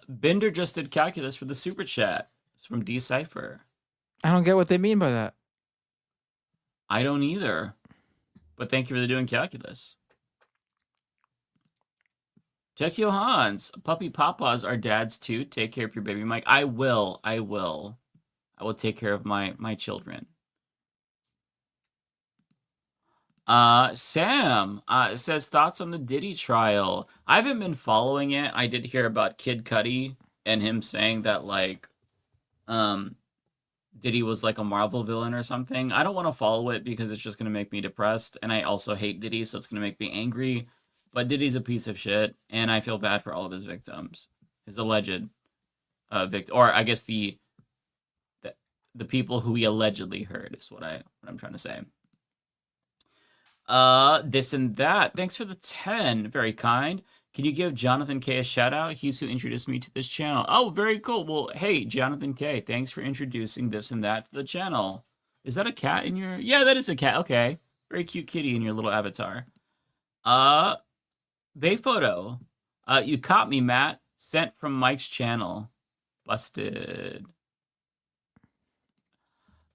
Bender just did calculus for the super chat. It's from Decipher. I don't get what they mean by that. I don't either, but thank you for doing calculus. Jekio Hans, puppy papas are dads too. Take care of your baby, Mike. I will take care of my children. Sam says, thoughts on the Diddy trial. I haven't been following it. I did hear about Kid Cudi and him saying that like Diddy was like a Marvel villain or something. I don't want to follow it because it's just going to make me depressed, and I also hate Diddy, so it's going to make me angry. But Diddy's a piece of shit, and I feel bad for all of his victims. His alleged victim, or I guess the people who he allegedly hurt is what I'm trying to say. This and that. Thanks for the 10. Very kind. Can you give Jonathan K a shout out? He's who introduced me to this channel. Oh, very cool. Well, hey, Jonathan K, thanks for introducing this and that to the channel. Is that a cat in your... Yeah, that is a cat. Okay. Very cute kitty in your little avatar. Bay photo. You caught me, Matt. Sent from Mike's channel. Busted.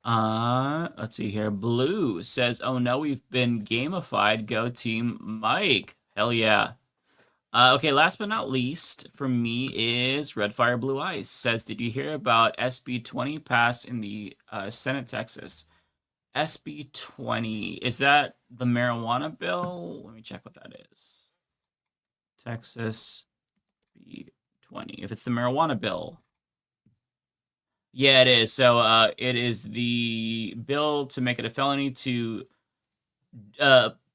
Let's see here. Blue says, oh no, we've been gamified. Go team Mike. Hell yeah. Okay, last but not least for me is Red Fire Blue Ice. Says, did you hear about SB20 passed in the Senate, Texas? SB20, is that the marijuana bill? Let me check what that is. Texas B20. If it's the marijuana bill. Yeah, it is. So it is the bill to make it a felony to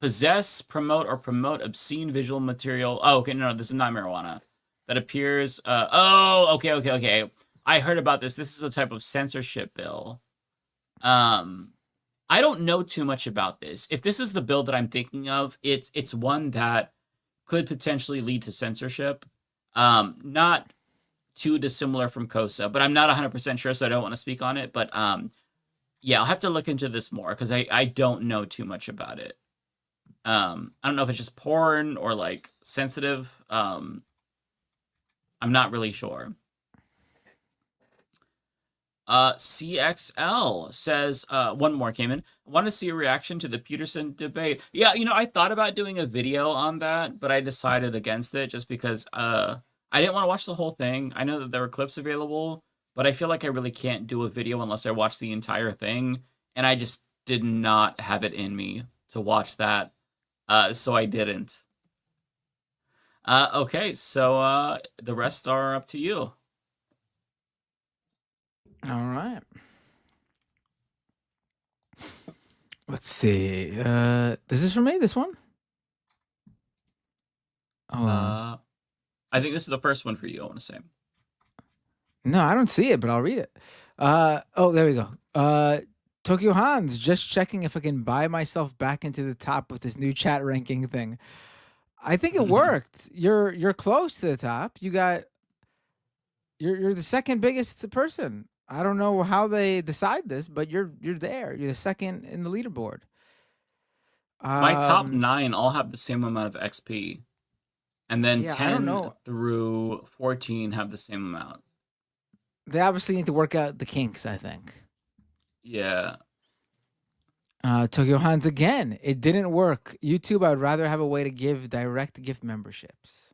possess, promote, or promote obscene visual material. Oh, okay, no, this is not marijuana. That appears... okay. I heard about this. This is a type of censorship bill. I don't know too much about this. If this is the bill that I'm thinking of, it's one that could potentially lead to censorship. Not too dissimilar from COSA, but I'm not 100% sure, so I don't want to speak on it. But yeah, I'll have to look into this more because I don't know too much about it. I don't know if it's just porn or like sensitive. I'm not really sure. CXL says, one more came in. I want to see a reaction to the Peterson debate. Yeah, I thought about doing a video on that, but I decided against it just because I didn't want to watch the whole thing. I know that there were clips available, but I feel like I really can't do a video unless I watch the entire thing, and I just did not have it in me to watch that, so I didn't. Okay, so the rest are up to you. All right. Let's see. This is for me, this one? I think this is the first one for you, I want to say. No, I don't see it, but I'll read it. Oh, there we go. Tokyo Hans, just checking if I can buy myself back into the top with this new chat ranking thing. I think it worked. You're close to the top. You're the second biggest person. I don't know how they decide this, but you're there. You're the second in the leaderboard. My top 9 all have the same amount of XP. And then Yeah, I don't 10 know. through 14 have the same amount. They obviously need to work out the kinks, I think. Yeah. Tokyo Hans again. It didn't work. YouTube, I would rather have a way to give direct gift memberships.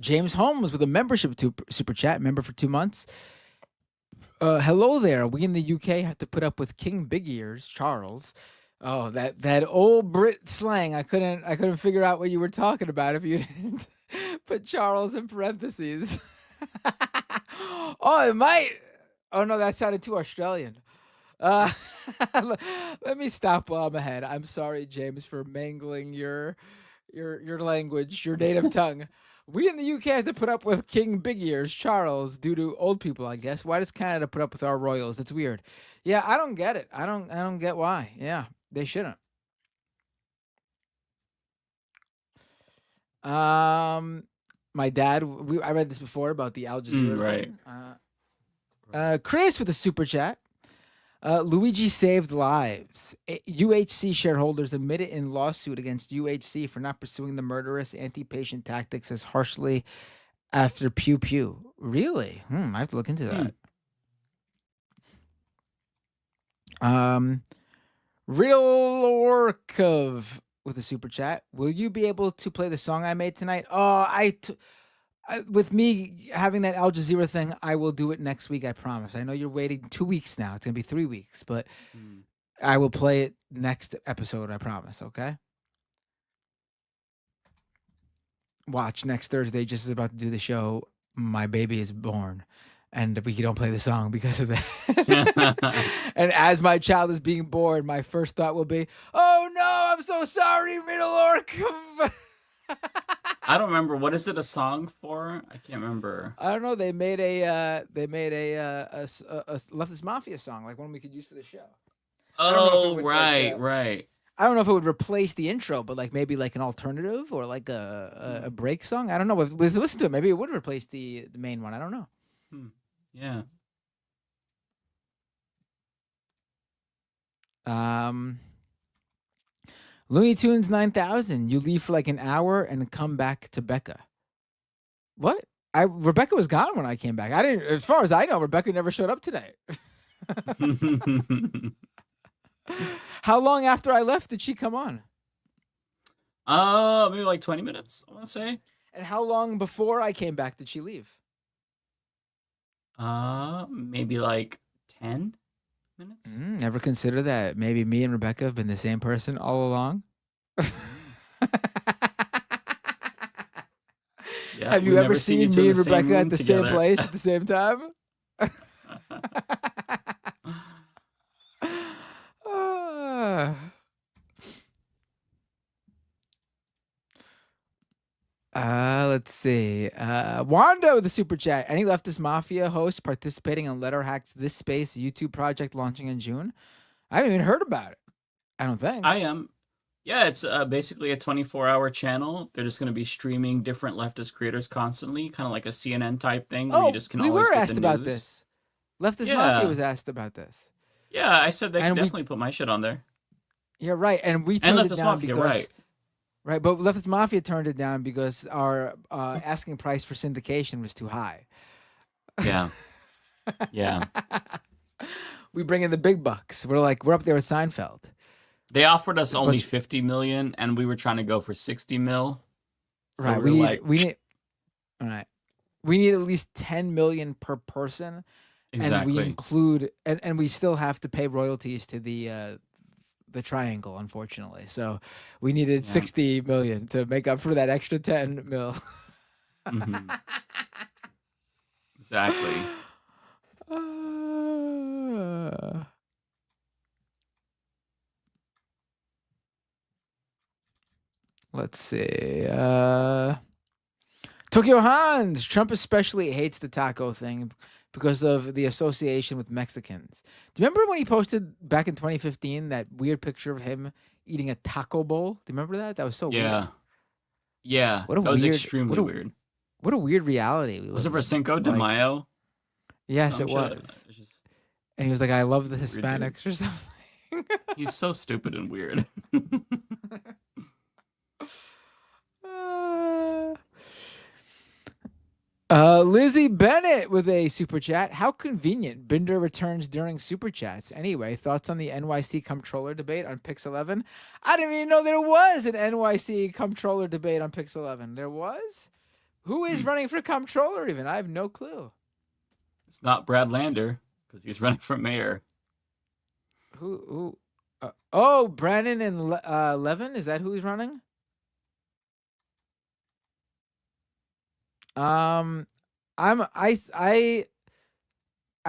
James Holmes with a membership super chat, member for 2 months. Hello there. We in the UK have to put up with King Big Ears, Charles. Oh, that old Brit slang. I couldn't figure out what you were talking about if you didn't put Charles in parentheses. Oh, it might. Oh no, that sounded too Australian. Let me stop while I'm ahead. I'm sorry, James, for mangling your language, your native tongue. We in the UK have to put up with King Big Ears, Charles, due to old people, I guess. Why does Canada put up with our royals? It's weird. Yeah, I don't get it. I don't get why. Yeah, they shouldn't. My dad. I read this before about the Al Jazeera thing. Chris with a super chat. Luigi saved lives. UHC shareholders admitted in lawsuit against UHC for not pursuing the murderous anti-patient tactics as harshly after Pew Pew. Really? I have to look into that. Riddle with a super chat. Will you be able to play the song I made tonight? Oh, with me having that Al Jazeera thing, I will do it next week, I promise. I know you're waiting 2 weeks now. It's going to be 3 weeks, but I will play it next episode, I promise, okay? Watch, next Thursday, just as about to do the show, my baby is born, and we don't play the song because of that. And as my child is being born, my first thought will be, oh no, I'm so sorry, Riddle Orc. I don't remember. What is it a song for? I can't remember. I don't know. They made a Leftist Mafia song, like one we could use for the show. Oh, right. I don't know if it would replace the intro, but like maybe like an alternative or like a break song. I don't know. With listen to it, maybe it would replace the main one. I don't know. Yeah. Looney Tunes 9000. You leave for like an hour and come back to Becca. What? Rebecca was gone when I came back. I didn't. As far as I know, Rebecca never showed up today. How long after I left did she come on? Maybe like 20 minutes, I want to say. And how long before I came back did she leave? Maybe like 10 minutes. Never consider that. Maybe me and Rebecca have been the same person all along. Yeah, have you ever seen me and Rebecca at the same place at the same time? Let's see. Wanda with the super chat. Any Leftist Mafia hosts participating in Letter Hacks This Space YouTube project launching in June? I haven't even heard about it. I don't think. I am. Yeah, it's basically a 24-hour channel. They're just going to be streaming different leftist creators constantly, kind of like a CNN type thing where you just can always get the news. About this. Leftist Mafia was asked about this. Yeah, I said they can definitely put my shit on there. Yeah, right. And we turned it down Mafia, because... Right, but Leftist Mafia turned it down because our asking price for syndication was too high. Yeah. Yeah. We bring in the big bucks. We're up there with Seinfeld. They offered us only 50 million, and we were trying to go for 60 mil. So right, we need at least 10 million per person. Exactly. And we include and we still have to pay royalties to the triangle, unfortunately. So we needed 60 million to make up for that extra 10 mil. Exactly. Let's see. Tokyo Hans. Trump especially hates the taco thing. because of the association with Mexicans. Do you remember when he posted back in 2015 that weird picture of him eating a taco bowl? Do you remember that? That was so weird. Yeah, What a that was weird, extremely weird. What a weird reality we Was it live for in. Cinco de Like, Mayo? yes, Some it shit was. like that. It's just And he was like, "I love the weird dude. Hispanics" or something. He's so stupid and weird. Lizzie Bennett with a super chat. How convenient. Binder returns during super chats. Anyway, thoughts on the NYC comptroller debate on Pix 11? I didn't even know there was an NYC comptroller debate on Pix 11. There was? Who is running for comptroller even? I have no clue. It's not Brad Lander because he's running for mayor. Who? Oh, Brandon and Levin? Is that who he's running? I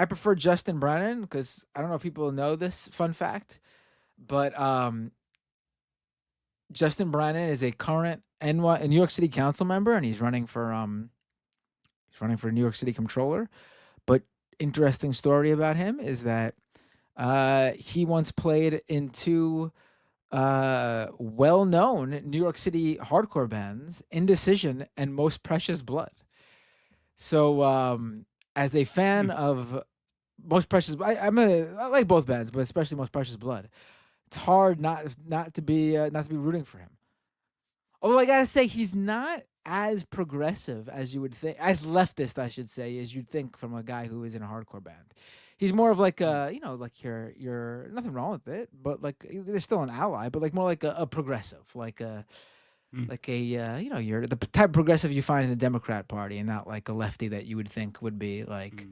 prefer Justin Brennan because I don't know if people know this fun fact, but Justin Brennan is a current New York City council member, and he's running for New York City comptroller. But interesting story about him is that he once played in two well-known New York City hardcore bands, Indecision and Most Precious Blood. So as a fan of Most Precious, I like both bands, but especially Most Precious Blood. It's hard not to be rooting for him. Although I gotta say, he's not as progressive as you would think, as leftist, I should say, as you'd think from a guy who is in a hardcore band. He's more of like like you're nothing wrong with it, but like they're still an ally, but like more like a progressive, like a you're the type of progressive you find in the Democrat Party, and not like a lefty that you would think would be like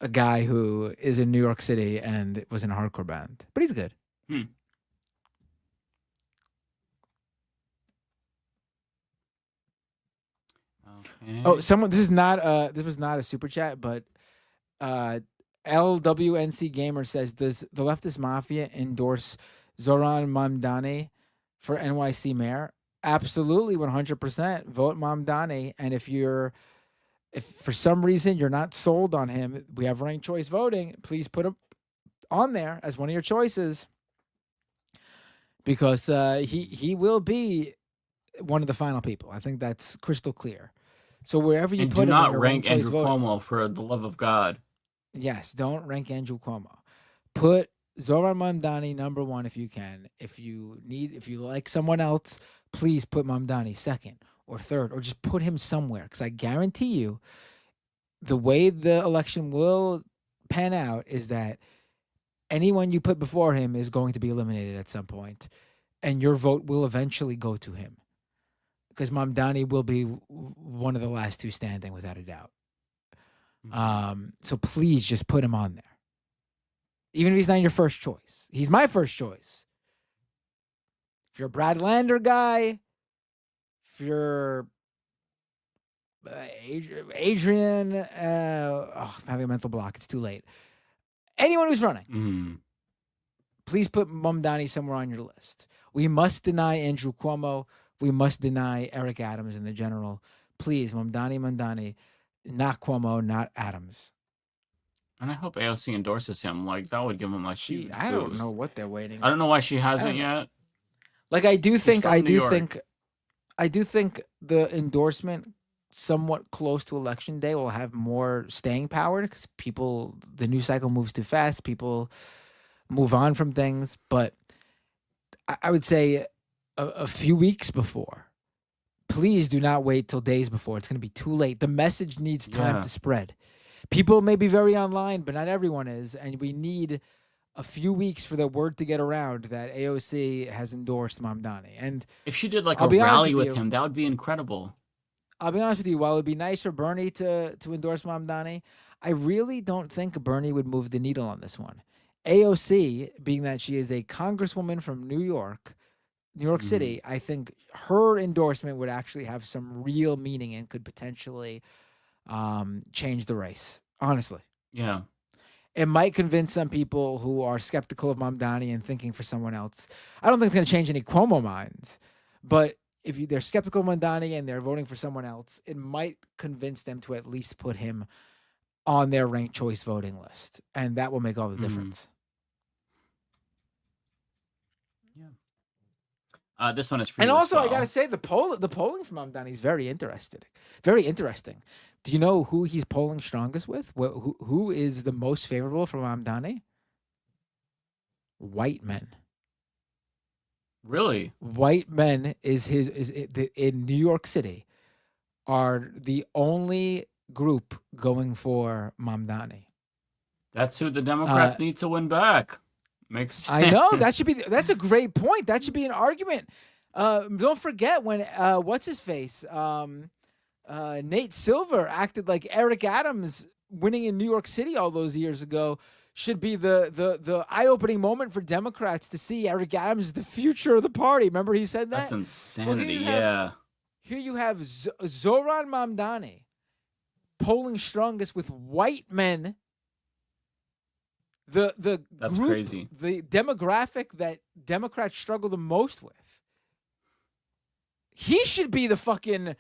a guy who is in New York City and was in a hardcore band. But he's good. Okay. Oh, this was not a super chat, but LWNC Gamer says, does the Leftist Mafia endorse Zoran Mamdani for NYC mayor? Absolutely, 100%. Vote Mamdani. And if for some reason you're not sold on him, we have ranked choice voting. Please put him on there as one of your choices, because he will be one of the final people. I think that's crystal clear. So wherever you and put do him, not in your rank ranked choice Andrew voting, Cuomo for the love of God. yes, don't rank Andrew Cuomo. Put Zoran Mamdani number one if you can. If you like someone else, please put Mamdani second or third, or just put him somewhere. Because I guarantee you, the way the election will pan out is that anyone you put before him is going to be eliminated at some point, and your vote will eventually go to him. Because Mamdani will be one of the last two standing, without a doubt. So please just put him on there. Even if he's not your first choice. He's my first choice. If you're a Brad Lander guy, if you're Adrian, I'm having a mental block. It's too late. Anyone who's running, please put Mamdani somewhere on your list. We must deny Andrew Cuomo. We must deny Eric Adams in the general. Please, Mamdani, not Cuomo, not Adams. And I hope AOC endorses him. Like, that would give him like huge I don't boost. know what they're waiting. I don't know why she hasn't yet. Like, I do think York. the endorsement somewhat close to election day will have more staying power, because the news cycle moves too fast. People move on from things. But I would say a few weeks before, please do not wait till days before. It's going to be too late. The message needs time to spread. People may be very online, but not everyone is. And we need a few weeks for the word to get around that AOC has endorsed Mamdani. And if she did like a rally with him, that would be incredible. I'll be honest with you. While it would be nice for Bernie to endorse Mamdani, I really don't think Bernie would move the needle on this one. AOC, being that she is a congresswoman from New York City, I think her endorsement would actually have some real meaning and could potentially change the race. Honestly. Yeah. It might convince some people who are skeptical of Mamdani and thinking for someone else. I don't think it's going to change any Cuomo minds, but if they're skeptical of Mamdani and they're voting for someone else, it might convince them to at least put him on their ranked choice voting list, and that will make all the difference. This one is for And you as also, I well. gotta say, the polling from Mamdani is very interesting. Very interesting. Do you know who he's polling strongest with? Who is the most favorable from Mamdani? White men. Really? White men in New York City are the only group going for Mamdani. That's who the Democrats need to win back. Makes sense. I know that's a great point. That should be an argument. Don't forget when what's his face? Nate Silver acted like Eric Adams winning in New York City all those years ago should be the eye-opening moment for Democrats to see Eric Adams is the future of the party. Remember he said that? That's insanity. Yeah. Here you have Zohran Mamdani polling strongest with white men. The That's group, crazy. The demographic that Democrats struggle the most with. He should be the fucking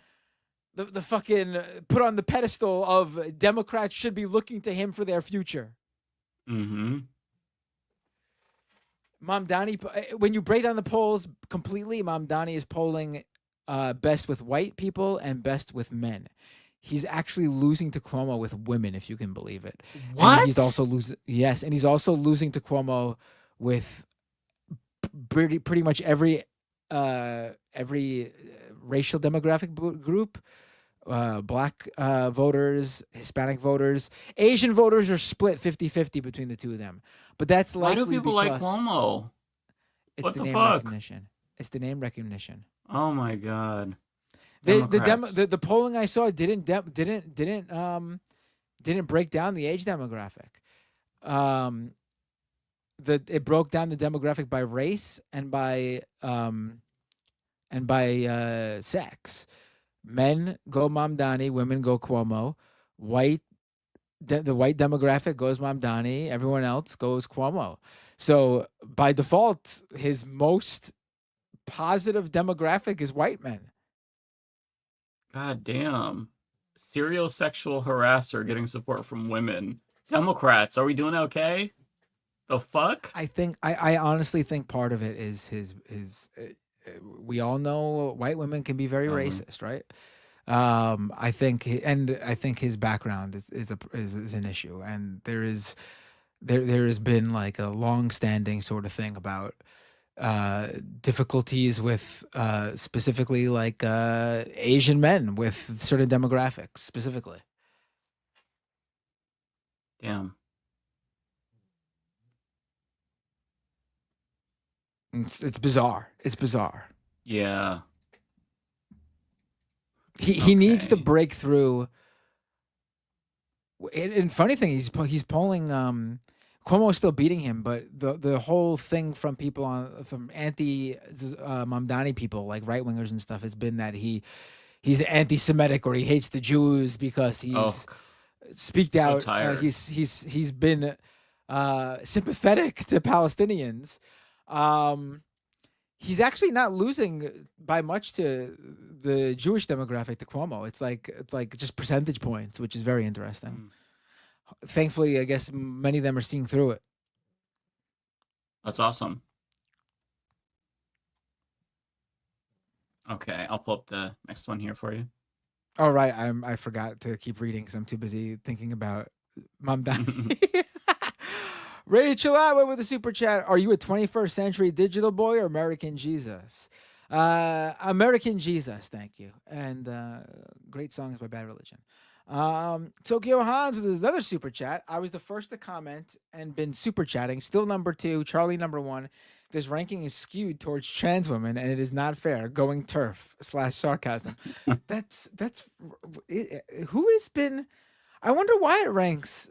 put on the pedestal of Democrats should be looking to him for their future. Mm-hmm. Mamdani, when you break down the polls completely, Mamdani is polling best with white people and best with men. He's actually losing to Cuomo with women, if you can believe it. What? And he's also losing. Yes, and he's also losing to Cuomo with pretty much every racial demographic group. Black voters, Hispanic voters, Asian voters are split 50-50 between the two of them. But that's likely Why do people like Cuomo? It's What the the name fuck? recognition. It's the name recognition. Oh my god. The polling I saw didn't break down the age demographic. It broke down the demographic by race and by sex. Men go Mamdani, women go Cuomo. The white demographic goes Mamdani, everyone else goes Cuomo. So by default, his most positive demographic is white men. God damn. Serial sexual harasser getting support from women. Democrats, are we doing okay? The fuck? I honestly think part of it is his we all know white women can be very racist, right? I think his background is an issue, and there has been like a long-standing sort of thing about difficulties with specifically like Asian men with certain demographics specifically. Damn. It's bizarre. It's bizarre. Yeah. He needs to break through. And funny thing, he's polling. Cuomo is still beating him, but the whole thing from people from anti Mamdani people like right wingers and stuff has been that he's anti-Semitic or he hates the Jews because he's speaked out. He's been sympathetic to Palestinians. He's actually not losing by much to the Jewish demographic to Cuomo. It's like just percentage points, which is very interesting. Thankfully, I guess many of them are seeing through it. That's awesome. Okay, I'll pull up the next one here for you. All right, I forgot to keep reading because I'm too busy thinking about Mamdani. Rachel Atwood with a super chat. Are you a 21st century digital boy or American Jesus? American Jesus, thank you. And great songs by Bad Religion. Tokyo Hans with another super chat. I was the first to comment and been super chatting. Still number 2, Charlie number 1. This ranking is skewed towards trans women, and it is not fair. Going turf /sarcasm. That's who has been. I wonder why it ranks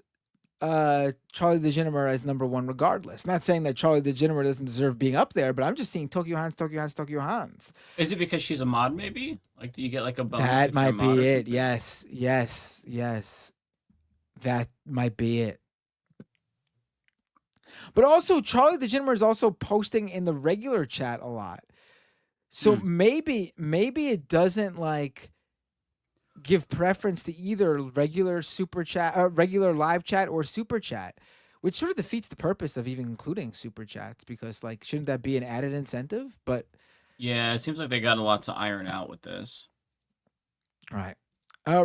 Charlie DeGenemer as number 1 regardless. Not saying that Charlie DeGenemer doesn't deserve being up there, but I'm just seeing Tokyo Hans. Is it because she's a mod, maybe? Like, do you get like a bonus? That if you're a might mod or be it. something? Yes. That might be it. But also, Charlie DeGenemer is also posting in the regular chat a lot. So maybe it doesn't like give preference to either regular regular live chat or super chat, which sort of defeats the purpose of even including super chats because like shouldn't that be an added incentive? But Yeah, it seems like they got a lot to iron out with this. all right.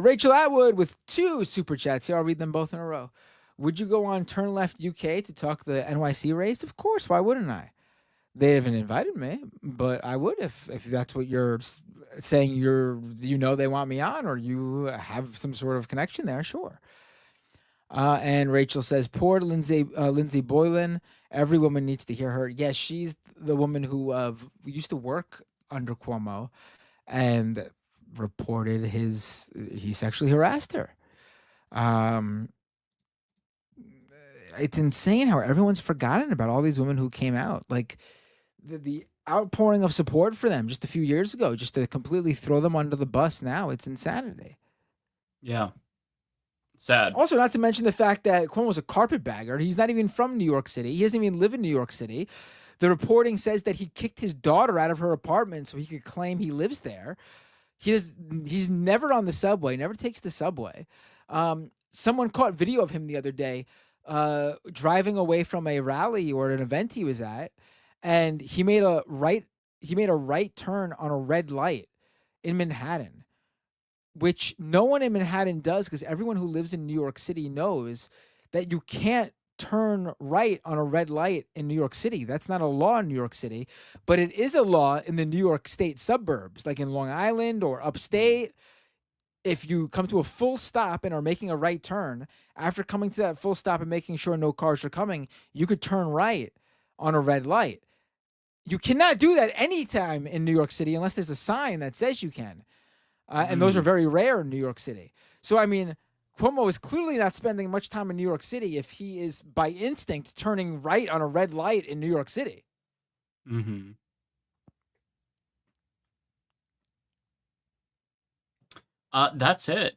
Rachel Atwood with 2 super chats here. I'll read them both in a row. Would you go on Turn Left UK to talk the NYC race? Of course. Why wouldn't I? They haven't invited me, but I would if that's what you're saying. They want me on, or you have some sort of connection there. Sure. And Rachel says, poor Lindsay Boylan. Every woman needs to hear her. Yes, she's the woman who used to work under Cuomo and reported he sexually harassed her. It's insane how everyone's forgotten about all these women who came out. Like the outpouring of support for them just a few years ago, just to completely throw them under the bus now. It's insanity. Yeah. Sad. Also, not to mention the fact that Cuomo's a carpetbagger. He's not even from New York City. He doesn't even live in New York City. The reporting says that he kicked his daughter out of her apartment so he could claim he lives there. He's never on the subway, never takes the subway. Someone caught video of him the other day driving away from a rally or an event he was at, and he made a right turn on a red light in Manhattan, which no one in Manhattan does because everyone who lives in New York City knows that you can't turn right on a red light in New York City. That's not a law in New York City, but it is a law in the New York State suburbs, like in Long Island or upstate. If you come to a full stop and are making a right turn, after coming to that full stop and making sure no cars are coming, you could turn right on a red light. You cannot do that anytime in New York City unless there's a sign that says you can. And those are very rare in New York City. So, I mean, Cuomo is clearly not spending much time in New York City if he is, by instinct, turning right on a red light in New York City. Mm-hmm. That's it.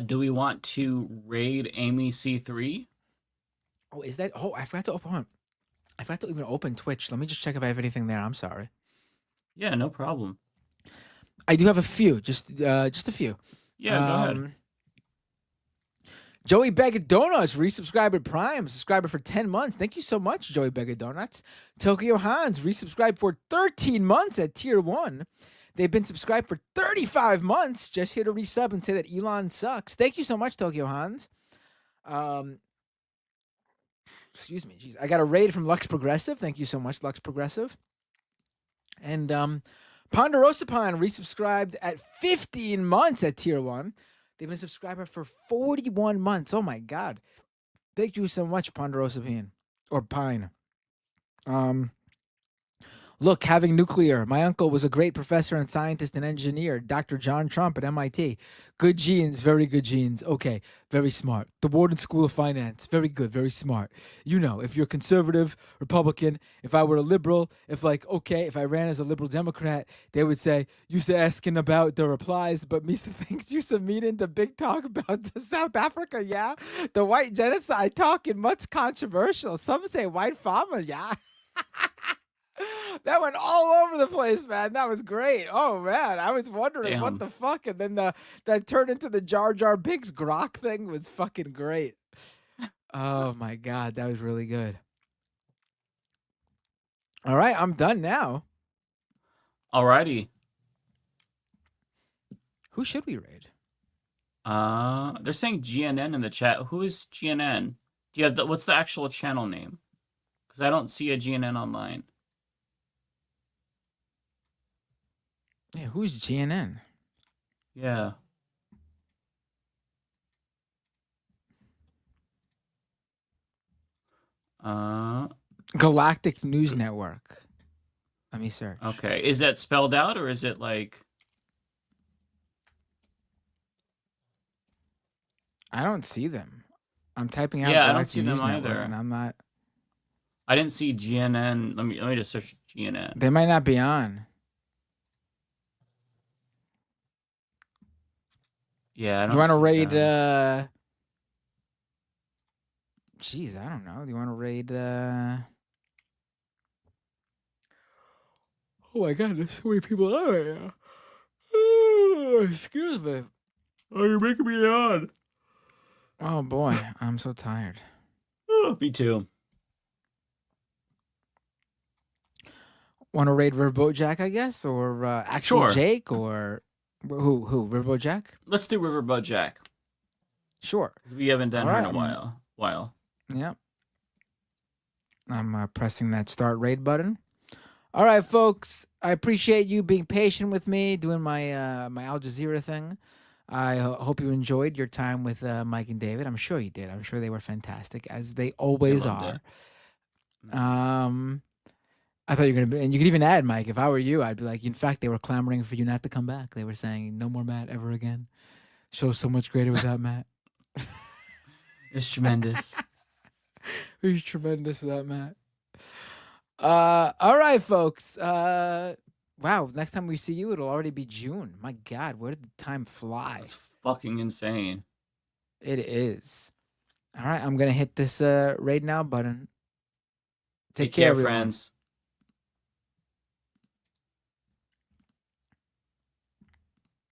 Do we want to raid Amy C3? Oh, is that? Oh, I forgot to even open Twitch. Let me just check if I have anything there. I'm sorry. Yeah, no problem. I do have a few, just a few. Yeah, go ahead. Joey Bag of Donuts, resubscribed at Prime, subscriber for 10 months. Thank you so much, Joey Bag of Donuts. Tokyo Hans, resubscribed for 13 months at Tier 1. They've been subscribed for 35 months. Just here to resub and say that Elon sucks. Thank you so much, Tokyo Hans. Excuse me. Jeez. I got a raid from Lux Progressive. Thank you so much, Lux Progressive. And Ponderosapine resubscribed at 15 months at Tier 1. They've been a subscriber for 41 months. Oh, my God. Thank you so much, Ponderosapine. Or Pine. Look, having nuclear. My uncle was a great professor and scientist and engineer, Dr. John Trump at MIT. Good genes, very good genes. Okay, very smart. The Wharton School of Finance, very good, very smart. You know, if you're conservative, Republican, if I were a liberal, if I ran as a liberal Democrat, they would say, you asking about the replies, but Mr. thinks you mean into big talk about the South Africa, yeah? The white genocide talking much controversial. Some say white farmer, yeah? That went all over the place, man. That was great. Oh, man. I was wondering what the fuck. And then that turned into the Jar Jar Binks grok thing was fucking great. Oh, my God. That was really good. All right. I'm done now. Alrighty. Who should we raid? They're saying GNN in the chat. Who is GNN? Do you have what's the actual channel name? Because I don't see a GNN online. Yeah, who's GNN? Yeah. Galactic News Network. Let me search. Okay. Is that spelled out or is it like... I don't see them. I'm typing out. Yeah, I don't Galactic see News them Network, either. and I'm not. I didn't see GNN. Let me just search GNN. They might not be on. Yeah, I don't You want to see raid? them. Jeez, I don't know. Do you want to raid? Oh my God, there's so many people on right now. Excuse me. Oh, you're making me yawn. Oh boy, I'm so tired. Oh, me too. Want to raid Riverboat Jack, I guess, or actual Sure. Jake, or who? Riverboat Jack? Let's do Riverboat Jack. Sure. We haven't done All her in right, a while. Yep. I'm pressing that start raid button. All right, folks. I appreciate you being patient with me doing my my Al Jazeera thing. I hope you enjoyed your time with Mike and David. I'm sure you did. I'm sure they were fantastic, as they always loved are. I thought you were gonna be, and you could even add, Mike. If I were you, I'd be like, in fact, they were clamoring for you not to come back. They were saying, "No more Matt ever again." Show's so much greater without Matt. It's tremendous. He's tremendous without Matt. All right, folks. Wow. Next time we see you, it'll already be June. My God, where did the time fly? It's fucking insane. It is. All right, I'm gonna hit this raid now button. Take care, everyone. friends.